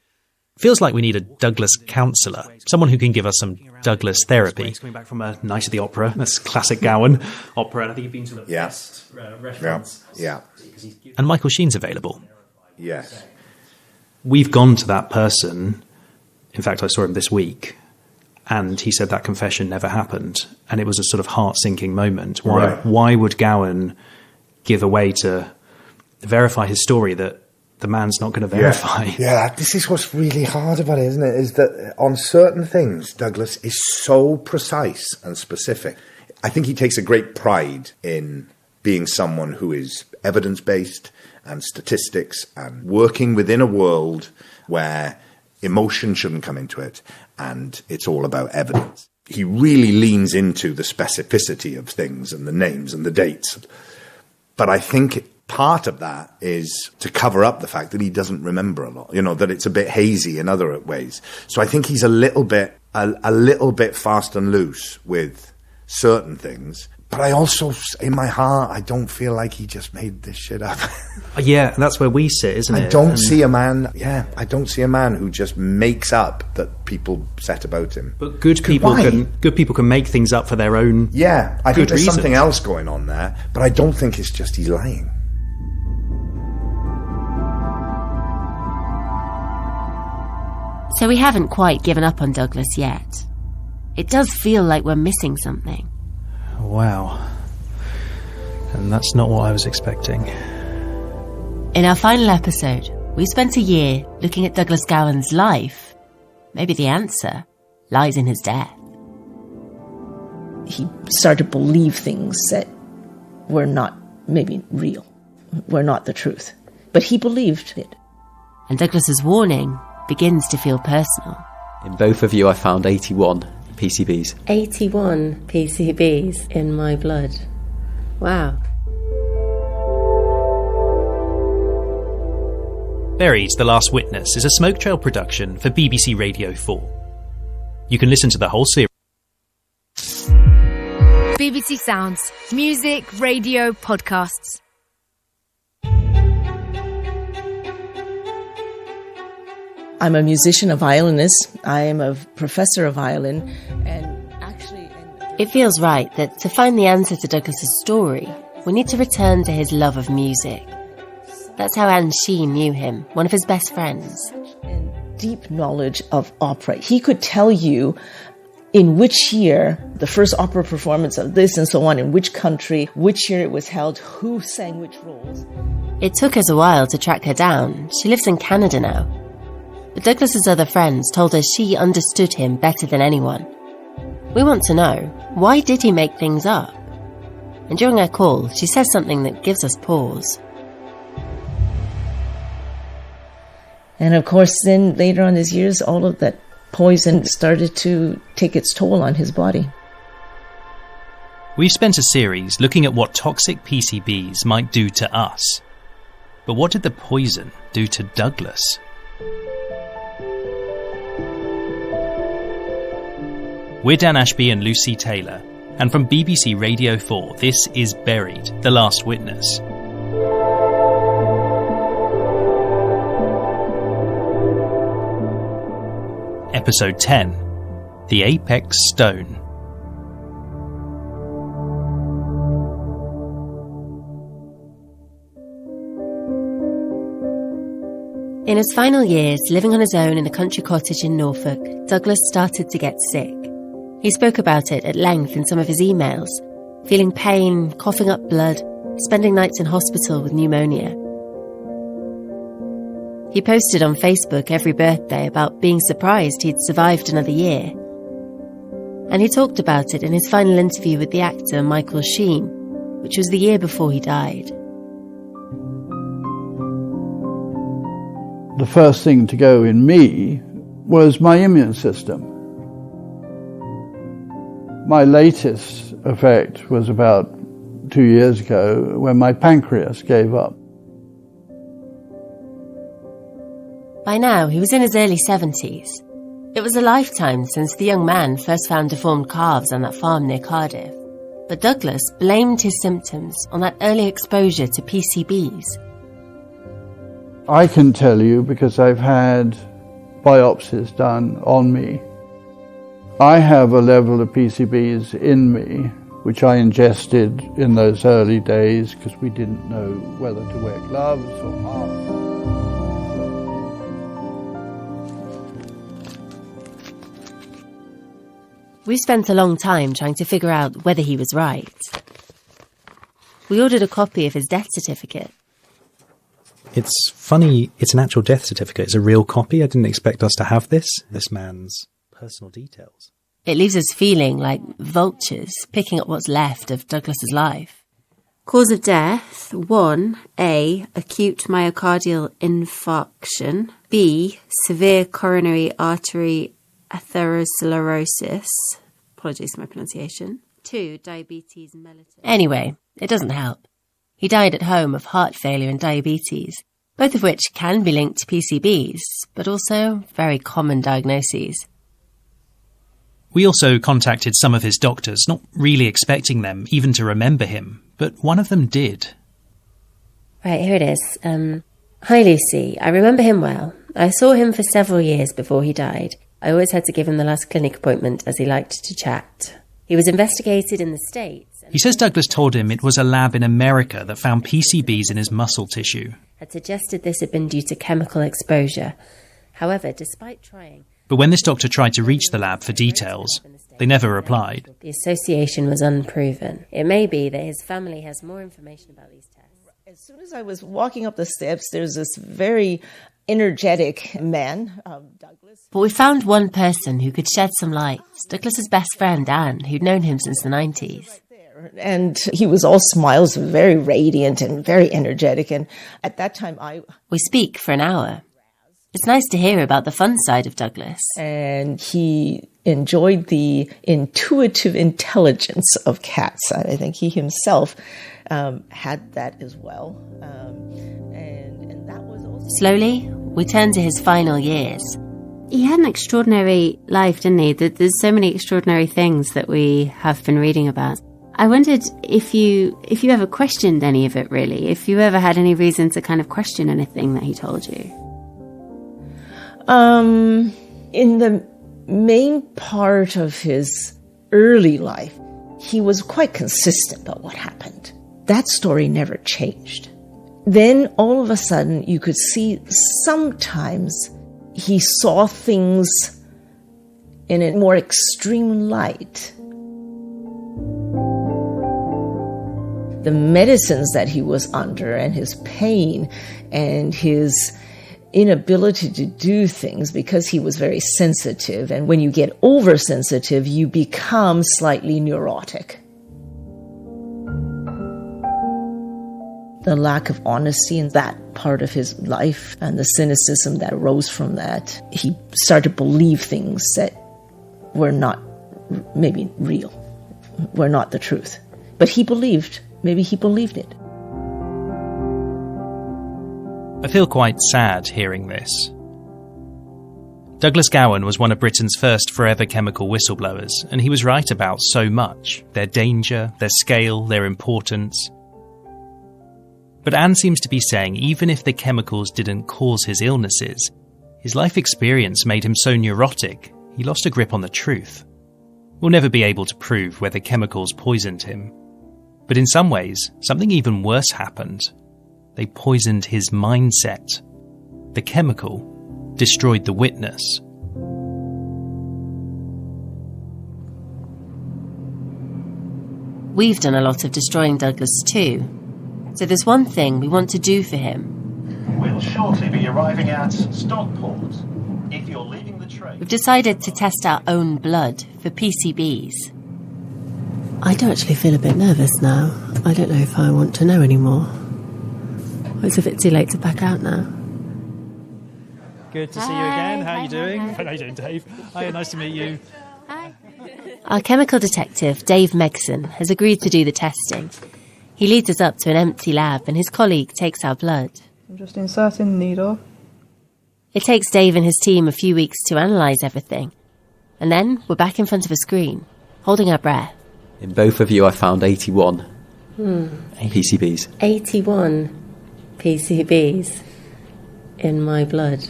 Feels like we need a Douglas counsellor, someone who can give us some Douglas therapy. He's coming back from a night at the opera. That's classic Gowan opera, and I think you've been to the best restaurants. Yeah. And Michael Sheen's available. Yes. We've gone to that person. In fact, I saw him this week, and he said that confession never happened, and it was a sort of heart-sinking moment. Why would Gowan give away to verify his story that the man's not going to verify? Yeah, this is what's really hard about it, isn't it? Is that on certain things, Douglas is so precise and specific. I think he takes a great pride in being someone who is evidence-based and statistics and working within a world where emotion shouldn't come into it and it's all about evidence. he really leans into the specificity of things and the names and the dates. But I think part of that is to cover up the fact that he doesn't remember a lot, that it's a bit hazy in other ways. So I think he's a little bit fast and loose with certain things. But I also, in my heart, I don't feel like he just made this shit up. Yeah, that's where we sit, isn't it? I don't see a man who just makes up that people set about him. But good people can make things up for their own. Yeah, I think there's reasons. something else going on there, but I don't think it's just he's lying. So we haven't quite given up on Douglas yet. It does feel like we're missing something. Wow. And that's not what I was expecting. In our final episode, we spent a year looking at Douglas Gowan's life. Maybe the answer lies in his death. He started to believe things that were not maybe real, were not the truth. But he believed it. And Douglas's warning begins to feel personal. In both of you, I found 81 PCBs. 81 PCBs in my blood. Wow. Buried, The Last Witness is a Smoke Trail production for BBC Radio 4. You can listen to the whole series. BBC Sounds. Music, radio, podcasts. I'm a musician, a violinist. I am a professor of violin, and actually... It feels right that to find the answer to Douglas's story, we need to return to his love of music. That's how Sheen knew him, one of his best friends. Deep knowledge of opera. He could tell you in which year the first opera performance of this and so on, in which country, which year it was held, who sang which roles. It took us a while to track her down. She lives in Canada now. But Douglas's other friends told us she understood him better than anyone. We want to know, why did he make things up? And during our call, she says something that gives us pause. And of course, then later on his years, all of that poison started to take its toll on his body. We've spent a series looking at what toxic PCBs might do to us. But what did the poison do to Douglas? We're Dan Ashby and Lucy Taylor, and from BBC Radio 4, this is Buried, The Last Witness. Episode 10, The Apex Stone. In his final years, living on his own in a country cottage in Norfolk, Douglas started to get sick. He spoke about it at length in some of his emails, feeling pain, coughing up blood, spending nights in hospital with pneumonia. He posted on Facebook every birthday about being surprised he'd survived another year. And he talked about it in his final interview with the actor Michael Sheen, which was the year before he died. The first thing to go in me was my immune system. My latest effect was about 2 years ago when my pancreas gave up. By now, he was in his early 70s. It was a lifetime since the young man first found deformed calves on that farm near Cardiff. But Douglas blamed his symptoms on that early exposure to PCBs. I can tell you because I've had biopsies done on me. I have a level of PCBs in me, which I ingested in those early days because we didn't know whether to wear gloves or masks. We spent a long time trying to figure out whether he was right. We ordered a copy of his death certificate. It's funny, it's an actual death certificate. It's a real copy. I didn't expect us to have this man's personal details. It leaves us feeling like vultures picking up what's left of Douglas's life. Cause of death: 1. A. Acute myocardial infarction. B. Severe coronary artery atherosclerosis, Apologies for my pronunciation. 2, diabetes mellitus. Anyway, it doesn't help. He died at home of heart failure and diabetes, both of which can be linked to PCBs, but also very common diagnoses. We also contacted some of his doctors, not really expecting them even to remember him, but one of them did. Right, here it is. Hi, Lucy. I remember him well. I saw him for several years before he died. I always had to give him the last clinic appointment as he liked to chat. He was investigated in the States. He says Douglas told him it was a lab in America that found PCBs in his muscle tissue. Had suggested this had been due to chemical exposure. However, despite trying... But when this doctor tried to reach the lab for details, they never replied. The association was unproven. It may be that his family has more information about these tests. As soon as I was walking up the steps, there's this very energetic man, Douglas. But we found one person who could shed some light. Douglas's best friend, Anne, who'd known him since the 90s. And he was all smiles, very radiant and very energetic. And at that time, We speak for an hour. It's nice to hear about the fun side of Douglas. And he enjoyed the intuitive intelligence of cats. I think he himself had that as well. And that was also... Slowly, we turn to his final years. He had an extraordinary life, didn't he? There's so many extraordinary things that we have been reading about. I wondered if you ever questioned any of it, really. If you ever had any reason to kind of question anything that he told you. In the main part of his early life, he was quite consistent about what happened. That story never changed. Then all of a sudden you could see sometimes he saw things in a more extreme light. The medicines that he was under and his pain and his inability to do things because he was very sensitive. And when you get oversensitive, you become slightly neurotic. The lack of honesty in that part of his life and the cynicism that arose from that, he started to believe things that were not maybe real, were not the truth. But maybe he believed it. I feel quite sad hearing this. Douglas Gowan was one of Britain's first forever chemical whistleblowers, and he was right about so much: their danger, their scale, their importance. But Anne seems to be saying even if the chemicals didn't cause his illnesses, his life experience made him so neurotic, he lost a grip on the truth. We'll never be able to prove whether chemicals poisoned him. But in some ways, something even worse happened. They poisoned his mindset. The chemical destroyed the witness. We've done a lot of destroying Douglas too. So there's one thing we want to do for him. We'll shortly be arriving at Stockport. If you're leaving the train... We've decided to test our own blood for PCBs. I do actually feel a bit nervous now. I don't know if I want to know anymore. It's a bit too late to back out now. Good to see you again. How are you doing? How are you doing, Dave? Hi, nice to meet you. Our chemical detective, Dave Megson, has agreed to do the testing. He leads us up to an empty lab and his colleague takes our blood. I'm just inserting the needle. It takes Dave and his team a few weeks to analyse everything. And then we're back in front of a screen, holding our breath. In both of you I found 81 PCBs. 81 PCBs in my blood.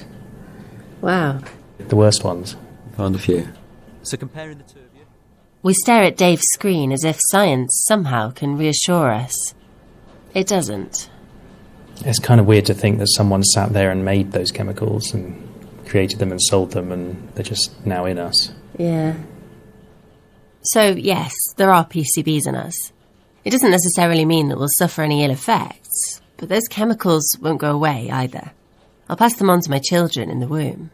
Wow. The worst ones. Found a few. So comparing the two of you... We stare at Dave's screen as if science somehow can reassure us. It doesn't. It's kind of weird to think that someone sat there and made those chemicals and created them and sold them, and they're just now in us. Yeah. So, yes, there are PCBs in us. It doesn't necessarily mean that we'll suffer any ill effects, but those chemicals won't go away either. I'll pass them on to my children in the womb.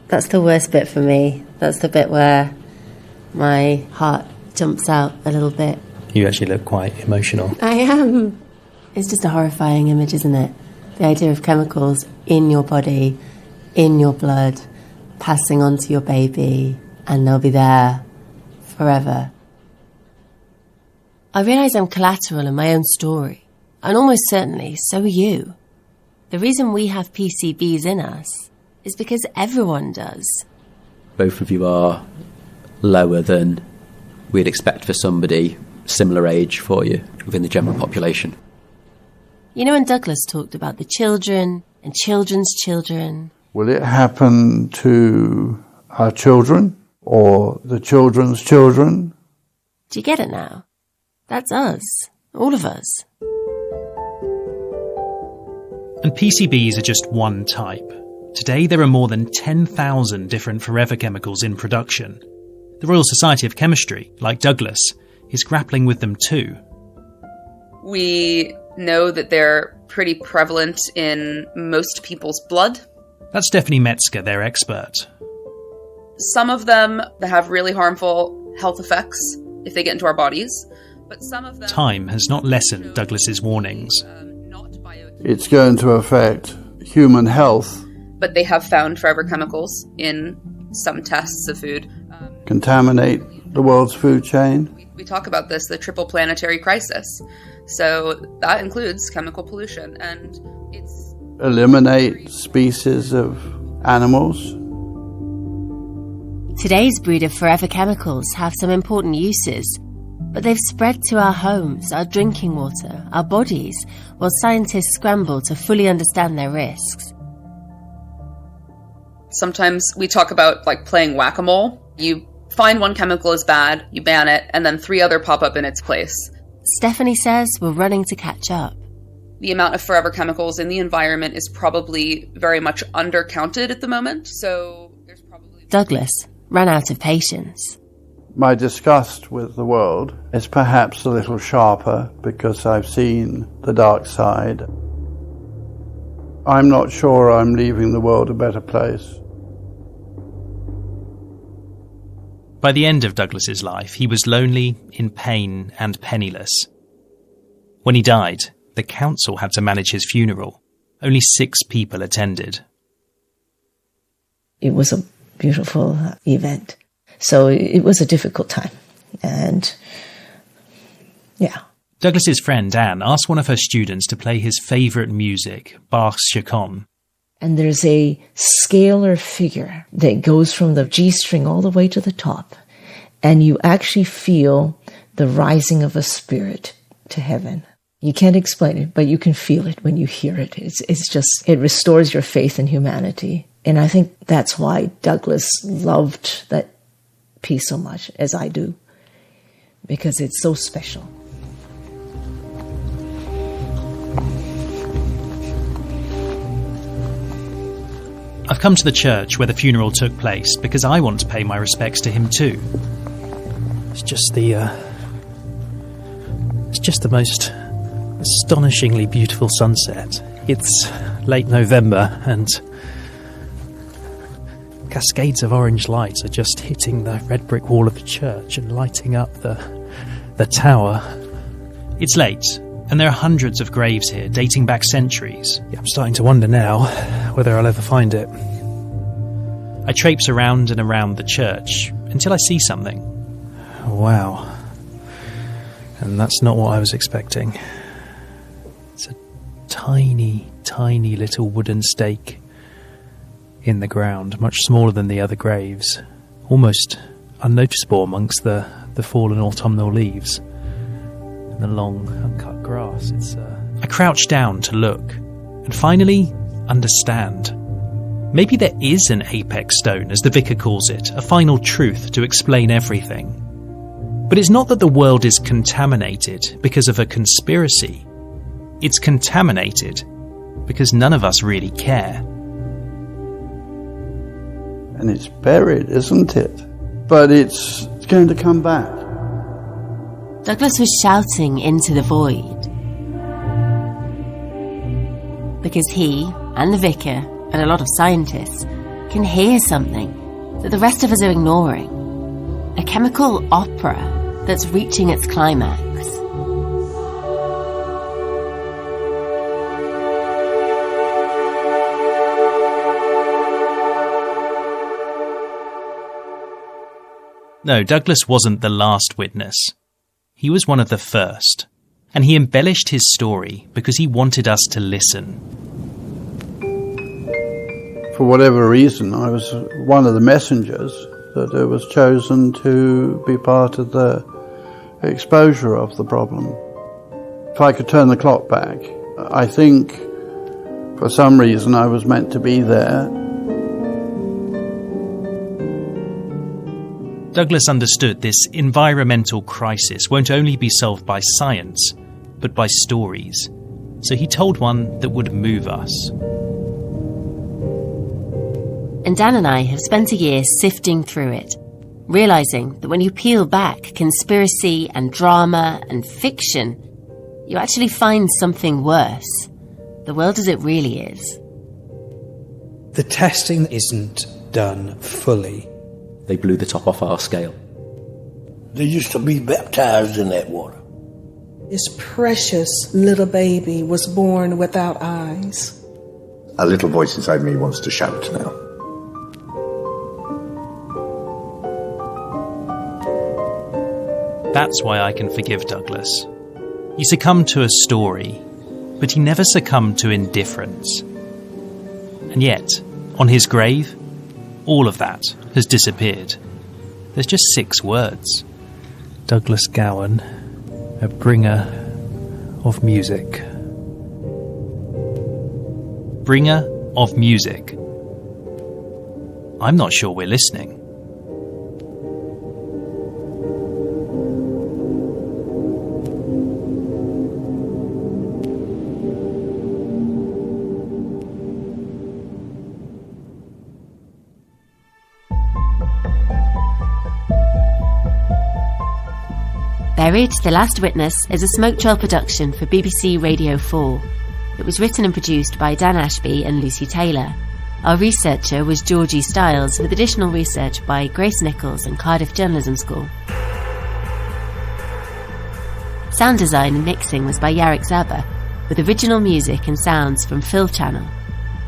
That's the worst bit for me. That's the bit where my heart jumps out a little bit. You actually look quite emotional. I am. It's just a horrifying image, isn't it? The idea of chemicals in your body, in your blood, passing on to your baby, and they'll be there forever. I realise I'm collateral in my own story, and almost certainly so are you. The reason we have PCBs in us is because everyone does. Both of you are lower than we'd expect for somebody similar age for you within the general population. You know, when Douglas talked about the children and children's children... Will it happen to our children or the children's children? Do you get it now? That's us. All of us. And PCBs are just one type. Today there are more than 10,000 different forever chemicals in production. The Royal Society of Chemistry, like Douglas, is grappling with them too. We know that they're pretty prevalent in most people's blood. That's Stephanie Metzger, their expert. Some of them have really harmful health effects if they get into our bodies, but some of them... Time has not lessened Douglas's warnings. It's going to affect human health. But they have found forever chemicals in some tests of food. Contaminate the world's food chain. We talk about this, the triple planetary crisis. So that includes chemical pollution, and it's... Eliminate species of animals. Today's breed of forever chemicals have some important uses, but they've spread to our homes, our drinking water, our bodies, while scientists scramble to fully understand their risks. Sometimes we talk about like playing whack-a-mole. You find one chemical is bad, you ban it, and then 3 other pop up in its place. Stephanie says we're running to catch up. The amount of forever chemicals in the environment is probably very much undercounted at the moment, so there's probably... Douglas ran out of patience. My disgust with the world is perhaps a little sharper because I've seen the dark side. I'm not sure I'm leaving the world a better place. By the end of Douglas's life, he was lonely, in pain, and penniless. When he died, the council had to manage his funeral. Only 6 people attended. It was a beautiful event. So it was a difficult time. And, yeah. Douglas's friend Anne asked one of her students to play his favourite music, Bach's Chaconne. And there's a scalar figure that goes from the G string all the way to the top. And you actually feel the rising of a spirit to heaven. You can't explain it, but you can feel it when you hear it. It's just, it restores your faith in humanity. And I think that's why Douglas loved that piece so much, as I do, because it's so special. I've come to the church where the funeral took place because I want to pay my respects to him too. It's just the most astonishingly beautiful sunset. It's late November and cascades of orange lights are just hitting the red brick wall of the church and lighting up the tower. It's late, and there are hundreds of graves here, dating back centuries. Yeah, I'm starting to wonder now whether I'll ever find it. I traipse around and around the church until I see something. Wow. And that's not what I was expecting. It's a tiny, tiny little wooden stake in the ground, much smaller than the other graves, almost unnoticeable amongst the fallen autumnal leaves and the long, uncut grass. I crouch down to look, and finally understand. Maybe there is an apex stone, as the vicar calls it, a final truth to explain everything. But it's not that the world is contaminated because of a conspiracy. It's contaminated because none of us really care. And it's buried, isn't it? But it's going to come back. Douglas was shouting into the void. Because he and the vicar and a lot of scientists can hear something that the rest of us are ignoring. A chemical opera that's reaching its climax. No, Douglas wasn't the last witness. He was one of the first, and he embellished his story because he wanted us to listen. For whatever reason, I was one of the messengers that was chosen to be part of the exposure of the problem. If I could turn the clock back, I think for some reason I was meant to be there. Douglas understood this environmental crisis won't only be solved by science, but by stories. So he told one that would move us. And Dan and I have spent a year sifting through it, realising that when you peel back conspiracy and drama and fiction, you actually find something worse. The world as it really is. The testing isn't done fully. They blew the top off our scale. They used to be baptized in that water. This precious little baby was born without eyes. A little voice inside me wants to shout now. That's why I can forgive Douglas. He succumbed to a story, but he never succumbed to indifference. And yet, on his grave, all of that has disappeared. There's just 6 words. Douglas Gowan, a bringer of music. Bringer of music. I'm not sure we're listening. Buried, The Last Witness is a Smoke Trail production for BBC Radio 4. It was written and produced by Dan Ashby and Lucy Taylor. Our researcher was Georgie Stiles, with additional research by Grace Nichols and Cardiff Journalism School. Sound design and mixing was by Yarek Zaba, with original music and sounds from Phil Channel.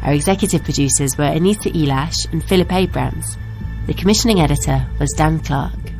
Our executive producers were Anita Elash and Philip Abrams. The commissioning editor was Dan Clark.